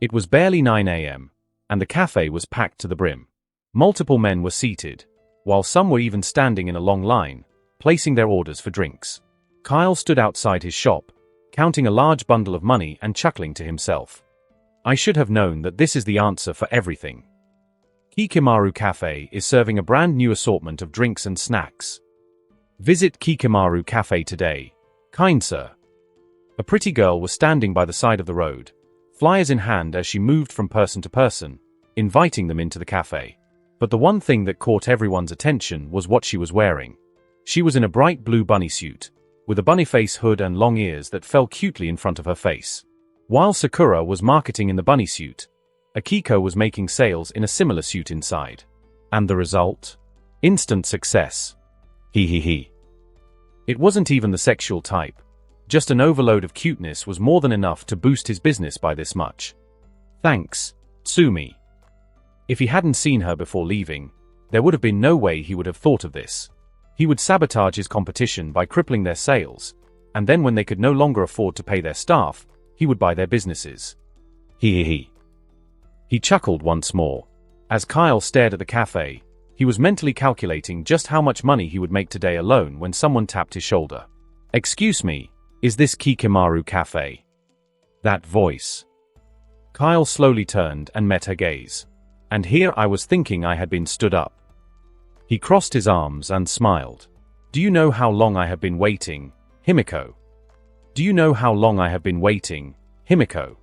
It was barely 9 a.m., and the cafe was packed to the brim. Multiple men were seated, while some were even standing in a long line, placing their orders for drinks. Kyle stood outside his shop, counting a large bundle of money and chuckling to himself. I should have known that this is the answer for everything. Kikimaru Cafe is serving a brand new assortment of drinks and snacks. Visit Kikimaru Cafe today, kind sir. A pretty girl was standing by the side of the road, flyers in hand as she moved from person to person, inviting them into the cafe. But the one thing that caught everyone's attention was what she was wearing. She was in a bright blue bunny suit, with a bunny face hood and long ears that fell cutely in front of her face. While Sakura was marketing in the bunny suit, Akiko was making sales in a similar suit inside. And the result? Instant success. He. It wasn't even the sexual type. Just an overload of cuteness was more than enough to boost his business by this much. Thanks, Tsumi. If he hadn't seen her before leaving, there would have been no way he would have thought of this. He would sabotage his competition by crippling their sales, and then when they could no longer afford to pay their staff, he would buy their businesses. He chuckled once more. As Kyle stared at the cafe, he was mentally calculating just how much money he would make today alone when someone tapped his shoulder. Excuse me, is this Kikimaru Cafe? That voice. Kyle slowly turned and met her gaze. And here I was thinking I had been stood up. He crossed his arms and smiled. Do you know how long I have been waiting, Himiko? Do you know how long I have been waiting, Himiko?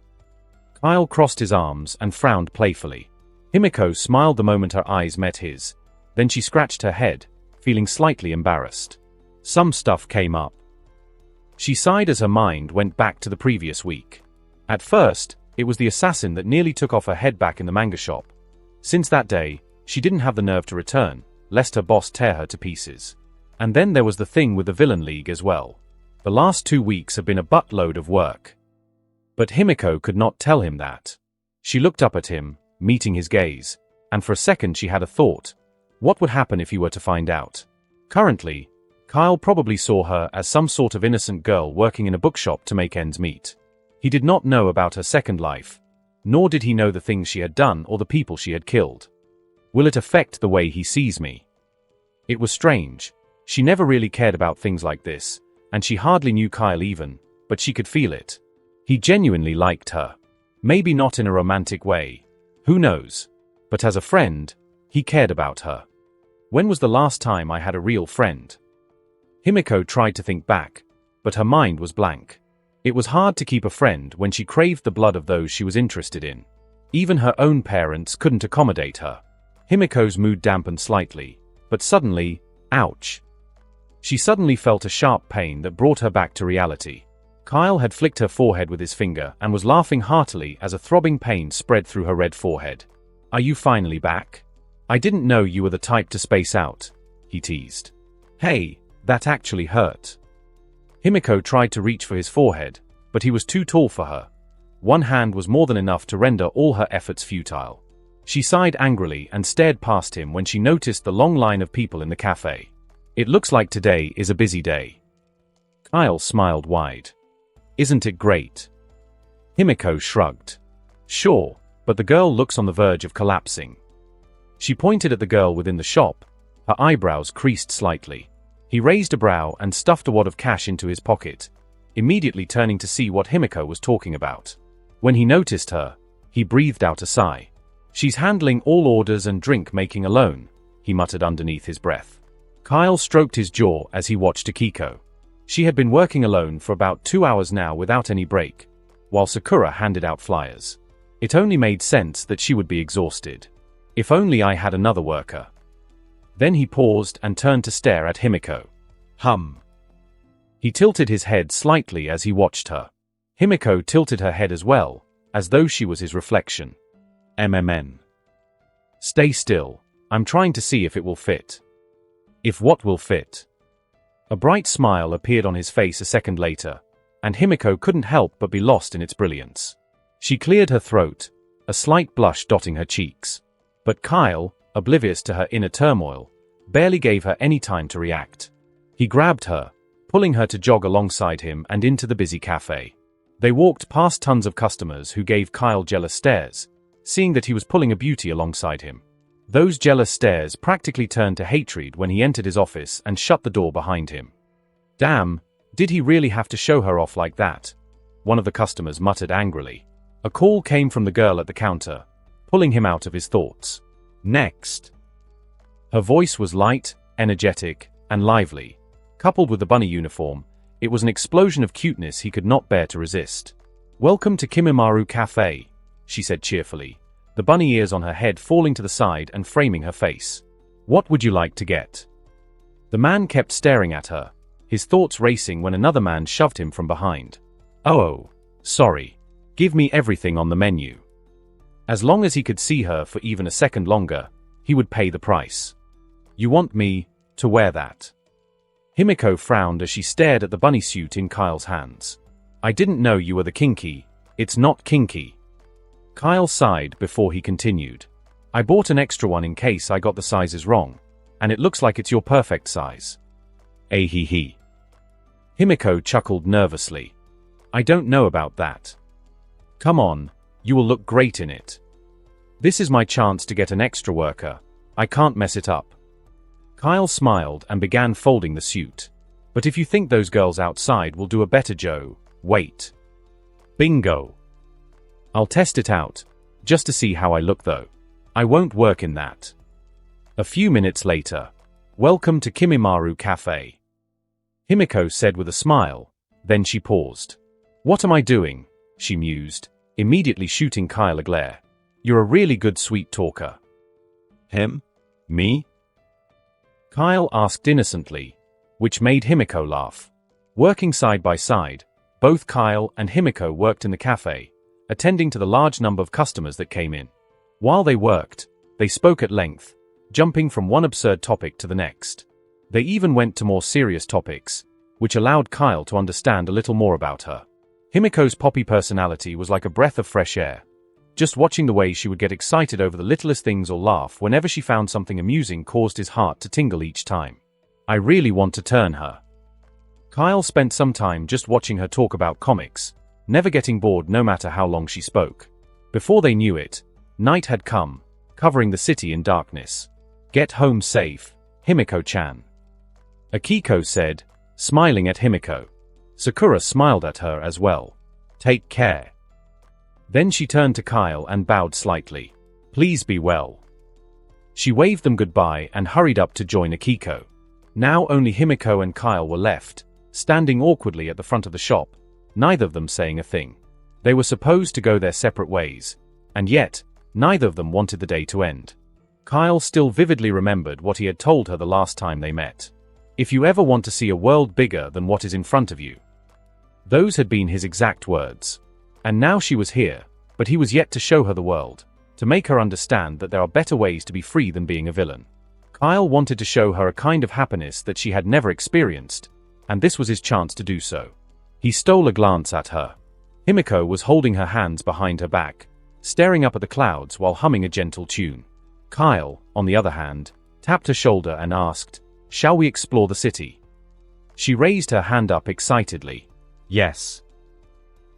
Kyle crossed his arms and frowned playfully. Himiko smiled the moment her eyes met his. Then she scratched her head, feeling slightly embarrassed. Some stuff came up. She sighed as her mind went back to the previous week. At first, it was the assassin that nearly took off her head back in the manga shop. Since that day, she didn't have the nerve to return, lest her boss tear her to pieces. And then there was the thing with the Villain League as well. The last 2 weeks have been a buttload of work. But Himiko could not tell him that. She looked up at him, meeting his gaze, and for a second she had a thought. What would happen if he were to find out? Currently, Kyle probably saw her as some sort of innocent girl working in a bookshop to make ends meet. He did not know about her second life, nor did he know the things she had done or the people she had killed. Will it affect the way he sees me? It was strange. She never really cared about things like this, and she hardly knew Kyle even, but she could feel it. He genuinely liked her. Maybe not in a romantic way. Who knows? But as a friend, he cared about her. When was the last time I had a real friend? Himiko tried to think back, but her mind was blank. It was hard to keep a friend when she craved the blood of those she was interested in. Even her own parents couldn't accommodate her. Himiko's mood dampened slightly, but suddenly, ouch. She suddenly felt a sharp pain that brought her back to reality. Kyle had flicked her forehead with his finger and was laughing heartily as a throbbing pain spread through her red forehead. Are you finally back? I didn't know you were the type to space out, he teased. Hey, that actually hurt. Himiko tried to reach for his forehead, but he was too tall for her. One hand was more than enough to render all her efforts futile. She sighed angrily and stared past him when she noticed the long line of people in the cafe. It looks like today is a busy day. Kyle smiled wide. Isn't it great? Himiko shrugged. Sure, but the girl looks on the verge of collapsing. She pointed at the girl within the shop. Her eyebrows creased slightly. He raised a brow and stuffed a wad of cash into his pocket, immediately turning to see what Himiko was talking about. When he noticed her, he breathed out a sigh. She's handling all orders and drink making alone, he muttered underneath his breath. Kyle stroked his jaw as he watched Akiko. She had been working alone for about 2 hours now without any break, while Sakura handed out flyers. It only made sense that she would be exhausted. If only I had another worker. Then he paused and turned to stare at Himiko. He tilted his head slightly as he watched her. Himiko tilted her head as well, as though she was his reflection. MMN. Stay still. I'm trying to see if it will fit. If what will fit? A bright smile appeared on his face a second later, and Himiko couldn't help but be lost in its brilliance. She cleared her throat, a slight blush dotting her cheeks. But Kyle, oblivious to her inner turmoil, barely gave her any time to react. He grabbed her, pulling her to jog alongside him and into the busy cafe. They walked past tons of customers who gave Kyle jealous stares, seeing that he was pulling a beauty alongside him. Those jealous stares practically turned to hatred when he entered his office and shut the door behind him. Damn, Did he really have to show her off like that? One of the customers muttered angrily. A call came from the girl at the counter, pulling him out of his thoughts. Next. Her voice was light, energetic, and lively. Coupled with the bunny uniform, it was an explosion of cuteness he could not bear to resist. "Welcome to Kimimaru Cafe," she said cheerfully, the bunny ears on her head falling to the side and framing her face. "What would you like to get?" The man kept staring at her, his thoughts racing when another man shoved him from behind. "Oh, sorry. Give me everything on the menu." As long as he could see her for even a second longer, he would pay the price. "You want me to wear that?" Himiko frowned as she stared at the bunny suit in Kyle's hands. "I didn't know you were the kinky. It's not kinky." Kyle sighed before he continued. "I bought an extra one in case I got the sizes wrong, and it looks like it's your perfect size." "Hee. Himiko chuckled nervously. "I don't know about that." "Come on, you will look great in it. This is my chance to get an extra worker. I can't mess it up." Kyle smiled and began folding the suit. "But if you think those girls outside will do a better job, wait." "Bingo. I'll test it out, just to see how I look though. I won't work in that." A few minutes later. "Welcome to Kimimaru Cafe," Himiko said with a smile, then she paused. "What am I doing?" she mused, immediately shooting Kyle a glare. "You're a really good sweet talker." "Him? Me?" Kyle asked innocently, which made Himiko laugh. Working side by side, both Kyle and Himiko worked in the cafe, attending to the large number of customers that came in. While they worked, they spoke at length, jumping from one absurd topic to the next. They even went to more serious topics, which allowed Kyle to understand a little more about her. Himiko's poppy personality was like a breath of fresh air. Just watching the way she would get excited over the littlest things or laugh whenever she found something amusing caused his heart to tingle each time. "I really want to turn her." Kyle spent some time just watching her talk about comics, never getting bored no matter how long she spoke. Before they knew it, night had come, covering the city in darkness. "Get home safe, Himiko-chan," Akiko said, smiling at Himiko. Sakura smiled at her as well. "Take care." Then she turned to Kyle and bowed slightly. "Please be well." She waved them goodbye and hurried up to join Akiko. Now only Himiko and Kyle were left, standing awkwardly at the front of the shop, neither of them saying a thing. They were supposed to go their separate ways, and yet, neither of them wanted the day to end. Kyle still vividly remembered what he had told her the last time they met. "If you ever want to see a world bigger than what is in front of you." Those had been his exact words. And now she was here, but he was yet to show her the world, to make her understand that there are better ways to be free than being a villain. Kyle wanted to show her a kind of happiness that she had never experienced, and this was his chance to do so. He stole a glance at her. Himiko was holding her hands behind her back, staring up at the clouds while humming a gentle tune. Kyle, on the other hand, tapped her shoulder and asked, "Shall we explore the city?" She raised her hand up excitedly. "Yes."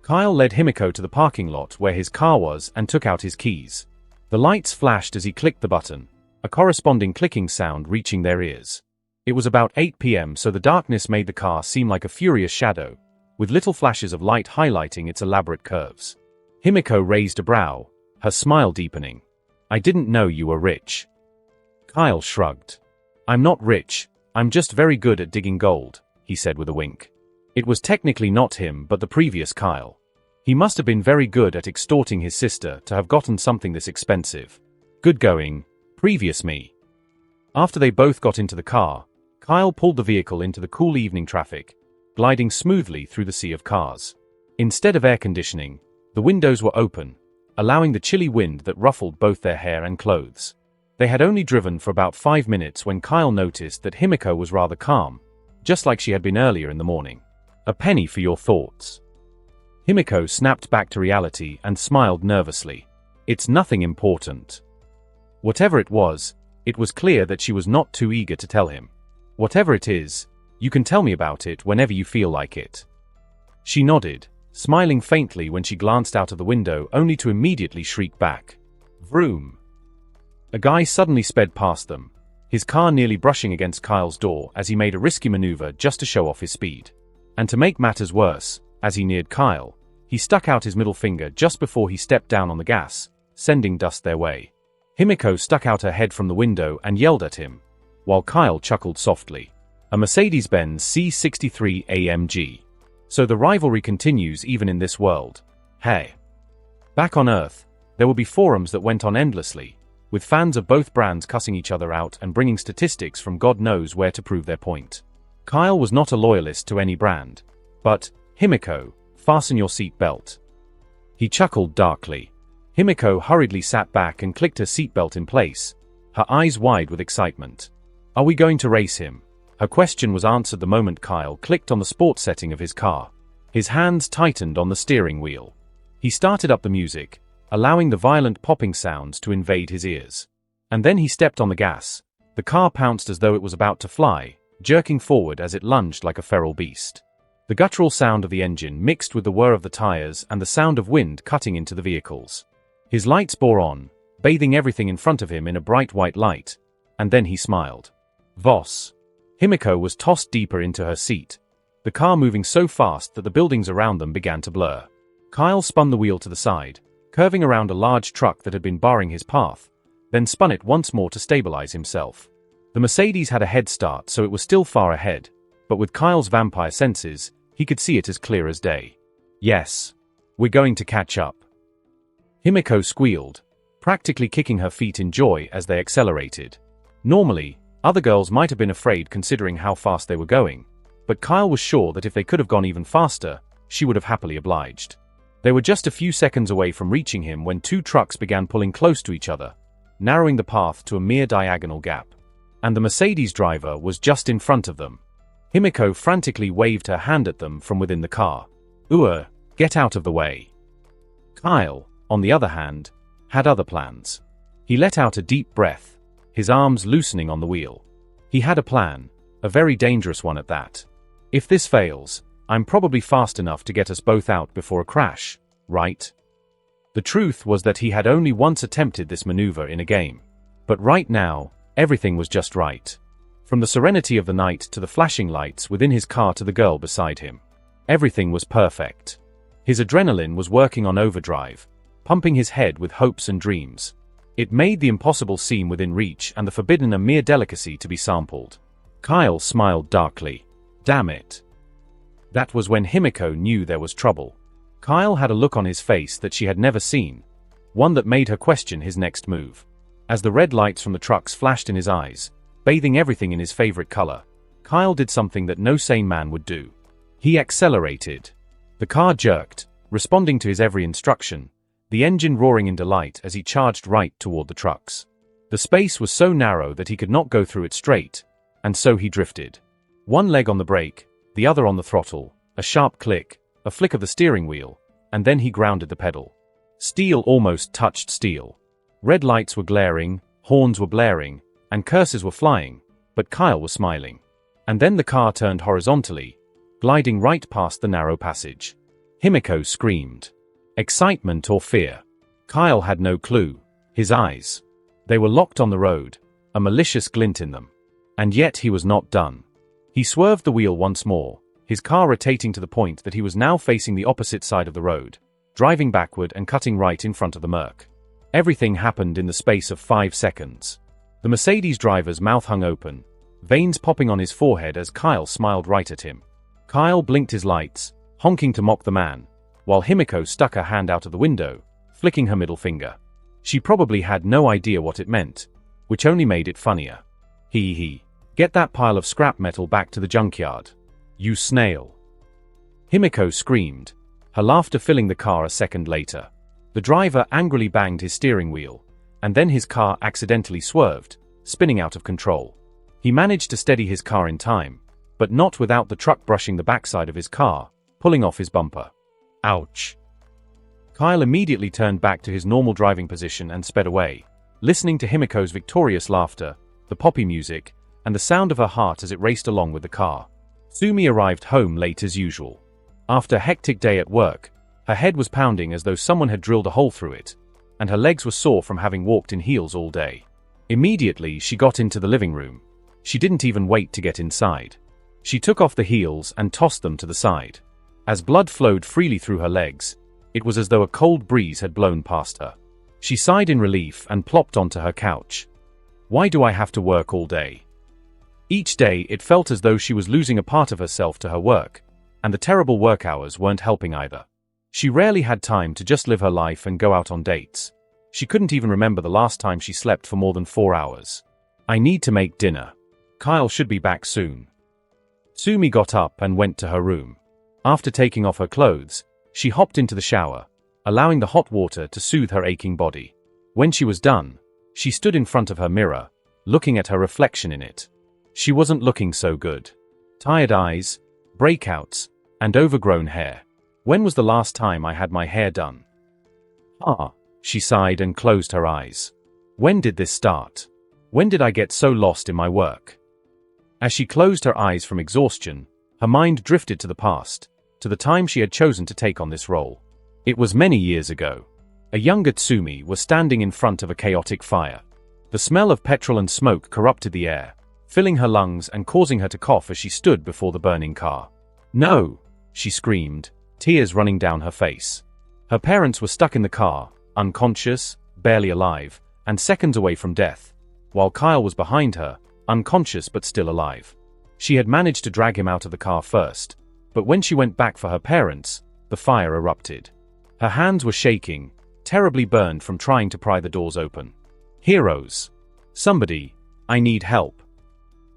Kyle led Himiko to the parking lot where his car was and took out his keys. The lights flashed as he clicked the button, a corresponding clicking sound reaching their ears. It was about 8 p.m., so the darkness made the car seem like a furious shadow, with little flashes of light highlighting its elaborate curves. Himiko raised a brow, her smile deepening. "I didn't know you were rich." Kyle shrugged. "I'm not rich, I'm just very good at digging gold," he said with a wink. It was technically not him but the previous Kyle. He must have been very good at extorting his sister to have gotten something this expensive. Good going, previous me. After they both got into the car, Kyle pulled the vehicle into the cool evening traffic, gliding smoothly through the sea of cars. Instead of air conditioning, the windows were open, allowing the chilly wind that ruffled both their hair and clothes. They had only driven for about 5 minutes when Kyle noticed that Himiko was rather calm, just like she had been earlier in the morning. "A penny for your thoughts." Himiko snapped back to reality and smiled nervously. "It's nothing important." Whatever it was clear that she was not too eager to tell him. "Whatever it is, you can tell me about it whenever you feel like it." She nodded, smiling faintly when she glanced out of the window only to immediately shriek back. Vroom! A guy suddenly sped past them, his car nearly brushing against Kyle's door as he made a risky maneuver just to show off his speed. And to make matters worse, as he neared Kyle, he stuck out his middle finger just before he stepped down on the gas, sending dust their way. Himiko stuck out her head from the window and yelled at him, while Kyle chuckled softly. A Mercedes-Benz C63 AMG. So the rivalry continues even in this world. Hey. Back on Earth, there would be forums that went on endlessly, with fans of both brands cussing each other out and bringing statistics from God knows where to prove their point. Kyle was not a loyalist to any brand. But, Himiko, fasten your seatbelt. He chuckled darkly. Himiko hurriedly sat back and clicked her seatbelt in place, her eyes wide with excitement. Are we going to race him? Her question was answered the moment Kyle clicked on the sports setting of his car. His hands tightened on the steering wheel. He started up the music, allowing the violent popping sounds to invade his ears. And then he stepped on the gas. The car pounced as though it was about to fly, jerking forward as it lunged like a feral beast. The guttural sound of the engine mixed with the whir of the tires and the sound of wind cutting into the vehicles. His lights bore on, bathing everything in front of him in a bright white light, and then he smiled. Voss. Himiko was tossed deeper into her seat, the car moving so fast that the buildings around them began to blur. Kyle spun the wheel to the side, curving around a large truck that had been barring his path, then spun it once more to stabilize himself. The Mercedes had a head start, so it was still far ahead, but with Kyle's vampire senses, he could see it as clear as day. Yes. We're going to catch up. Himiko squealed, practically kicking her feet in joy as they accelerated. Normally, other girls might have been afraid considering how fast they were going, but Kyle was sure that if they could have gone even faster, she would have happily obliged. They were just a few seconds away from reaching him when two trucks began pulling close to each other, narrowing the path to a mere diagonal gap. And the Mercedes driver was just in front of them. Himiko frantically waved her hand at them from within the car. Get out of the way. Kyle, on the other hand, had other plans. He let out a deep breath, his arms loosening on the wheel. He had a plan, a very dangerous one at that. If this fails, I'm probably fast enough to get us both out before a crash, right? The truth was that he had only once attempted this maneuver in a game. But right now, everything was just right. From the serenity of the night to the flashing lights within his car to the girl beside him. Everything was perfect. His adrenaline was working on overdrive, pumping his head with hopes and dreams. It made the impossible seem within reach and the forbidden a mere delicacy to be sampled. Kyle smiled darkly. Damn it. That was when Himiko knew there was trouble. Kyle had a look on his face that she had never seen, one that made her question his next move. As the red lights from the trucks flashed in his eyes, bathing everything in his favorite color, Kyle did something that no sane man would do. He accelerated. The car jerked, responding to his every instruction, the engine roaring in delight as he charged right toward the trucks. The space was so narrow that he could not go through it straight, and so he drifted. One leg on the brake, the other on the throttle, a sharp click, a flick of the steering wheel, and then he grounded the pedal. Steel almost touched steel. Red lights were glaring, horns were blaring, and curses were flying, but Kyle was smiling. And then the car turned horizontally, gliding right past the narrow passage. Himiko screamed. Excitement or fear? Kyle had no clue. His eyes. They were locked on the road, a malicious glint in them. And yet he was not done. He swerved the wheel once more, his car rotating to the point that he was now facing the opposite side of the road, driving backward and cutting right in front of the Merc. Everything happened in the space of 5 seconds. The Mercedes driver's mouth hung open, veins popping on his forehead as Kyle smiled right at him. Kyle blinked his lights, honking to mock the man, while Himiko stuck her hand out of the window, flicking her middle finger. She probably had no idea what it meant, which only made it funnier. Hee. Get that pile of scrap metal back to the junkyard. You snail. Himiko screamed, her laughter filling the car a second later. The driver angrily banged his steering wheel, and then his car accidentally swerved, spinning out of control. He managed to steady his car in time, but not without the truck brushing the backside of his car, pulling off his bumper. Ouch. Kyle immediately turned back to his normal driving position and sped away, listening to Himiko's victorious laughter, the poppy music, and the sound of her heart as it raced along with the car. Sumi arrived home late as usual. After a hectic day at work, her head was pounding as though someone had drilled a hole through it, and her legs were sore from having walked in heels all day. Immediately, she got into the living room. She didn't even wait to get inside. She took off the heels and tossed them to the side. As blood flowed freely through her legs, it was as though a cold breeze had blown past her. She sighed in relief and plopped onto her couch. Why do I have to work all day? Each day it felt as though she was losing a part of herself to her work, and the terrible work hours weren't helping either. She rarely had time to just live her life and go out on dates. She couldn't even remember the last time she slept for more than 4 hours. I need to make dinner. Kyle should be back soon. Sumi got up and went to her room. After taking off her clothes, she hopped into the shower, allowing the hot water to soothe her aching body. When she was done, she stood in front of her mirror, looking at her reflection in it. She wasn't looking so good. Tired eyes, breakouts, and overgrown hair. When was the last time I had my hair done? She sighed and closed her eyes. When did this start? When did I get so lost in my work? As she closed her eyes from exhaustion, her mind drifted to the past, to the time she had chosen to take on this role. It was many years ago. A younger Tsumi was standing in front of a chaotic fire. The smell of petrol and smoke corrupted the air, filling her lungs and causing her to cough as she stood before the burning car. No! She screamed, tears running down her face. Her parents were stuck in the car, unconscious, barely alive, and seconds away from death, while Kyle was behind her, unconscious but still alive. She had managed to drag him out of the car first, but when she went back for her parents, the fire erupted. Her hands were shaking, terribly burned from trying to pry the doors open. Heroes! Somebody! I need help!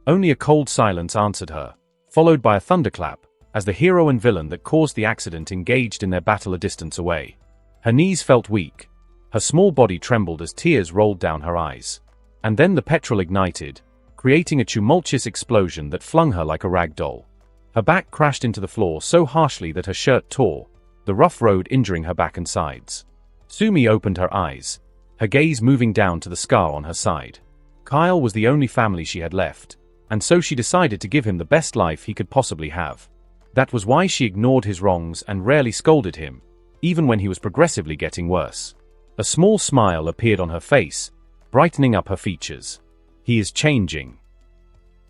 Only a cold silence answered her, followed by a thunderclap, as the hero and villain that caused the accident engaged in their battle a distance away. Her knees felt weak. Her small body trembled as tears rolled down her eyes. And then the petrol ignited, creating a tumultuous explosion that flung her like a rag doll. Her back crashed into the floor so harshly that her shirt tore, the rough road injuring her back and sides. Sumi opened her eyes, her gaze moving down to the scar on her side. Kyle was the only family she had left, and so she decided to give him the best life he could possibly have. That was why she ignored his wrongs and rarely scolded him, even when he was progressively getting worse. A small smile appeared on her face, brightening up her features. He is changing.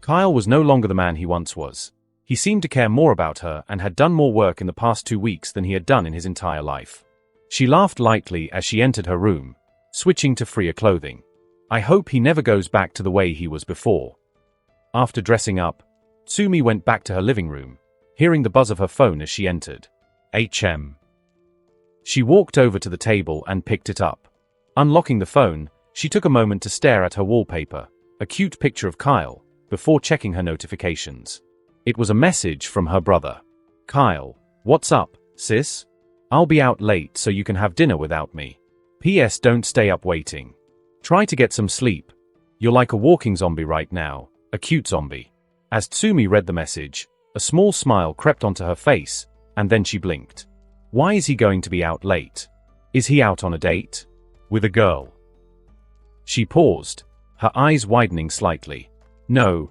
Kyle was no longer the man he once was. He seemed to care more about her and had done more work in the past 2 weeks than he had done in his entire life. She laughed lightly as she entered her room, switching to freer clothing. I hope he never goes back to the way he was before. After dressing up, Sumi went back to her living room, hearing the buzz of her phone as she entered. HM. She walked over to the table and picked it up. Unlocking the phone, she took a moment to stare at her wallpaper, a cute picture of Kyle, before checking her notifications. It was a message from her brother. Kyle, what's up, sis? I'll be out late so you can have dinner without me. P.S. Don't stay up waiting. Try to get some sleep. You're like a walking zombie right now, a cute zombie. As Tsumi read the message, a small smile crept onto her face, and then she blinked. Why is he going to be out late? Is he out on a date? With a girl? She paused, her eyes widening slightly. No,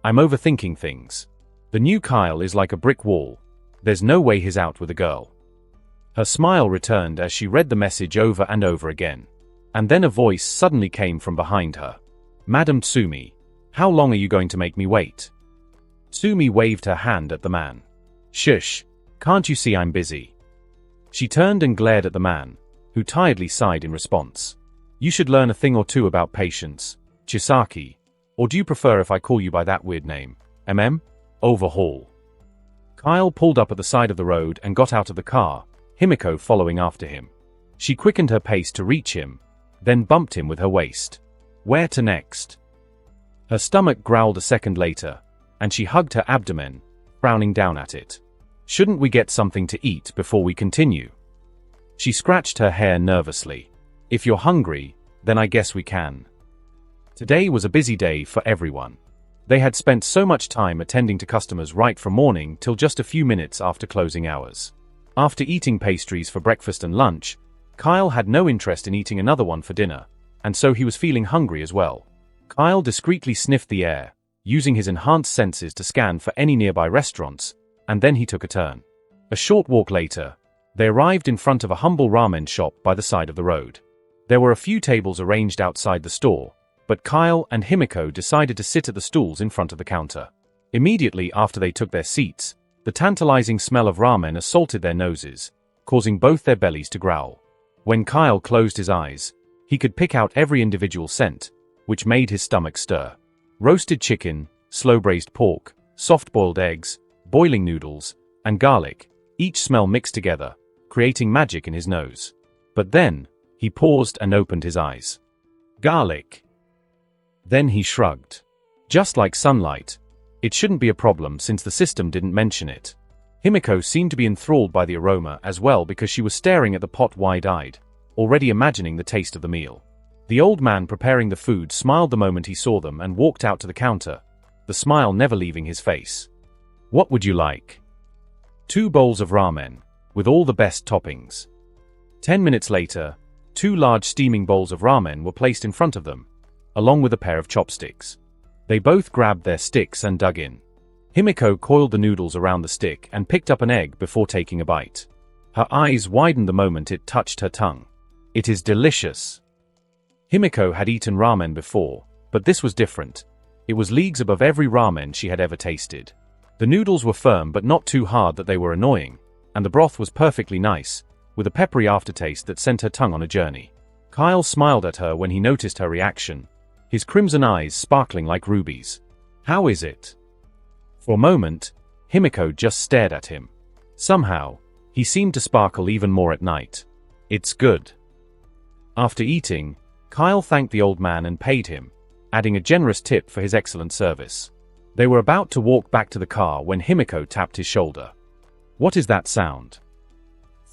I'm overthinking things. The new Kyle is like a brick wall. There's no way he's out with a girl. Her smile returned as she read the message over and over again. And then a voice suddenly came from behind her. Madam Tsumi, how long are you going to make me wait? Tsumi waved her hand at the man. Shush, can't you see I'm busy? She turned and glared at the man, who tiredly sighed in response. You should learn a thing or two about patience, Chisaki. Or do you prefer if I call you by that weird name? Overhaul. Kyle pulled up at the side of the road and got out of the car, Himiko following after him. She quickened her pace to reach him, then bumped him with her waist. Where to next? Her stomach growled a second later, and she hugged her abdomen, frowning down at it. Shouldn't we get something to eat before we continue? She scratched her hair nervously. If you're hungry, then I guess we can. Today was a busy day for everyone. They had spent so much time attending to customers right from morning till just a few minutes after closing hours. After eating pastries for breakfast and lunch, Kyle had no interest in eating another one for dinner, and so he was feeling hungry as well. Kyle discreetly sniffed the air, using his enhanced senses to scan for any nearby restaurants, and then he took a turn. A short walk later, they arrived in front of a humble ramen shop by the side of the road. There were a few tables arranged outside the store, but Kyle and Himiko decided to sit at the stools in front of the counter. Immediately after they took their seats, the tantalizing smell of ramen assaulted their noses, causing both their bellies to growl. When Kyle closed his eyes, he could pick out every individual scent, which made his stomach stir. Roasted chicken, slow-braised pork, soft-boiled eggs, boiling noodles, and garlic, each smell mixed together, creating magic in his nose. But then, he paused and opened his eyes. Garlic. Then he shrugged. Just like sunlight, it shouldn't be a problem since the system didn't mention it. Himiko seemed to be enthralled by the aroma as well because she was staring at the pot wide-eyed, already imagining the taste of the meal. The old man preparing the food smiled the moment he saw them and walked out to the counter, the smile never leaving his face. What would you like? 2 bowls of ramen, with all the best toppings. 10 minutes later, 2 large steaming bowls of ramen were placed in front of them, along with a pair of chopsticks. They both grabbed their sticks and dug in. Himiko coiled the noodles around the stick and picked up an egg before taking a bite. Her eyes widened the moment it touched her tongue. It is delicious. Himiko had eaten ramen before, but this was different. It was leagues above every ramen she had ever tasted. The noodles were firm but not too hard that they were annoying, and the broth was perfectly nice, with a peppery aftertaste that sent her tongue on a journey. Kyle smiled at her when he noticed her reaction, his crimson eyes sparkling like rubies. How is it? For a moment, Himiko just stared at him. Somehow, he seemed to sparkle even more at night. It's good. After eating, Kyle thanked the old man and paid him, adding a generous tip for his excellent service. They were about to walk back to the car when Himiko tapped his shoulder. What is that sound?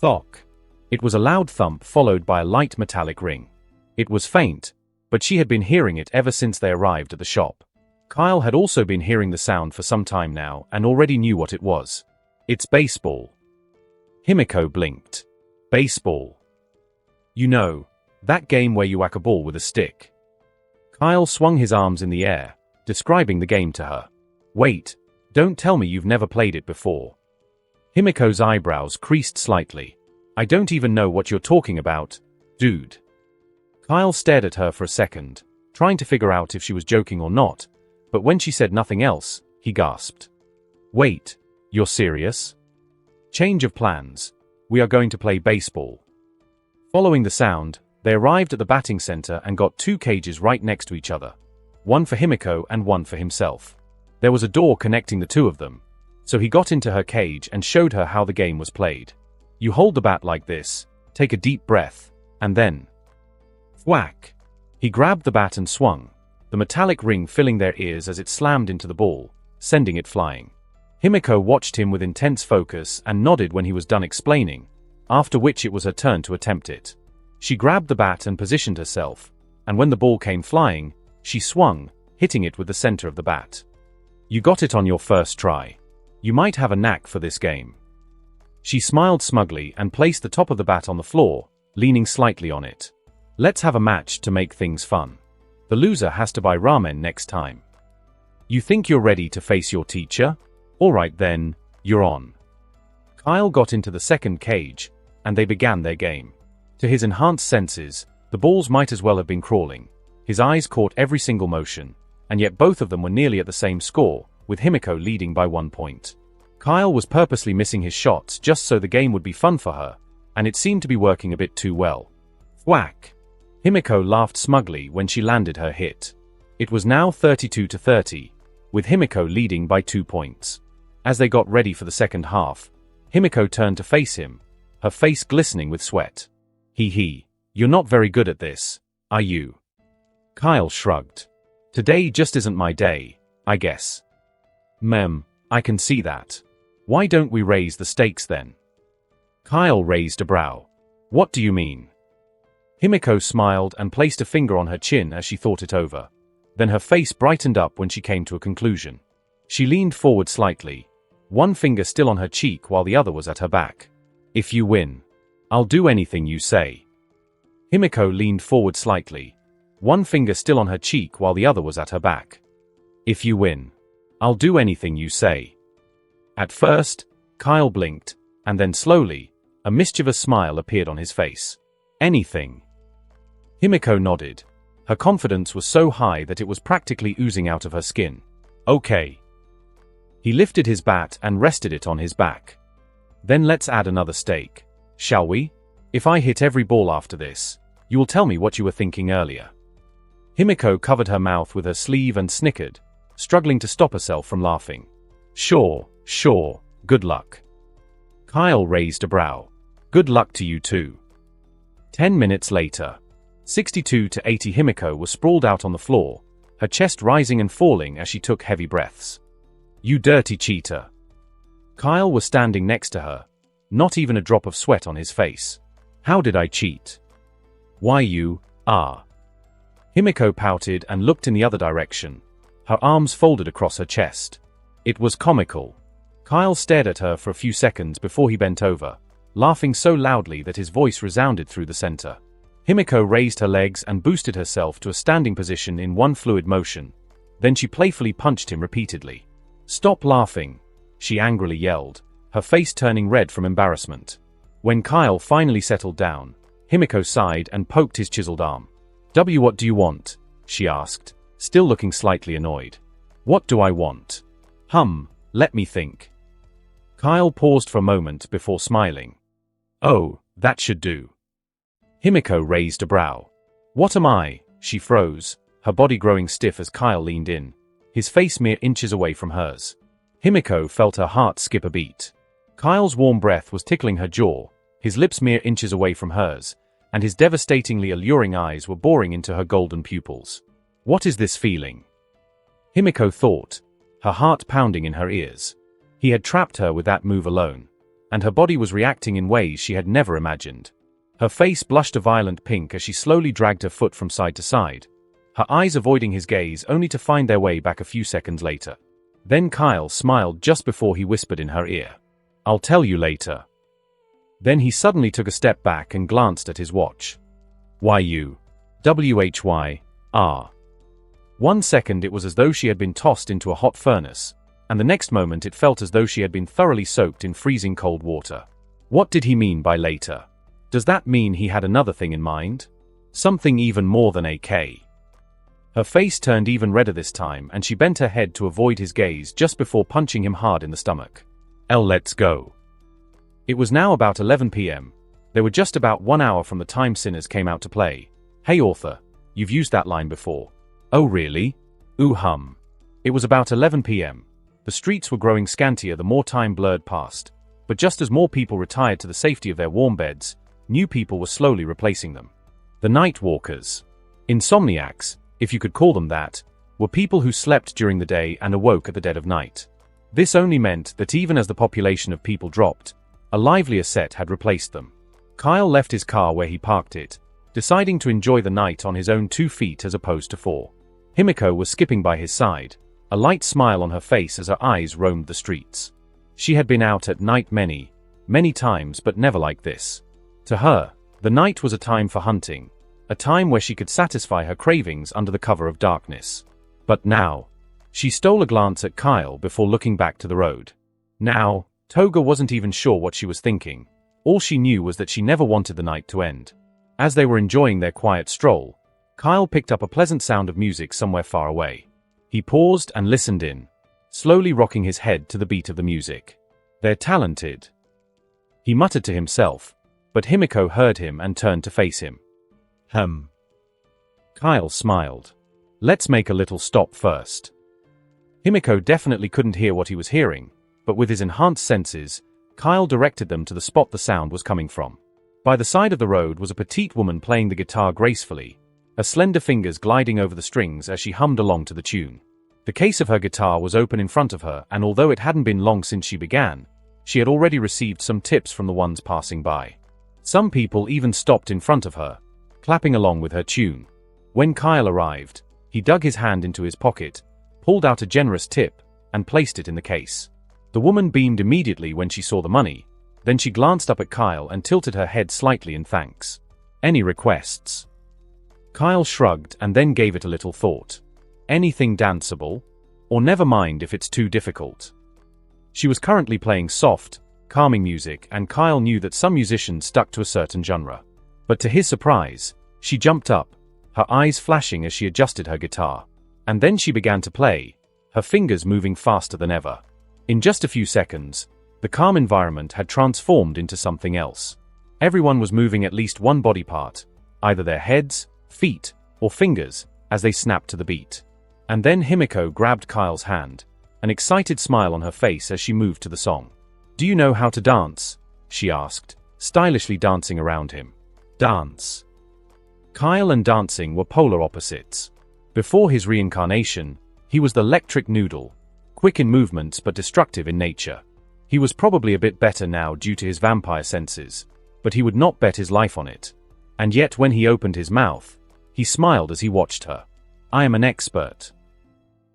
Thok. It was a loud thump followed by a light metallic ring. It was faint, but she had been hearing it ever since they arrived at the shop. Kyle had also been hearing the sound for some time now and already knew what it was. It's baseball. Himiko blinked. Baseball. You know, that game where you whack a ball with a stick. Kyle swung his arms in the air, describing the game to her. Wait, don't tell me you've never played it before. Himiko's eyebrows creased slightly. I don't even know what you're talking about, dude. Kyle stared at her for a second, trying to figure out if she was joking or not, but when she said nothing else, he gasped. Wait, you're serious? Change of plans. We are going to play baseball. Following the sound, they arrived at the batting center and got 2 cages right next to each other. One for Himiko and one for himself. There was a door connecting the 2 of them, so he got into her cage and showed her how the game was played. You hold the bat like this, take a deep breath, and then... whack! He grabbed the bat and swung, the metallic ring filling their ears as it slammed into the ball, sending it flying. Himiko watched him with intense focus and nodded when he was done explaining, after which it was her turn to attempt it. She grabbed the bat and positioned herself, and when the ball came flying, she swung, hitting it with the center of the bat. You got it on your first try. You might have a knack for this game. She smiled smugly and placed the top of the bat on the floor, leaning slightly on it. Let's have a match to make things fun. The loser has to buy ramen next time. You think you're ready to face your teacher? Alright then, you're on. Kyle got into the second cage, and they began their game. To his enhanced senses, the balls might as well have been crawling. His eyes caught every single motion, and yet both of them were nearly at the same score, with Himiko leading by 1 point. Kyle was purposely missing his shots just so the game would be fun for her, and it seemed to be working a bit too well. Whack! Himiko laughed smugly when she landed her hit. It was now 32-30, with Himiko leading by 2 points. As they got ready for the second half, Himiko turned to face him, her face glistening with sweat. Hee, you're not very good at this, are you? Kyle shrugged. Today just isn't my day, I guess. I can see that. Why don't we raise the stakes then? Kyle raised a brow. What do you mean? Himiko smiled and placed a finger on her chin as she thought it over. Then her face brightened up when she came to a conclusion. She leaned forward slightly, one finger still on her cheek while the other was at her back. If you win, I'll do anything you say. Himiko leaned forward slightly, one finger still on her cheek while the other was at her back. If you win, I'll do anything you say. At first, Kyle blinked, and then slowly, a mischievous smile appeared on his face. Anything. Himiko nodded. Her confidence was so high that it was practically oozing out of her skin. Okay. He lifted his bat and rested it on his back. Then let's add another stake, shall we? If I hit every ball after this, you will tell me what you were thinking earlier. Himiko covered her mouth with her sleeve and snickered, struggling to stop herself from laughing. Sure, good luck. Kyle raised a brow. Good luck to you too. 10 minutes later, 62 to 80 Himiko was sprawled out on the floor, her chest rising and falling as she took heavy breaths. You dirty cheater. Kyle was standing next to her, not even a drop of sweat on his face. How did I cheat? Why you, Himiko pouted and looked in the other direction, her arms folded across her chest. It was comical. Kyle stared at her for a few seconds before he bent over, laughing so loudly that his voice resounded through the center. Himiko raised her legs and boosted herself to a standing position in one fluid motion. Then she playfully punched him repeatedly. Stop laughing, she angrily yelled, her face turning red from embarrassment. When Kyle finally settled down, Himiko sighed and poked his chiseled arm. What do you want? She asked, still looking slightly annoyed. What do I want? Let me think. Kyle paused for a moment before smiling. Oh, that should do. Himiko raised a brow. What am I? She froze, her body growing stiff as Kyle leaned in, his face mere inches away from hers. Himiko felt her heart skip a beat. Kyle's warm breath was tickling her jaw, his lips mere inches away from hers, and his devastatingly alluring eyes were boring into her golden pupils. What is this feeling? Himiko thought, her heart pounding in her ears. He had trapped her with that move alone, and her body was reacting in ways she had never imagined. Her face blushed a violent pink as she slowly dragged her foot from side to side, her eyes avoiding his gaze only to find their way back a few seconds later. Then Kyle smiled just before he whispered in her ear, I'll tell you later. Then he suddenly took a step back and glanced at his watch. WHY. 1 second it was as though she had been tossed into a hot furnace, and the next moment it felt as though she had been thoroughly soaked in freezing cold water. What did he mean by later? Does that mean he had another thing in mind? Something even more than AK? Her face turned even redder this time and she bent her head to avoid his gaze just before punching him hard in the stomach. Let's go. It was now about 11 p.m. They were just about 1 hour from the time Sinners came out to play. Hey author, you've used that line before. Oh really? It was about 11 p.m. The streets were growing scantier the more time blurred past, but just as more people retired to the safety of their warm beds, new people were slowly replacing them. The night walkers. Insomniacs, if you could call them that, were people who slept during the day and awoke at the dead of night. This only meant that even as the population of people dropped, a livelier set had replaced them. Kyle left his car where he parked it, deciding to enjoy the night on his own 2 feet as opposed to 4. Himiko was skipping by his side, a light smile on her face as her eyes roamed the streets. She had been out at night many times, but never like this. To her, the night was a time for hunting, a time where she could satisfy her cravings under the cover of darkness. But now, she stole a glance at Kyle before looking back to the road. Now, Toga wasn't even sure what she was thinking. All she knew was that she never wanted the night to end. As they were enjoying their quiet stroll, Kyle picked up a pleasant sound of music somewhere far away. He paused and listened in, slowly rocking his head to the beat of the music. They're talented, he muttered to himself, but Himiko heard him and turned to face him. Kyle smiled. Let's make a little stop first. Himiko definitely couldn't hear what he was hearing, but with his enhanced senses, Kyle directed them to the spot the sound was coming from. By the side of the road was a petite woman playing the guitar gracefully, her slender fingers gliding over the strings as she hummed along to the tune. The case of her guitar was open in front of her, and although it hadn't been long since she began, she had already received some tips from the ones passing by. Some people even stopped in front of her, clapping along with her tune. When Kyle arrived, he dug his hand into his pocket, pulled out a generous tip, and placed it in the case. The woman beamed immediately when she saw the money, then she glanced up at Kyle and tilted her head slightly in thanks. Any requests? Kyle shrugged and then gave it a little thought. Anything danceable? Or never mind if it's too difficult. She was currently playing soft, calming music, and Kyle knew that some musicians stuck to a certain genre. But to his surprise, she jumped up, her eyes flashing as she adjusted her guitar. And then she began to play, her fingers moving faster than ever. In just a few seconds, the calm environment had transformed into something else. Everyone was moving at least one body part, either their heads, feet, or fingers, as they snapped to the beat. And then Himiko grabbed Kyle's hand, an excited smile on her face as she moved to the song. "Do you know how to dance?" she asked, stylishly dancing around him. Dance. Kyle and dancing were polar opposites. Before his reincarnation, he was the electric noodle, quick in movements but destructive in nature. He was probably a bit better now due to his vampire senses, but he would not bet his life on it. And yet when he opened his mouth, he smiled as he watched her. "I am an expert."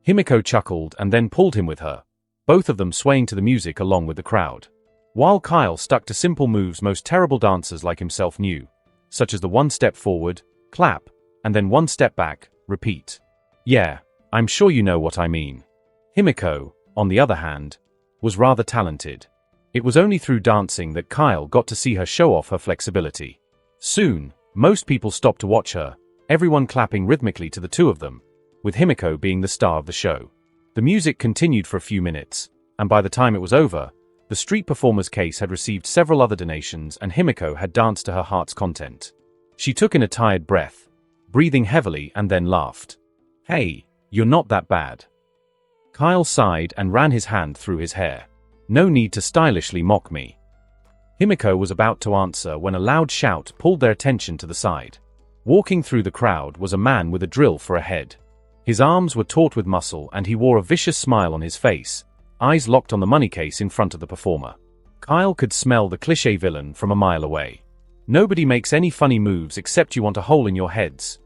Himiko chuckled and then pulled him with her, both of them swaying to the music along with the crowd. While Kyle stuck to simple moves most terrible dancers like himself knew, such as the one step forward, clap, and then one step back, repeat. Yeah, I'm sure you know what I mean. Himiko, on the other hand, was rather talented. It was only through dancing that Kyle got to see her show off her flexibility. Soon, most people stopped to watch her, everyone clapping rhythmically to the two of them, with Himiko being the star of the show. The music continued for a few minutes, and by the time it was over, the street performer's case had received several other donations and Himiko had danced to her heart's content. She took in a tired breath, breathing heavily, and then laughed. "Hey, you're not that bad." Kyle sighed and ran his hand through his hair. "No need to stylishly mock me." Himiko was about to answer when a loud shout pulled their attention to the side. Walking through the crowd was a man with a drill for a head. His arms were taut with muscle and he wore a vicious smile on his face, eyes locked on the money case in front of the performer. Kyle could smell the cliché villain from a mile away. "Nobody makes any funny moves except you want a hole in your heads,"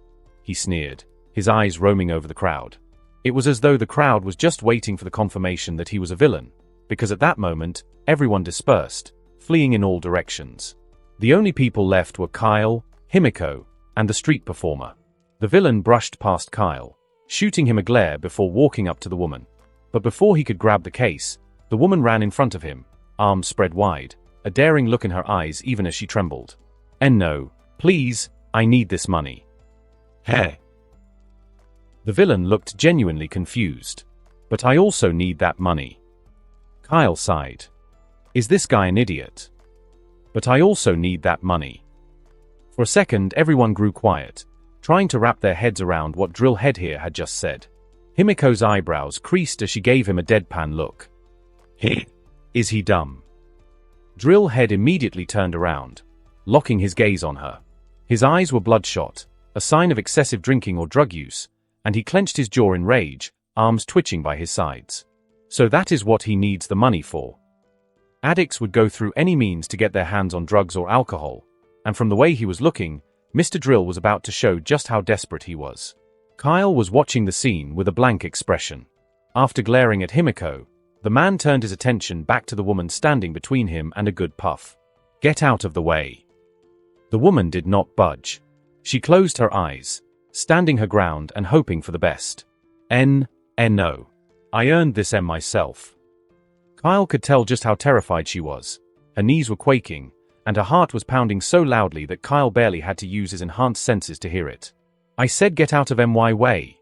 he sneered, his eyes roaming over the crowd. It was as though the crowd was just waiting for the confirmation that he was a villain, because at that moment, everyone dispersed, fleeing in all directions. The only people left were Kyle, Himiko, and the street performer. The villain brushed past Kyle, shooting him a glare before walking up to the woman. But before he could grab the case, the woman ran in front of him, arms spread wide, a daring look in her eyes even as she trembled. "No, please, I need this money." "Heh." The villain looked genuinely confused. "But I also need that money." Kyle sighed. "Is this guy an idiot?" "But I also need that money." For a second everyone grew quiet, trying to wrap their heads around what Drill Head here had just said. Himiko's eyebrows creased as she gave him a deadpan look. Is he dumb? Drill Head immediately turned around, locking his gaze on her. His eyes were bloodshot, a sign of excessive drinking or drug use, and he clenched his jaw in rage, arms twitching by his sides. So that is what he needs the money for. Addicts would go through any means to get their hands on drugs or alcohol, and from the way he was looking, Mr. Drill was about to show just how desperate he was. Kyle was watching the scene with a blank expression. After glaring at Himiko, the man turned his attention back to the woman standing between him and a good puff. "Get out of the way." The woman did not budge. She closed her eyes, standing her ground and hoping for the best. No. I earned this myself." Kyle could tell just how terrified she was. Her knees were quaking, and her heart was pounding so loudly that Kyle barely had to use his enhanced senses to hear it. "I said get out of my way,"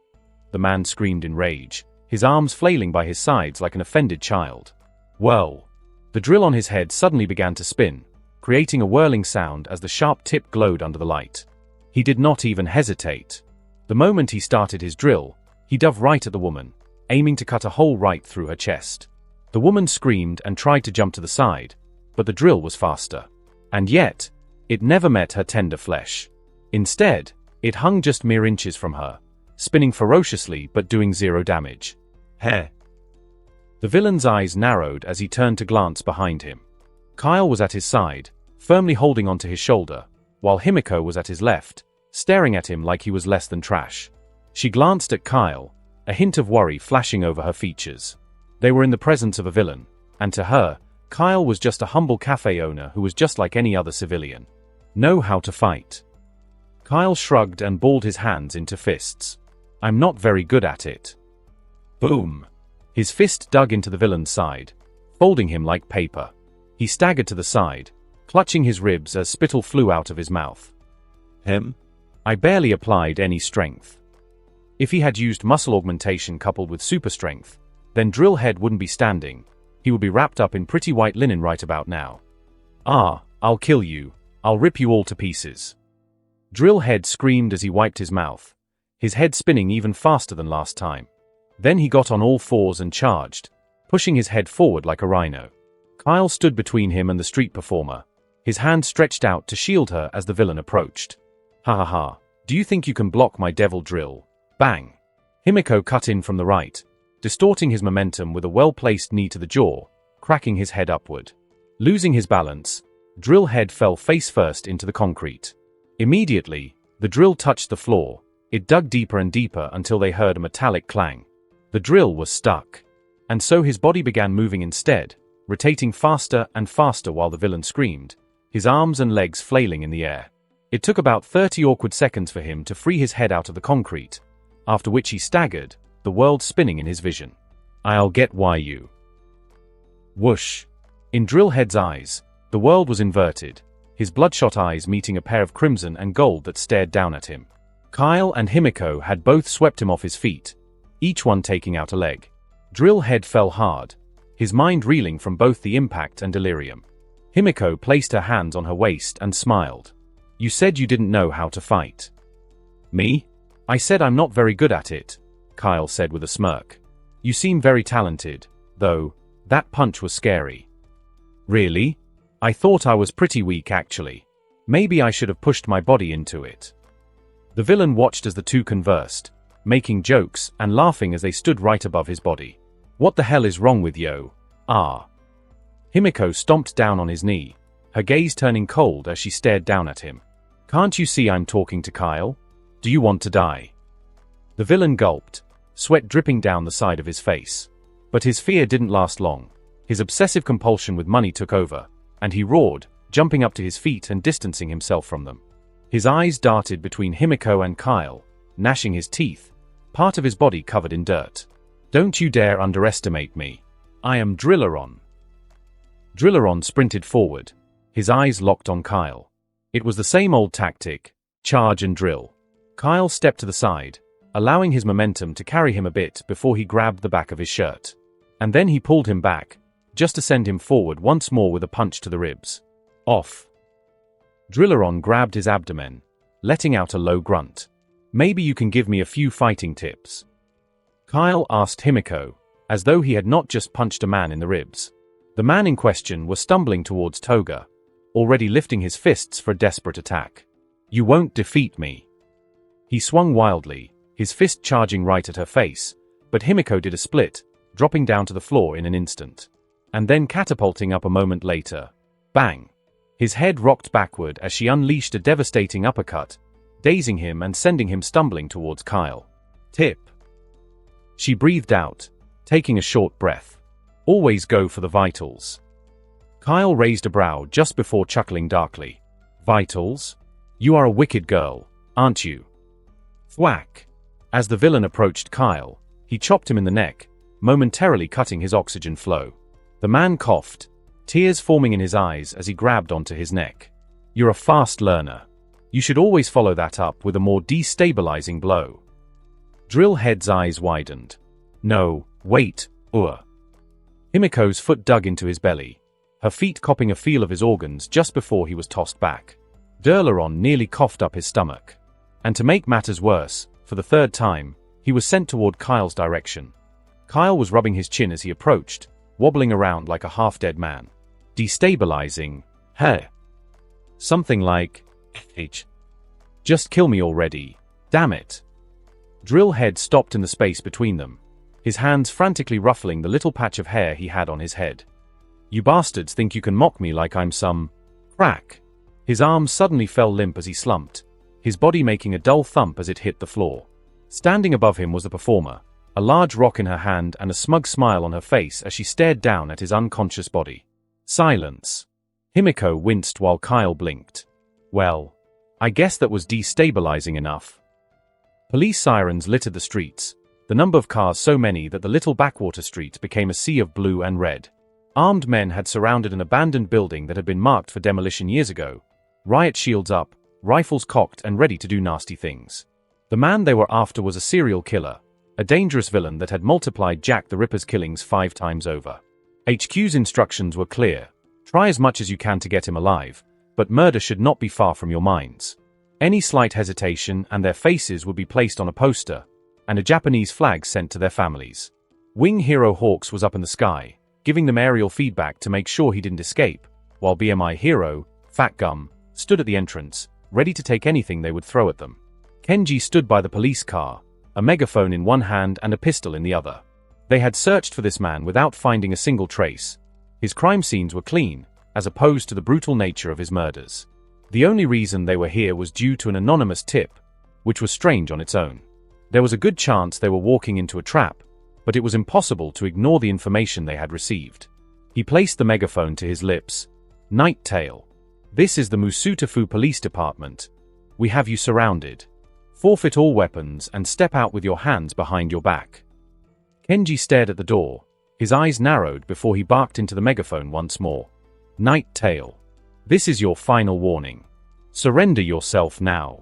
the man screamed in rage, his arms flailing by his sides like an offended child. Well, the drill on his head suddenly began to spin, creating a whirling sound as the sharp tip glowed under the light. He did not even hesitate. The moment he started his drill, he dove right at the woman, aiming to cut a hole right through her chest. The woman screamed and tried to jump to the side, but the drill was faster. And yet, it never met her tender flesh. Instead, it hung just mere inches from her, spinning ferociously but doing zero damage. Heh. The villain's eyes narrowed as he turned to glance behind him. Kyle was at his side, firmly holding onto his shoulder, while Himiko was at his left, staring at him like he was less than trash. She glanced at Kyle, a hint of worry flashing over her features. They were in the presence of a villain, and to her, Kyle was just a humble cafe owner who was just like any other civilian. Know how to fight. Kyle shrugged and balled his hands into fists. I'm not very good at it. Boom. His fist dug into the villain's side, folding him like paper. He staggered to the side, clutching his ribs as spittle flew out of his mouth. I barely applied any strength. If he had used muscle augmentation coupled with super strength, then Drill Head wouldn't be standing, he would be wrapped up in pretty white linen right about now. "Ah, I'll kill you. I'll rip you all to pieces." Drillhead screamed as he wiped his mouth, his head spinning even faster than last time. Then he got on all fours and charged, pushing his head forward like a rhino. Kyle stood between him and the street performer, his hand stretched out to shield her as the villain approached. "Ha ha ha, do you think you can block my devil drill?" Bang! Himiko cut in from the right, distorting his momentum with a well-placed knee to the jaw, cracking his head upward. Losing his balance, Drillhead fell face-first into the concrete. Immediately, the drill touched the floor. It dug deeper and deeper until they heard a metallic clang. The drill was stuck. And so his body began moving instead, rotating faster and faster while the villain screamed, his arms and legs flailing in the air. It took about 30 awkward seconds for him to free his head out of the concrete, after which he staggered, the world spinning in his vision. "I'll get why you." Whoosh! In Drillhead's eyes, the world was inverted, his bloodshot eyes meeting a pair of crimson and gold that stared down at him. Kyle and Himiko had both swept him off his feet, each one taking out a leg. Drillhead fell hard, his mind reeling from both the impact and delirium. Himiko placed her hands on her waist and smiled. "You said you didn't know how to fight." "Me? I said I'm not very good at it," Kyle said with a smirk. "You seem very talented, though. That punch was scary." "Really? I thought I was pretty weak actually. Maybe I should have pushed my body into it." The villain watched as the two conversed, making jokes and laughing as they stood right above his body. "What the hell is wrong with yo? Ah." Himiko stomped down on his knee, her gaze turning cold as she stared down at him. "Can't you see I'm talking to Kyle? Do you want to die?" The villain gulped, sweat dripping down the side of his face. But his fear didn't last long. His obsessive compulsion with money took over, and he roared, jumping up to his feet and distancing himself from them. His eyes darted between Himiko and Kyle, gnashing his teeth, part of his body covered in dirt. "Don't you dare underestimate me. I am Drilleron." Drilleron sprinted forward, his eyes locked on Kyle. It was the same old tactic, charge and drill. Kyle stepped to the side, allowing his momentum to carry him a bit before he grabbed the back of his shirt. And then he pulled him back, just to send him forward once more with a punch to the ribs. Off. Drilleron grabbed his abdomen, letting out a low grunt. "Maybe you can give me a few fighting tips?" Kyle asked Himiko, as though he had not just punched a man in the ribs. The man in question was stumbling towards Toga, already lifting his fists for a desperate attack. "You won't defeat me." He swung wildly, his fist charging right at her face, but Himiko did a split, dropping down to the floor in an instant. And then catapulting up a moment later. Bang! His head rocked backward as she unleashed a devastating uppercut, dazing him and sending him stumbling towards Kyle. "Tip." She breathed out, taking a short breath. "Always go for the vitals." Kyle raised a brow just before chuckling darkly. "Vitals? You are a wicked girl, aren't you?" Thwack! As the villain approached Kyle, he chopped him in the neck, momentarily cutting his oxygen flow. The man coughed, tears forming in his eyes as he grabbed onto his neck. "You're a fast learner. You should always follow that up with a more destabilizing blow." Drillhead's eyes widened. "No, wait, Himiko's foot dug into his belly, her feet copping a feel of his organs just before he was tossed back. Drilleron nearly coughed up his stomach. And to make matters worse, for the third time, he was sent toward Kyle's direction. Kyle was rubbing his chin as he approached, wobbling around like a half-dead man. Destabilizing. Hey. Something like, "H. Just kill me already. Damn it." Drillhead stopped in the space between them, his hands frantically ruffling the little patch of hair he had on his head. "You bastards think you can mock me like I'm some..." Crack! His arms suddenly fell limp as he slumped, his body making a dull thump as it hit the floor. Standing above him was the performer, a large rock in her hand and a smug smile on her face as she stared down at his unconscious body. Silence. Himiko winced while Kyle blinked. Well, I guess that was destabilizing enough. Police sirens littered the streets, the number of cars so many that the little backwater street became a sea of blue and red. Armed men had surrounded an abandoned building that had been marked for demolition years ago, riot shields up, rifles cocked and ready to do nasty things. The man they were after was a serial killer, a dangerous villain that had multiplied Jack the Ripper's killings 5 times over. HQ's instructions were clear. Try as much as you can to get him alive, but murder should not be far from your minds. Any slight hesitation and their faces would be placed on a poster, and a Japanese flag sent to their families. Wing Hero Hawks was up in the sky, giving them aerial feedback to make sure he didn't escape, while BMI Hero, Fat Gum, stood at the entrance, ready to take anything they would throw at them. Kenji stood by the police car, a megaphone in one hand and a pistol in the other. They had searched for this man without finding a single trace. His crime scenes were clean, as opposed to the brutal nature of his murders. The only reason they were here was due to an anonymous tip, which was strange on its own. There was a good chance they were walking into a trap, but it was impossible to ignore the information they had received. He placed the megaphone to his lips. Night Tail. This is the Musutafu Police Department. We have you surrounded. Forfeit all weapons and step out with your hands behind your back. Kenji stared at the door, his eyes narrowed before he barked into the megaphone once more. Night Tail. This is your final warning. Surrender yourself now.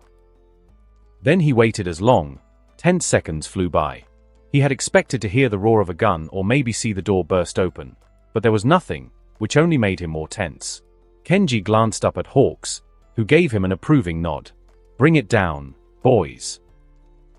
Then he waited as long. 10 seconds flew by. He had expected to hear the roar of a gun or maybe see the door burst open, but there was nothing, which only made him more tense. Kenji glanced up at Hawks, who gave him an approving nod. Bring it down, boys.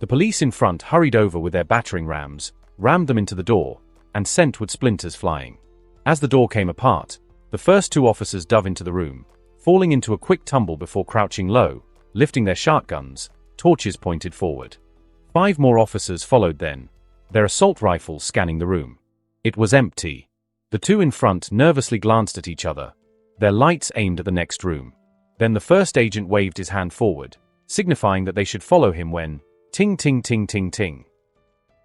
The police in front hurried over with their battering rams, rammed them into the door, and sent wood splinters flying. As the door came apart, the first two officers dove into the room, falling into a quick tumble before crouching low, lifting their shotguns, torches pointed forward. 5 more officers followed then, their assault rifles scanning the room. It was empty. The two in front nervously glanced at each other, their lights aimed at the next room. Then the first agent waved his hand forward, signifying that they should follow him when, ting ting ting ting ting.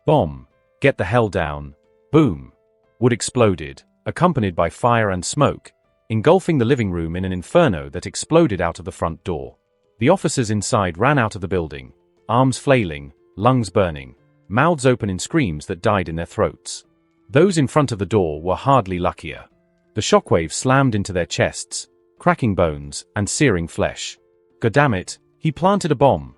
Bomb. Get the hell down. Boom. Wood exploded, accompanied by fire and smoke, engulfing the living room in an inferno that exploded out of the front door. The officers inside ran out of the building, arms flailing, lungs burning, mouths open in screams that died in their throats. Those in front of the door were hardly luckier. The shockwave slammed into their chests, cracking bones and searing flesh. Goddammit, he planted a bomb.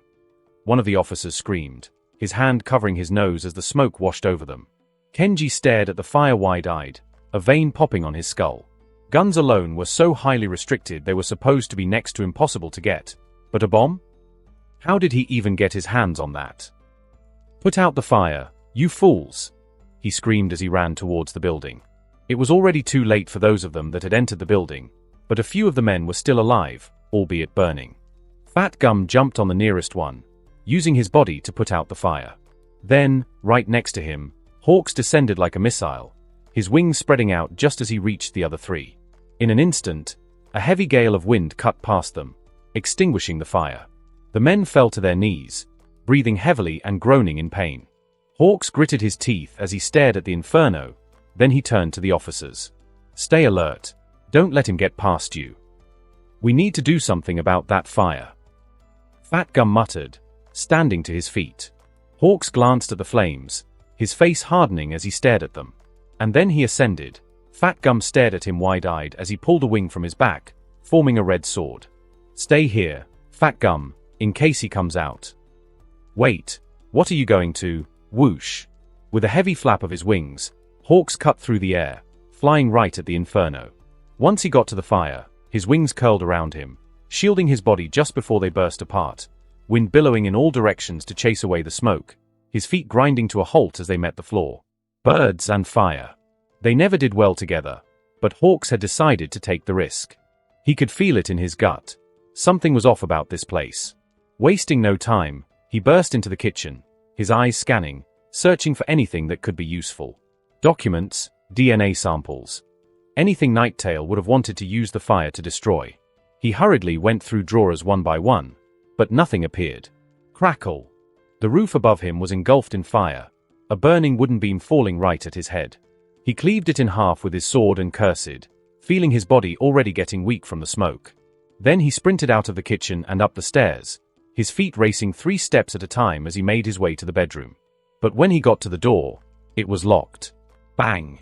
One of the officers screamed, his hand covering his nose as the smoke washed over them. Kenji stared at the fire wide-eyed, a vein popping on his skull. Guns alone were so highly restricted they were supposed to be next to impossible to get. But a bomb? How did he even get his hands on that? Put out the fire, you fools! He screamed as he ran towards the building. It was already too late for those of them that had entered the building, but a few of the men were still alive, albeit burning. Fat Gum jumped on the nearest one, using his body to put out the fire. Then, right next to him, Hawks descended like a missile, his wings spreading out just as he reached the other 3. In an instant, a heavy gale of wind cut past them, extinguishing the fire. The men fell to their knees, breathing heavily and groaning in pain. Hawks gritted his teeth as he stared at the inferno, then he turned to the officers. Stay alert. Don't let him get past you. We need to do something about that fire. Fat Gum muttered, standing to his feet. Hawks glanced at the flames, his face hardening as he stared at them. And then he ascended. Fat Gum stared at him wide-eyed as he pulled a wing from his back, forming a red sword. Stay here, Fat Gum, in case he comes out. Wait, what are you going to? Whoosh. With a heavy flap of his wings, Hawks cut through the air, flying right at the inferno. Once he got to the fire, his wings curled around him, shielding his body just before they burst apart, wind billowing in all directions to chase away the smoke, his feet grinding to a halt as they met the floor. Birds and fire. They never did well together, but Hawks had decided to take the risk. He could feel it in his gut. Something was off about this place. Wasting no time, he burst into the kitchen, his eyes scanning, searching for anything that could be useful. Documents, DNA samples. Anything Nighttail would have wanted to use the fire to destroy. He hurriedly went through drawers one by one, but nothing appeared. Crackle. The roof above him was engulfed in fire, a burning wooden beam falling right at his head. He cleaved it in half with his sword and cursed, feeling his body already getting weak from the smoke. Then he sprinted out of the kitchen and up the stairs, his feet racing 3 steps at a time as he made his way to the bedroom. But when he got to the door, it was locked. Bang!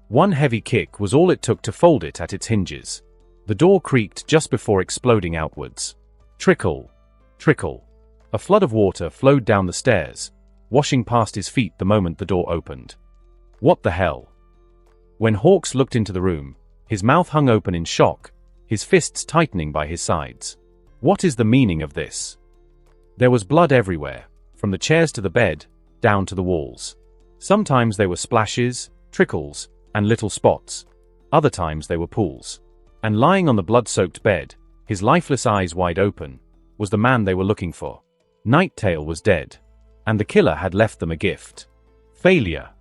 One heavy kick was all it took to fold it at its hinges. The door creaked just before exploding outwards. Trickle. Trickle. A flood of water flowed down the stairs, washing past his feet the moment the door opened. What the hell? When Hawks looked into the room, his mouth hung open in shock, his fists tightening by his sides. What is the meaning of this? There was blood everywhere, from the chairs to the bed, down to the walls. Sometimes they were splashes, trickles, and little spots. Other times they were pools. And lying on the blood-soaked bed, his lifeless eyes wide open, was the man they were looking for. Nighttail was dead. And the killer had left them a gift. Failure.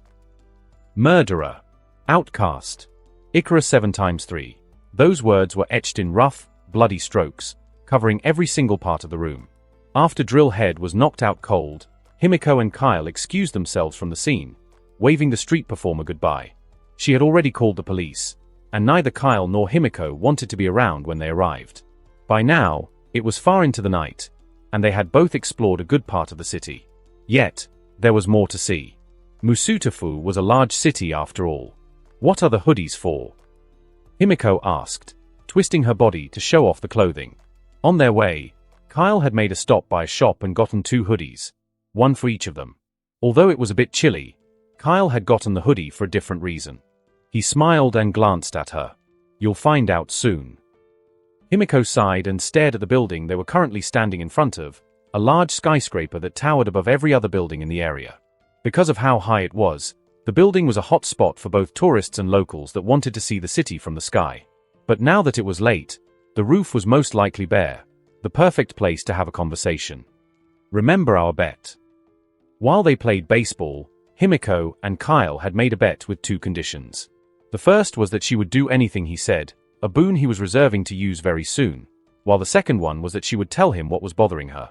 Murderer. Outcast. Icarus 7x3. Those words were etched in rough, bloody strokes, covering every single part of the room. After Drillhead was knocked out cold, Himiko and Kyle excused themselves from the scene, waving the street performer goodbye. She had already called the police, and neither Kyle nor Himiko wanted to be around when they arrived. By now, it was far into the night, and they had both explored a good part of the city. Yet, there was more to see. Musutafu was a large city after all. What are the hoodies for? Himiko asked, twisting her body to show off the clothing. On their way, Kyle had made a stop by a shop and gotten 2 hoodies, one for each of them. Although it was a bit chilly, Kyle had gotten the hoodie for a different reason. He smiled and glanced at her. You'll find out soon. Himiko sighed and stared at the building they were currently standing in front of, a large skyscraper that towered above every other building in the area. Because of how high it was, the building was a hot spot for both tourists and locals that wanted to see the city from the sky. But now that it was late, the roof was most likely bare, the perfect place to have a conversation. Remember our bet. While they played baseball, Himiko and Kyle had made a bet with 2 conditions. The first was that she would do anything he said, a boon he was reserving to use very soon, while the second one was that she would tell him what was bothering her.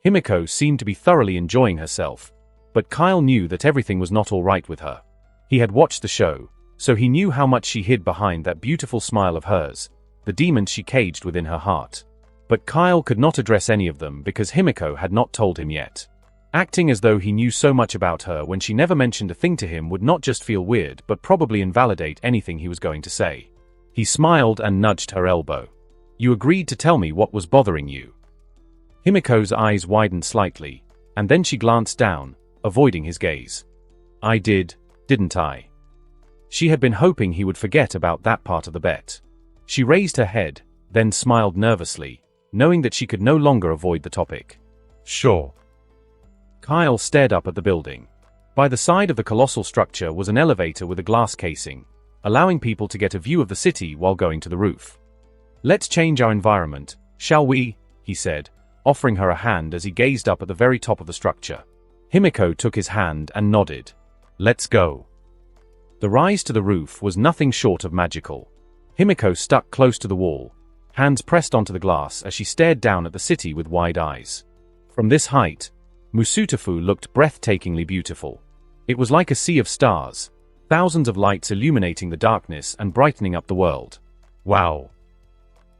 Himiko seemed to be thoroughly enjoying herself, but Kyle knew that everything was not all right with her. He had watched the show, so he knew how much she hid behind that beautiful smile of hers, the demons she caged within her heart. But Kyle could not address any of them because Himiko had not told him yet. Acting as though he knew so much about her when she never mentioned a thing to him would not just feel weird but probably invalidate anything he was going to say. He smiled and nudged her elbow. You agreed to tell me what was bothering you. Himiko's eyes widened slightly, and then she glanced down, avoiding his gaze. I did, didn't I? She had been hoping he would forget about that part of the bet. She raised her head, then smiled nervously, knowing that she could no longer avoid the topic. Sure. Kyle stared up at the building. By the side of the colossal structure was an elevator with a glass casing, allowing people to get a view of the city while going to the roof. Let's change our environment, shall we? He said, offering her a hand as he gazed up at the very top of the structure. Himiko took his hand and nodded. Let's go. The rise to the roof was nothing short of magical. Himiko stuck close to the wall, hands pressed onto the glass as she stared down at the city with wide eyes. From this height, Musutafu looked breathtakingly beautiful. It was like a sea of stars, thousands of lights illuminating the darkness and brightening up the world. Wow.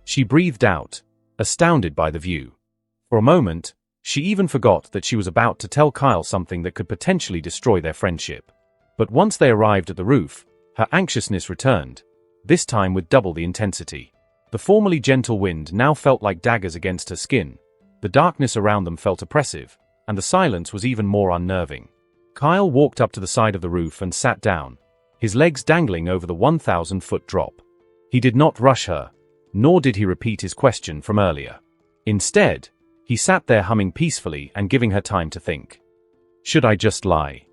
She breathed out, astounded by the view. For a moment, she even forgot that she was about to tell Kyle something that could potentially destroy their friendship. But once they arrived at the roof, her anxiousness returned, this time with double the intensity. The formerly gentle wind now felt like daggers against her skin, the darkness around them felt oppressive, and the silence was even more unnerving. Kyle walked up to the side of the roof and sat down, his legs dangling over the 1,000-foot drop. He did not rush her, nor did he repeat his question from earlier. Instead, he sat there humming peacefully and giving her time to think. Should I just lie?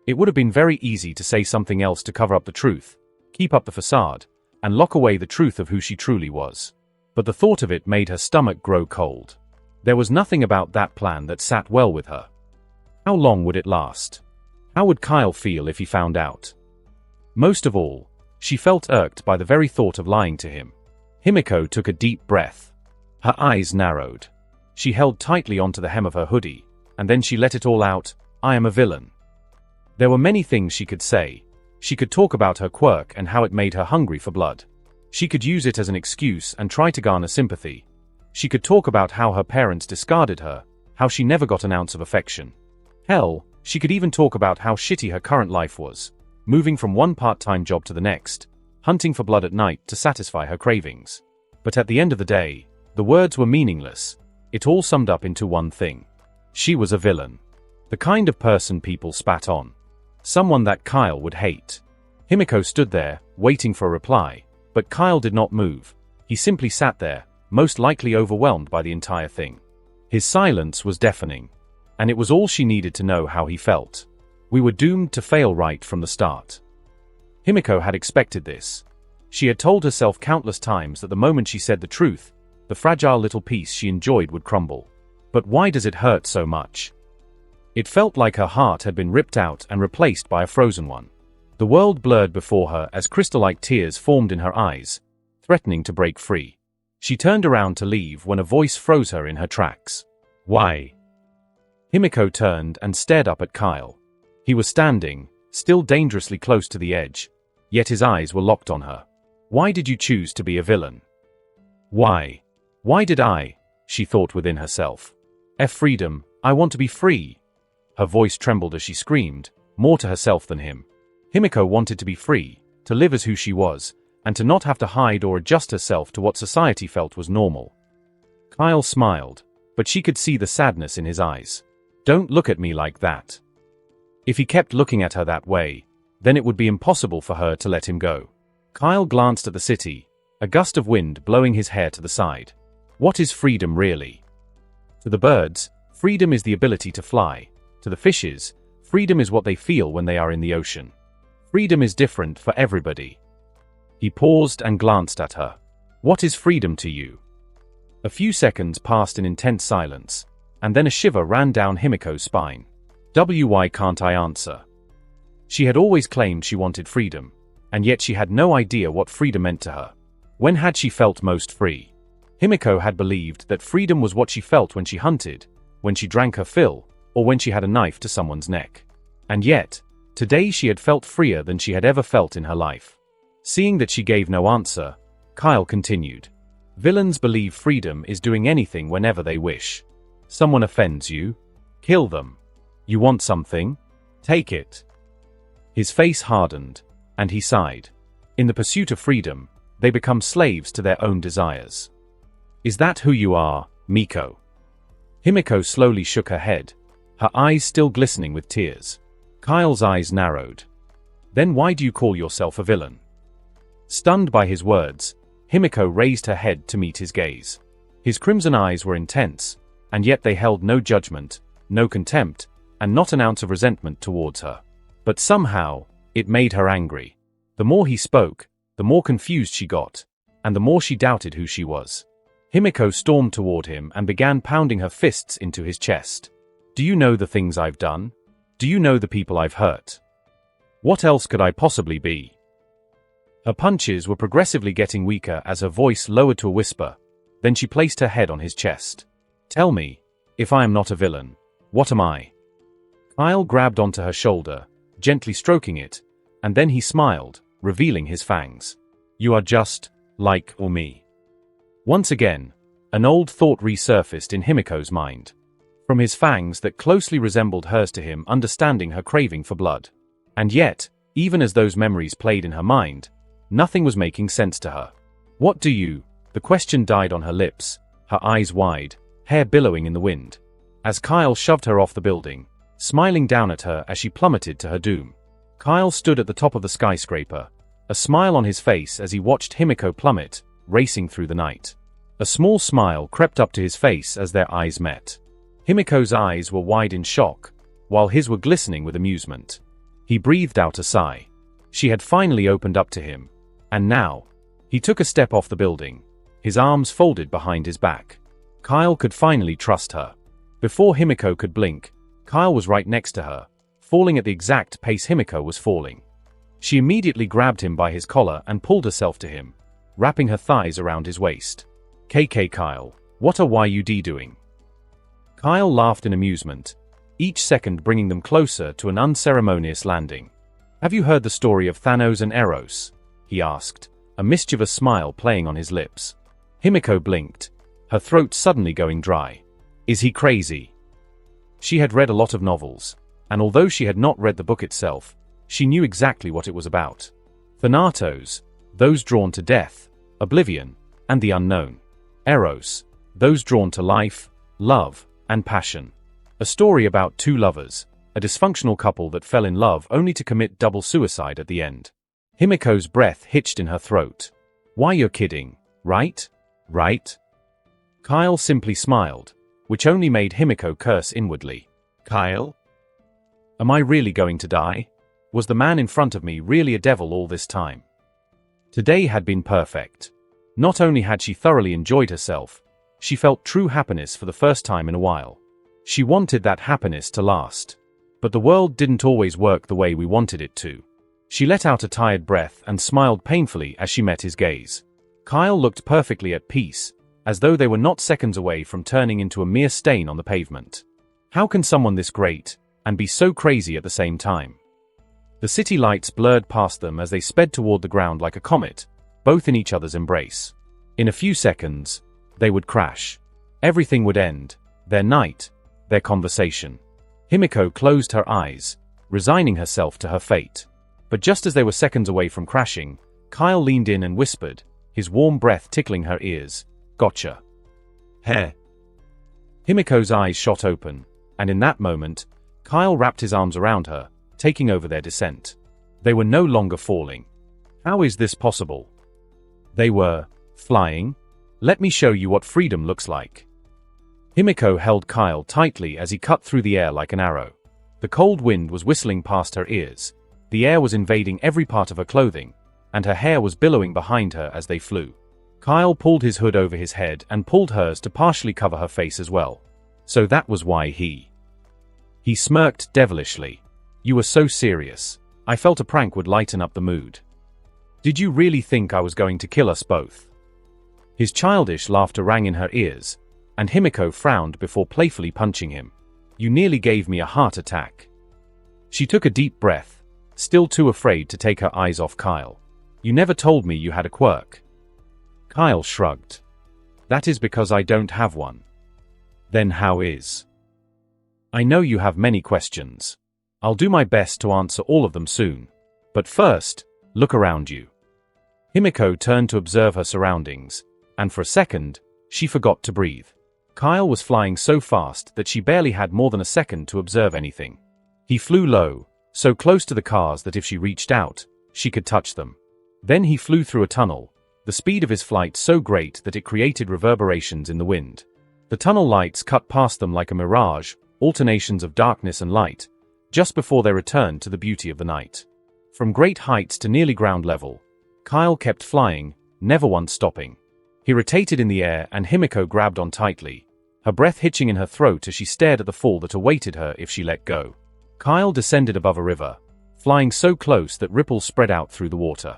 It would have been very easy to say something else to cover up the truth, keep up the facade, and lock away the truth of who she truly was. But the thought of it made her stomach grow cold. There was nothing about that plan that sat well with her. How long would it last? How would Kyle feel if he found out? Most of all, she felt irked by the very thought of lying to him. Himiko took a deep breath. Her eyes narrowed. She held tightly onto the hem of her hoodie, and then she let it all out. I am a villain. There were many things she could say. She could talk about her quirk and how it made her hungry for blood. She could use it as an excuse and try to garner sympathy. She could talk about how her parents discarded her, how she never got an ounce of affection. Hell, she could even talk about how shitty her current life was, moving from one part-time job to the next, hunting for blood at night to satisfy her cravings. But at the end of the day, the words were meaningless. It all summed up into one thing. She was a villain. The kind of person people spat on. Someone that Kyle would hate. Himiko stood there, waiting for a reply, but Kyle did not move. He simply sat there, most likely overwhelmed by the entire thing. His silence was deafening, and it was all she needed to know how he felt. We were doomed to fail right from the start. Himiko had expected this. She had told herself countless times that the moment she said the truth, the fragile little piece she enjoyed would crumble. But why does it hurt so much? It felt like her heart had been ripped out and replaced by a frozen one. The world blurred before her as crystal-like tears formed in her eyes, threatening to break free. She turned around to leave when a voice froze her in her tracks. Why? Himiko turned and stared up at Kyle. He was standing, still dangerously close to the edge, yet his eyes were locked on her. Why did you choose to be a villain? Why? Why did I? She thought within herself. Freedom, I want to be free. Her voice trembled as she screamed, more to herself than him. Himiko wanted to be free, to live as who she was, and to not have to hide or adjust herself to what society felt was normal. Kyle smiled, but she could see the sadness in his eyes. Don't look at me like that. If he kept looking at her that way, then it would be impossible for her to let him go. Kyle glanced at the city, a gust of wind blowing his hair to the side. What is freedom really? To the birds, freedom is the ability to fly. To the fishes, freedom is what they feel when they are in the ocean. Freedom is different for everybody. He paused and glanced at her. What is freedom to you? A few seconds passed in intense silence, and then a shiver ran down Himiko's spine. Why can't I answer? She had always claimed she wanted freedom, and yet she had no idea what freedom meant to her. When had she felt most free? Himiko had believed that freedom was what she felt when she hunted, when she drank her fill, or when she had a knife to someone's neck. And yet, today she had felt freer than she had ever felt in her life. Seeing that she gave no answer, Kyle continued. Villains believe freedom is doing anything whenever they wish. Someone offends you? Kill them. You want something? Take it. His face hardened, and he sighed. In the pursuit of freedom, they become slaves to their own desires. Is that who you are, Miko? Himiko slowly shook her head, her eyes still glistening with tears. Kyle's eyes narrowed. Then why do you call yourself a villain? Stunned by his words, Himiko raised her head to meet his gaze. His crimson eyes were intense, and yet they held no judgment, no contempt, and not an ounce of resentment towards her. But somehow, it made her angry. The more he spoke, the more confused she got, and the more she doubted who she was. Himiko stormed toward him and began pounding her fists into his chest. Do you know the things I've done? Do you know the people I've hurt? What else could I possibly be? Her punches were progressively getting weaker as her voice lowered to a whisper. Then she placed her head on his chest. Tell me, if I am not a villain, what am I? Kyle grabbed onto her shoulder, gently stroking it, and then he smiled, revealing his fangs. You are just like me. Once again, an old thought resurfaced in Himiko's mind. From his fangs that closely resembled hers to him understanding her craving for blood. And yet, even as those memories played in her mind, nothing was making sense to her. What do you? The question died on her lips, her eyes wide, hair billowing in the wind. As Kyle shoved her off the building, smiling down at her as she plummeted to her doom. Kyle stood at the top of the skyscraper, a smile on his face as he watched Himiko plummet, racing through the night. A small smile crept up to his face as their eyes met. Himiko's eyes were wide in shock, while his were glistening with amusement. He breathed out a sigh. She had finally opened up to him. And now, he took a step off the building, his arms folded behind his back. Kyle could finally trust her. Before Himiko could blink, Kyle was right next to her, falling at the exact pace Himiko was falling. She immediately grabbed him by his collar and pulled herself to him, wrapping her thighs around his waist. Kyle, what are you doing? Kyle laughed in amusement, each second bringing them closer to an unceremonious landing. Have you heard the story of Thanos and Eros? He asked, a mischievous smile playing on his lips. Himiko blinked, her throat suddenly going dry. Is he crazy? She had read a lot of novels, and although she had not read the book itself, she knew exactly what it was about. Thanatos, those drawn to death, oblivion, and the unknown. Eros, those drawn to life, love, and passion. A story about two lovers, a dysfunctional couple that fell in love only to commit double suicide at the end. Himiko's breath hitched in her throat. Why, you're kidding, right? Right? Kyle simply smiled, which only made Himiko curse inwardly. Kyle? Am I really going to die? Was the man in front of me really a devil all this time? Today had been perfect. Not only had she thoroughly enjoyed herself, she felt true happiness for the first time in a while. She wanted that happiness to last. But the world didn't always work the way we wanted it to. She let out a tired breath and smiled painfully as she met his gaze. Kyle looked perfectly at peace, as though they were not seconds away from turning into a mere stain on the pavement. How can someone this great and be so crazy at the same time? The city lights blurred past them as they sped toward the ground like a comet, both in each other's embrace. In a few seconds, they would crash. Everything would end, their night, their conversation. Himiko closed her eyes, resigning herself to her fate. But just as they were seconds away from crashing, Kyle leaned in and whispered, his warm breath tickling her ears, "Gotcha." Heh. Himiko's eyes shot open, and in that moment, Kyle wrapped his arms around her, taking over their descent. They were no longer falling. How is this possible? They were flying? Let me show you what freedom looks like. Himiko held Kyle tightly as he cut through the air like an arrow. The cold wind was whistling past her ears. The air was invading every part of her clothing, and her hair was billowing behind her as they flew. Kyle pulled his hood over his head and pulled hers to partially cover her face as well. So that was why he smirked devilishly. You were so serious. I felt a prank would lighten up the mood. Did you really think I was going to kill us both? His childish laughter rang in her ears, and Himiko frowned before playfully punching him. You nearly gave me a heart attack. She took a deep breath, still too afraid to take her eyes off Kyle. You never told me you had a quirk. Kyle shrugged. That is because I don't have one. Then how is? I know you have many questions. I'll do my best to answer all of them soon. But first, look around you. Himiko turned to observe her surroundings, and for a second, she forgot to breathe. Kyle was flying so fast that she barely had more than a second to observe anything. He flew low, so close to the cars that if she reached out, she could touch them. Then he flew through a tunnel, the speed of his flight so great that it created reverberations in the wind. The tunnel lights cut past them like a mirage, alternations of darkness and light, just before they returned to the beauty of the night. From great heights to nearly ground level, Kyle kept flying, never once stopping. He rotated in the air and Himiko grabbed on tightly, her breath hitching in her throat as she stared at the fall that awaited her if she let go. Kyle descended above a river, flying so close that ripples spread out through the water.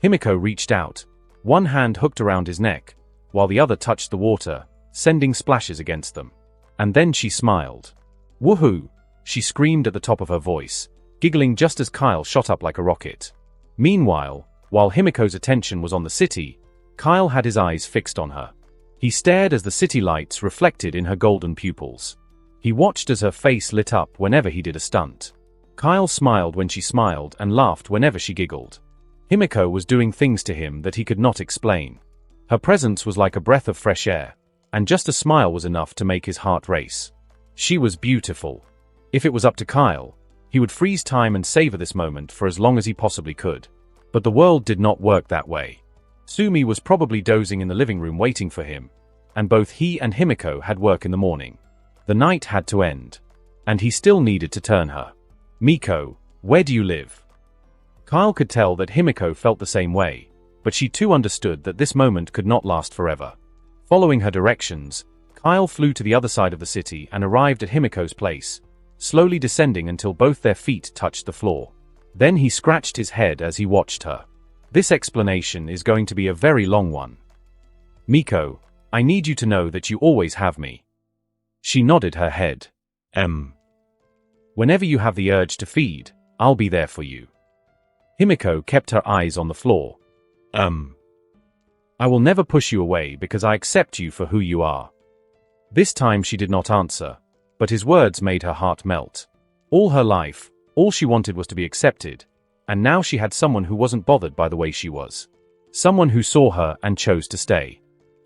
Himiko reached out, one hand hooked around his neck, while the other touched the water, sending splashes against them. And then she smiled. Woohoo! She screamed at the top of her voice, giggling just as Kyle shot up like a rocket. Meanwhile, while Himiko's attention was on the city, Kyle had his eyes fixed on her. He stared as the city lights reflected in her golden pupils. He watched as her face lit up whenever he did a stunt. Kyle smiled when she smiled and laughed whenever she giggled. Himiko was doing things to him that he could not explain. Her presence was like a breath of fresh air, and just a smile was enough to make his heart race. She was beautiful. If it was up to Kyle, he would freeze time and savor this moment for as long as he possibly could. But the world did not work that way. Sumi was probably dozing in the living room waiting for him, and both he and Himiko had work in the morning. The night had to end, and he still needed to turn her. Miko, where do you live? Kyle could tell that Himiko felt the same way, but she too understood that this moment could not last forever. Following her directions, Kyle flew to the other side of the city and arrived at Himiko's place, slowly descending until both their feet touched the floor. Then he scratched his head as he watched her. This explanation is going to be a very long one. Miko, I need you to know that you always have me. She nodded her head. Whenever you have the urge to feed, I'll be there for you. Himiko kept her eyes on the floor. I will never push you away because I accept you for who you are. This time she did not answer, but his words made her heart melt. All her life, all she wanted was to be accepted, and now she had someone who wasn't bothered by the way she was. Someone who saw her and chose to stay.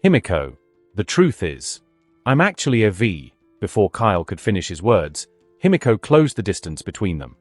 Himiko, the truth is, I'm actually a V. Before Kyle could finish his words, Himiko closed the distance between them.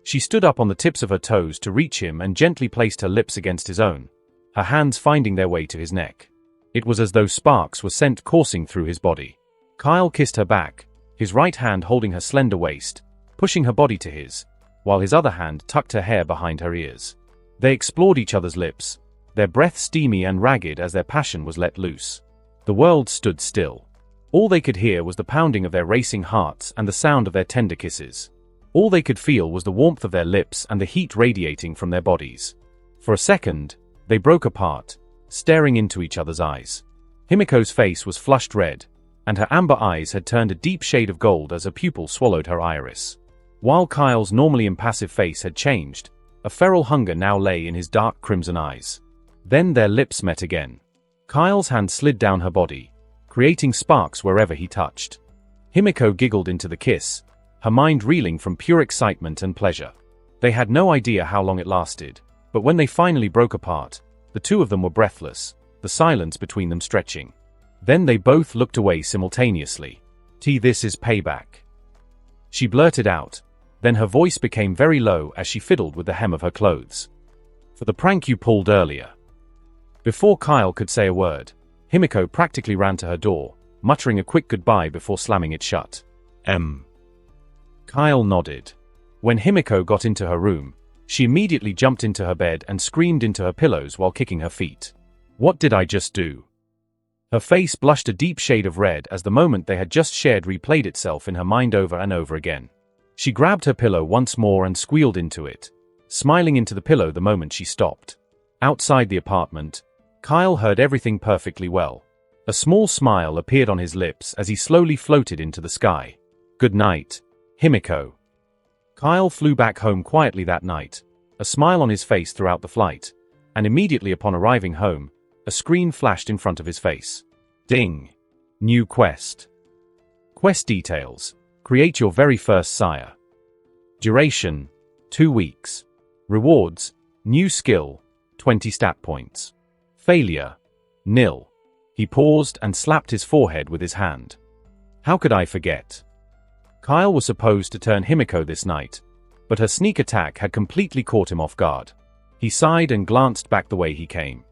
She stood up on the tips of her toes to reach him and gently placed her lips against his own, her hands finding their way to his neck. It was as though sparks were sent coursing through his body. Kyle kissed her back, his right hand holding her slender waist, pushing her body to his, while his other hand tucked her hair behind her ears. They explored each other's lips, their breath steamy and ragged as their passion was let loose. The world stood still. All they could hear was the pounding of their racing hearts and the sound of their tender kisses. All they could feel was the warmth of their lips and the heat radiating from their bodies. For a second, they broke apart, staring into each other's eyes. Himiko's face was flushed red, and her amber eyes had turned a deep shade of gold as a pupil swallowed her iris. While Kyle's normally impassive face had changed, a feral hunger now lay in his dark crimson eyes. Then their lips met again. Kyle's hand slid down her body, creating sparks wherever he touched. Himiko giggled into the kiss, her mind reeling from pure excitement and pleasure. They had no idea how long it lasted, but when they finally broke apart, the two of them were breathless, the silence between them stretching. Then they both looked away simultaneously. This is payback," she blurted out, then her voice became very low as she fiddled with the hem of her clothes. "For the prank you pulled earlier." Before Kyle could say a word, Himiko practically ran to her door, muttering a quick goodbye before slamming it shut. Kyle nodded. When Himiko got into her room, she immediately jumped into her bed and screamed into her pillows while kicking her feet. "What did I just do?" Her face blushed a deep shade of red as the moment they had just shared replayed itself in her mind over and over again. She grabbed her pillow once more and squealed into it, smiling into the pillow the moment she stopped. Outside the apartment, Kyle heard everything perfectly well. A small smile appeared on his lips as he slowly floated into the sky. "Good night, Himiko." Kyle flew back home quietly that night, a smile on his face throughout the flight, and immediately upon arriving home, a screen flashed in front of his face. Ding! New quest. Quest details. Create your very first sire. Duration: 2 weeks. Rewards: new skill, 20 stat points. Failure: nil. He paused and slapped his forehead with his hand. How could I forget? Kyle was supposed to turn Himiko this night, but her sneak attack had completely caught him off guard. He sighed and glanced back the way he came.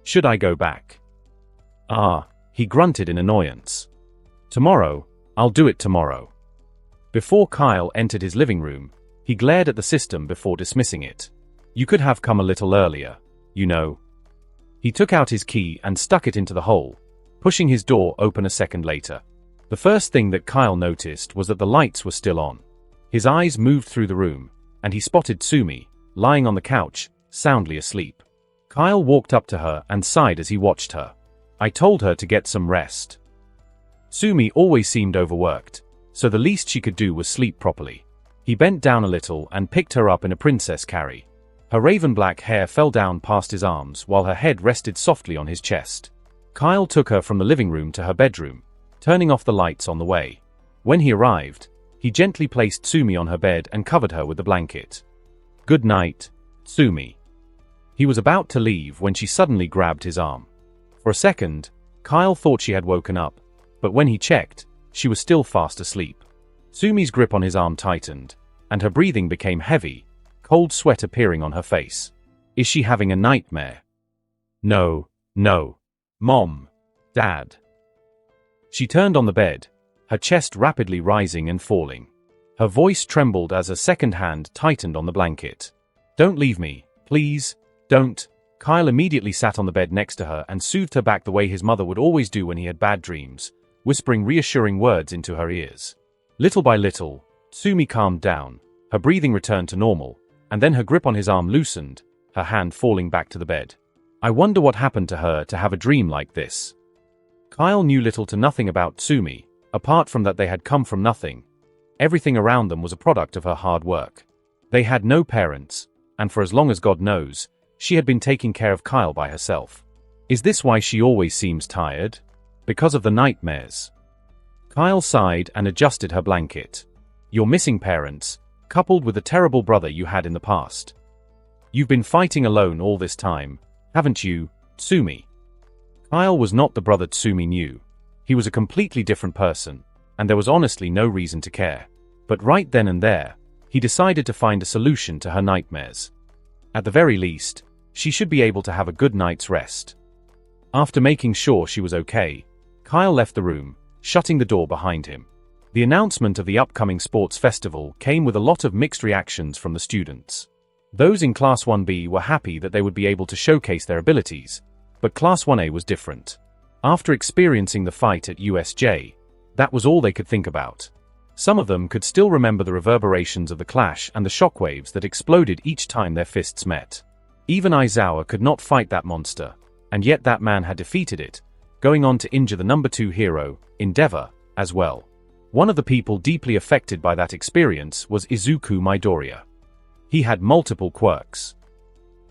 Should I go back? He grunted in annoyance. Tomorrow, I'll do it tomorrow. Before Kyle entered his living room, he glared at the system before dismissing it. You could have come a little earlier, you know. He took out his key and stuck it into the hole, pushing his door open a second later. The first thing that Kyle noticed was that the lights were still on. His eyes moved through the room, and he spotted Tsumi, lying on the couch, soundly asleep. Kyle walked up to her and sighed as he watched her. I told her to get some rest. Tsumi always seemed overworked, so the least she could do was sleep properly. He bent down a little and picked her up in a princess carry. Her raven black hair fell down past his arms while her head rested softly on his chest. Kyle took her from the living room to her bedroom, turning off the lights on the way. When he arrived, he gently placed Tsumi on her bed and covered her with the blanket. Good night, Tsumi. He was about to leave when she suddenly grabbed his arm. For a second, Kyle thought she had woken up, but when he checked, she was still fast asleep. Tsumi's grip on his arm tightened, and her breathing became heavy, cold sweat appearing on her face. Is she having a nightmare? No. Mom. Dad. She turned on the bed, her chest rapidly rising and falling. Her voice trembled as a second hand tightened on the blanket. Don't leave me, please, don't. Kyle immediately sat on the bed next to her and soothed her back the way his mother would always do when he had bad dreams, whispering reassuring words into her ears. Little by little, Tsumi calmed down, her breathing returned to normal, and then her grip on his arm loosened, her hand falling back to the bed. I wonder what happened to her to have a dream like this. Kyle knew little to nothing about Tsumi, apart from that they had come from nothing. Everything around them was a product of her hard work. They had no parents, and for as long as God knows, she had been taking care of Kyle by herself. Is this why she always seems tired? Because of the nightmares? Kyle sighed and adjusted her blanket. Your missing parents, coupled with the terrible brother you had in the past. You've been fighting alone all this time, haven't you, Tsumi? Kyle was not the brother Tsumi knew. He was a completely different person, and there was honestly no reason to care. But right then and there, he decided to find a solution to her nightmares. At the very least, she should be able to have a good night's rest. After making sure she was okay, Kyle left the room, shutting the door behind him. The announcement of the upcoming sports festival came with a lot of mixed reactions from the students. Those in Class 1B were happy that they would be able to showcase their abilities, but Class 1A was different. After experiencing the fight at USJ, that was all they could think about. Some of them could still remember the reverberations of the clash and the shockwaves that exploded each time their fists met. Even Aizawa could not fight that monster, and yet that man had defeated it, going on to injure the number 2 hero, Endeavor, as well. One of the people deeply affected by that experience was Izuku Midoriya. He had multiple quirks.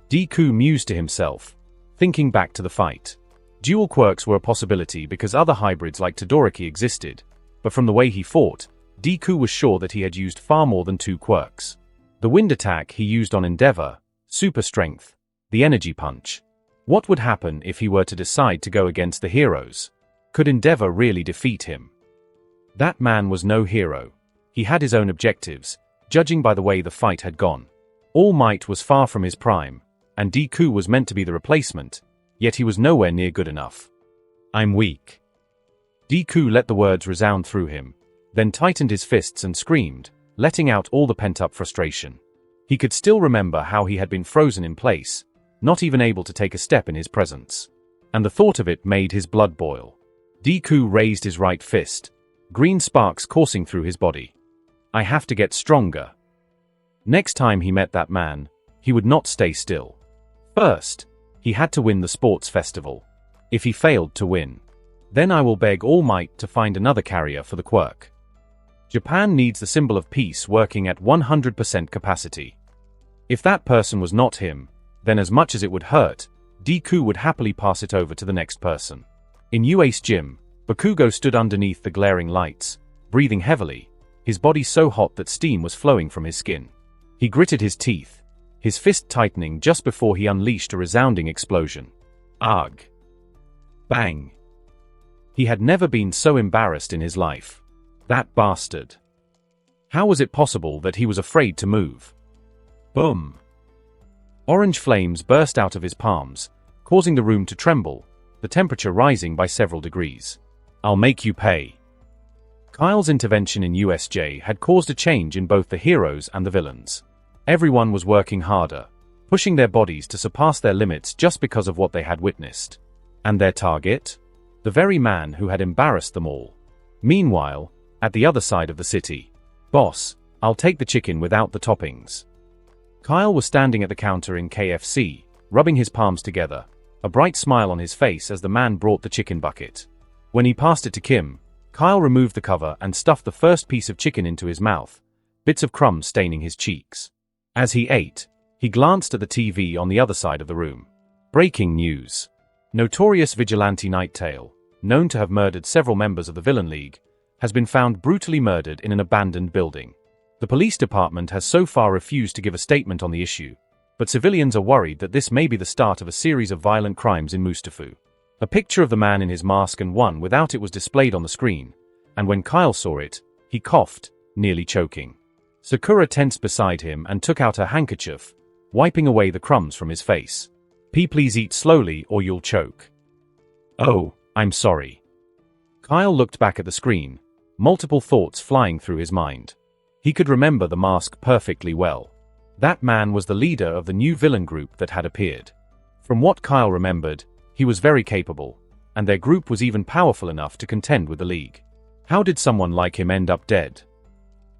Deku mused to himself, thinking back to the fight. Dual quirks were a possibility because other hybrids like Todoroki existed, but from the way he fought, Deku was sure that he had used far more than 2 quirks. The wind attack he used on Endeavor, super strength, the energy punch. What would happen if he were to decide to go against the heroes? Could Endeavor really defeat him? That man was no hero. He had his own objectives, judging by the way the fight had gone. All Might was far from his prime, and Deku was meant to be the replacement, yet he was nowhere near good enough. I'm weak. Deku let the words resound through him, then tightened his fists and screamed, letting out all the pent-up frustration. He could still remember how he had been frozen in place, not even able to take a step in his presence. And the thought of it made his blood boil. Deku raised his right fist, green sparks coursing through his body. I have to get stronger. Next time he met that man, he would not stay still. First, he had to win the sports festival. If he failed to win, then I will beg All Might to find another carrier for the quirk. Japan needs the symbol of peace working at 100% capacity. If that person was not him, then as much as it would hurt, Deku would happily pass it over to the next person. In UACE Gym, Bakugo stood underneath the glaring lights, breathing heavily, his body so hot that steam was flowing from his skin. He gritted his teeth, his fist tightening just before he unleashed a resounding explosion. Ugh. Bang. He had never been so embarrassed in his life. That bastard. How was it possible that he was afraid to move? Boom. Orange flames burst out of his palms, causing the room to tremble, the temperature rising by several degrees. I'll make you pay. Kyle's intervention in USJ had caused a change in both the heroes and the villains. Everyone was working harder, pushing their bodies to surpass their limits just because of what they had witnessed. And their target? The very man who had embarrassed them all. Meanwhile, at the other side of the city, boss, I'll take the chicken without the toppings. Kyle was standing at the counter in KFC, rubbing his palms together, a bright smile on his face as the man brought the chicken bucket. When he passed it to Kim, Kyle removed the cover and stuffed the first piece of chicken into his mouth, bits of crumbs staining his cheeks. As he ate, he glanced at the TV on the other side of the room. Breaking news. Notorious vigilante Nighttail, known to have murdered several members of the Villain League, has been found brutally murdered in an abandoned building. The police department has so far refused to give a statement on the issue, but civilians are worried that this may be the start of a series of violent crimes in Mustafu. A picture of the man in his mask and one without it was displayed on the screen, and when Kyle saw it, he coughed, nearly choking. Sakura tensed beside him and took out her handkerchief, wiping away the crumbs from his face. Please eat slowly or you'll choke. Oh, I'm sorry. Kyle looked back at the screen, multiple thoughts flying through his mind. He could remember the mask perfectly well. That man was the leader of the new villain group that had appeared. From what Kyle remembered, he was very capable, and their group was even powerful enough to contend with the League. How did someone like him end up dead?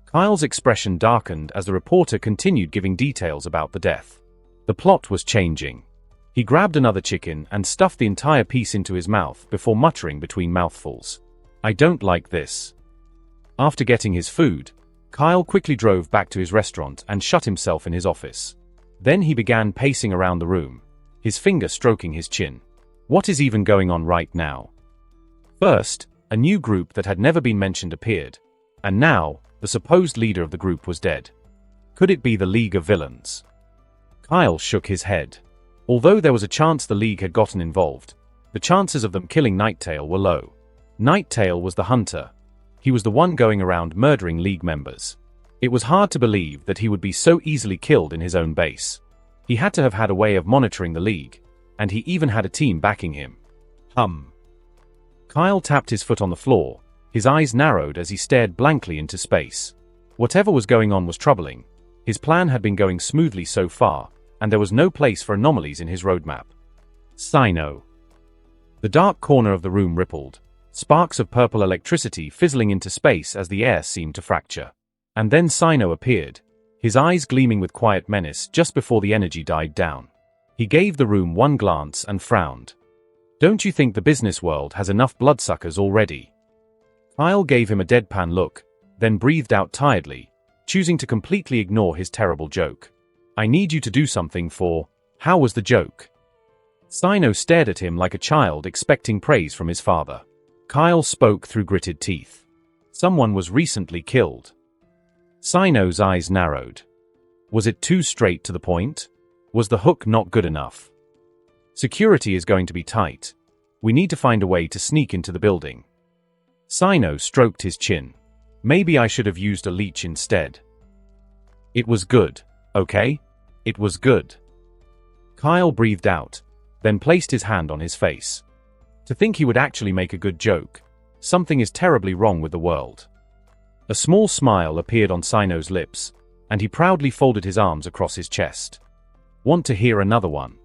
Kyle's expression darkened as the reporter continued giving details about the death. The plot was changing. He grabbed another chicken and stuffed the entire piece into his mouth before muttering between mouthfuls. I don't like this. After getting his food, Kyle quickly drove back to his restaurant and shut himself in his office. Then he began pacing around the room, his finger stroking his chin. What is even going on right now? First, a new group that had never been mentioned appeared, and now, the supposed leader of the group was dead. Could it be the League of Villains? Kyle shook his head. Although there was a chance the League had gotten involved, the chances of them killing Nighttail were low. Nighttail was the hunter. He was the one going around murdering League members. It was hard to believe that he would be so easily killed in his own base. He had to have had a way of monitoring the league, and he even had a team backing him. Kyle tapped his foot on the floor, his eyes narrowed as he stared blankly into space. Whatever was going on was troubling. His plan had been going smoothly so far, and there was no place for anomalies in his roadmap. Sino. The dark corner of the room rippled, sparks of purple electricity fizzling into space as the air seemed to fracture. And then Sino appeared, his eyes gleaming with quiet menace just before the energy died down. He gave the room one glance and frowned. "Don't you think the business world has enough bloodsuckers already?" Kyle gave him a deadpan look, then breathed out tiredly, choosing to completely ignore his terrible joke. "I need you to do something for..." "How was the joke?" Sino stared at him like a child expecting praise from his father. Kyle spoke through gritted teeth. "Someone was recently killed." Sino's eyes narrowed. Was it too straight to the point? Was the hook not good enough? "Security is going to be tight. We need to find a way to sneak into the building." Sino stroked his chin. "Maybe I should have used a leech instead." "It was good, okay? It was good." Kyle breathed out, then placed his hand on his face. To think he would actually make a good joke. Something is terribly wrong with the world. A small smile appeared on Sino's lips, and he proudly folded his arms across his chest. "Want to hear another one?"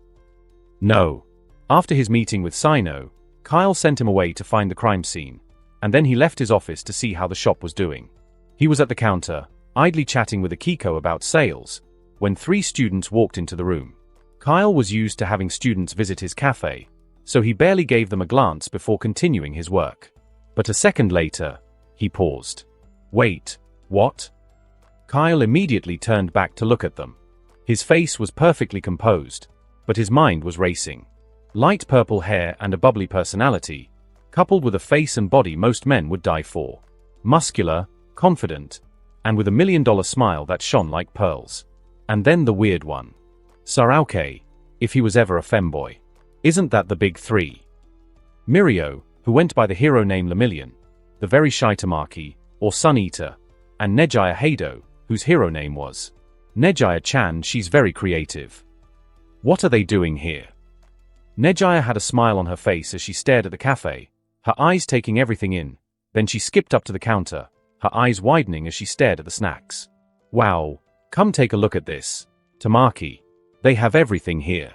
"No." After his meeting with Sino, Kyle sent him away to find the crime scene, and then he left his office to see how the shop was doing. He was at the counter, idly chatting with Akiko about sales, when 3 students walked into the room. Kyle was used to having students visit his cafe, so he barely gave them a glance before continuing his work. But a second later, he paused. "Wait, what?" Kyle immediately turned back to look at them. His face was perfectly composed, but his mind was racing. Light purple hair and a bubbly personality, coupled with a face and body most men would die for. Muscular, confident, and with $1 million smile that shone like pearls. And then the weird one. Sarauke, if he was ever a femboy. Isn't that the big 3? Mirio, who went by the hero name Lemillion, the very shy Tamaki, or Sun Eater, and Nejaya Heido, whose hero name was Nejaya-chan. She's very creative. What are they doing here? Nejaya had a smile on her face as she stared at the cafe, her eyes taking everything in, then she skipped up to the counter, her eyes widening as she stared at the snacks. "Wow, come take a look at this. Tamaki. They have everything here."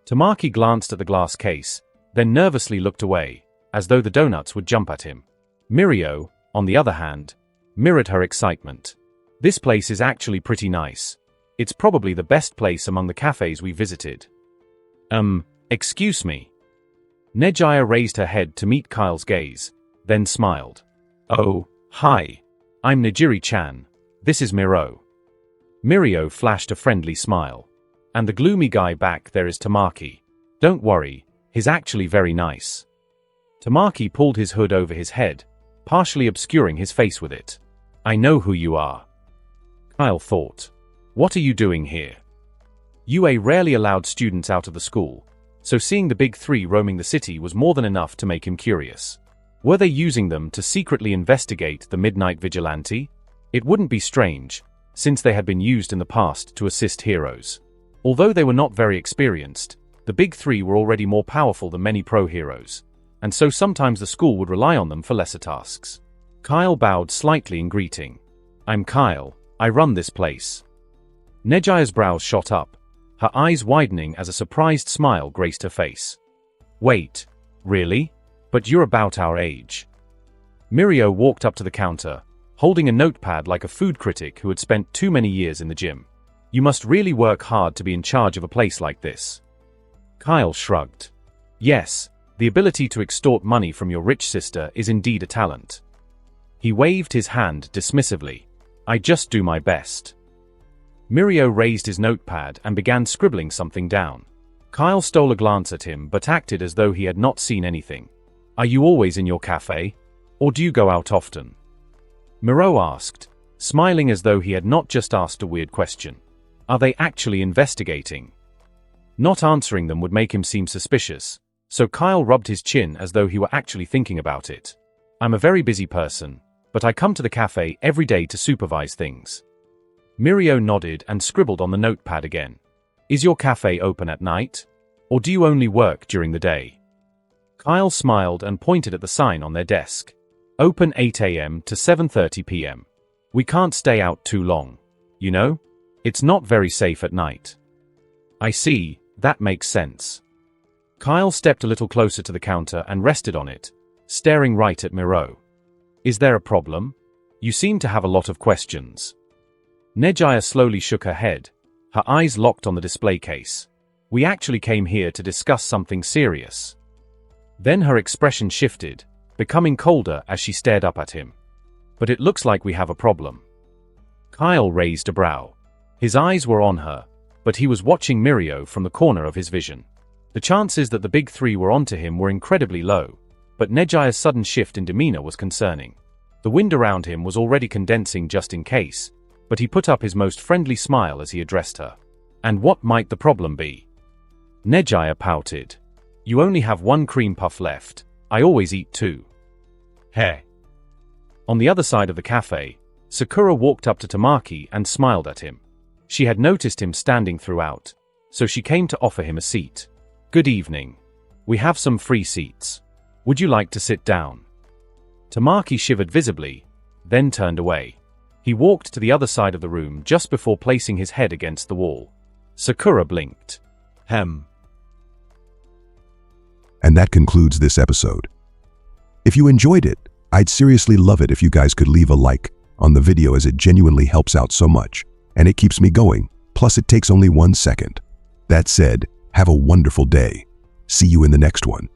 Tamaki glanced at the glass case, then nervously looked away, as though the donuts would jump at him. Mirio, on the other hand, mirrored her excitement. "This place is actually pretty nice. It's probably the best place among the cafes we visited." Excuse me." Nejaya raised her head to meet Kyle's gaze, then smiled. "Oh, hi. I'm Nejiri-chan. This is Miro." Mirio flashed a friendly smile. "And the gloomy guy back there is Tamaki. Don't worry, he's actually very nice." Tamaki pulled his hood over his head, partially obscuring his face with it. "I know who you are." Kyle thought. What are you doing here? UA rarely allowed students out of the school, so seeing the big 3 roaming the city was more than enough to make him curious. Were they using them to secretly investigate the Midnight Vigilante? It wouldn't be strange, since they had been used in the past to assist heroes. Although they were not very experienced, the big 3 were already more powerful than many pro-heroes, and so sometimes the school would rely on them for lesser tasks. Kyle bowed slightly in greeting. "I'm Kyle, I run this place." Nejaya's brows shot up, her eyes widening as a surprised smile graced her face. "Wait, really? But you're about our age." Mirio walked up to the counter, holding a notepad like a food critic who had spent too many years in the gym. "You must really work hard to be in charge of a place like this." Kyle shrugged. "Yes, the ability to extort money from your rich sister is indeed a talent." He waved his hand dismissively. "I just do my best." Mirio raised his notepad and began scribbling something down. Kyle stole a glance at him but acted as though he had not seen anything. "Are you always in your cafe? Or do you go out often?" Miro asked, smiling as though he had not just asked a weird question. Are they actually investigating? Not answering them would make him seem suspicious, so Kyle rubbed his chin as though he were actually thinking about it. "I'm a very busy person, but I come to the cafe every day to supervise things. Mirio nodded and scribbled on the notepad again. Is your cafe open at night? Or do you only work during the day? Kyle smiled and pointed at the sign on their desk. Open 8 a.m. to 7:30 p.m. We can't stay out too long. You know? It's not very safe at night. I see, that makes sense. Kyle stepped a little closer to the counter and rested on it, staring right at Miro. Is there a problem? You seem to have a lot of questions. Nejaya slowly shook her head, her eyes locked on the display case. We actually came here to discuss something serious. Then her expression shifted, becoming colder as she stared up at him. But it looks like we have a problem. Kyle raised a brow. His eyes were on her, but he was watching Mirio from the corner of his vision. The chances that the big three were onto him were incredibly low, but Nejaya's sudden shift in demeanor was concerning. The wind around him was already condensing just in case, but he put up his most friendly smile as he addressed her. And what might the problem be? Nejaya pouted. You only have one cream puff left. I always eat two. Hey. On the other side of the cafe, Sakura walked up to Tamaki and smiled at him. She had noticed him standing throughout, so she came to offer him a seat. Good evening. We have some free seats. Would you like to sit down? Tamaki shivered visibly, then turned away. He walked to the other side of the room just before placing his head against the wall. Sakura blinked. And that concludes this episode. If you enjoyed it, I'd seriously love it if you guys could leave a like on the video, as it genuinely helps out so much, and it keeps me going, plus it takes only 1 second. That said, have a wonderful day. See you in the next one.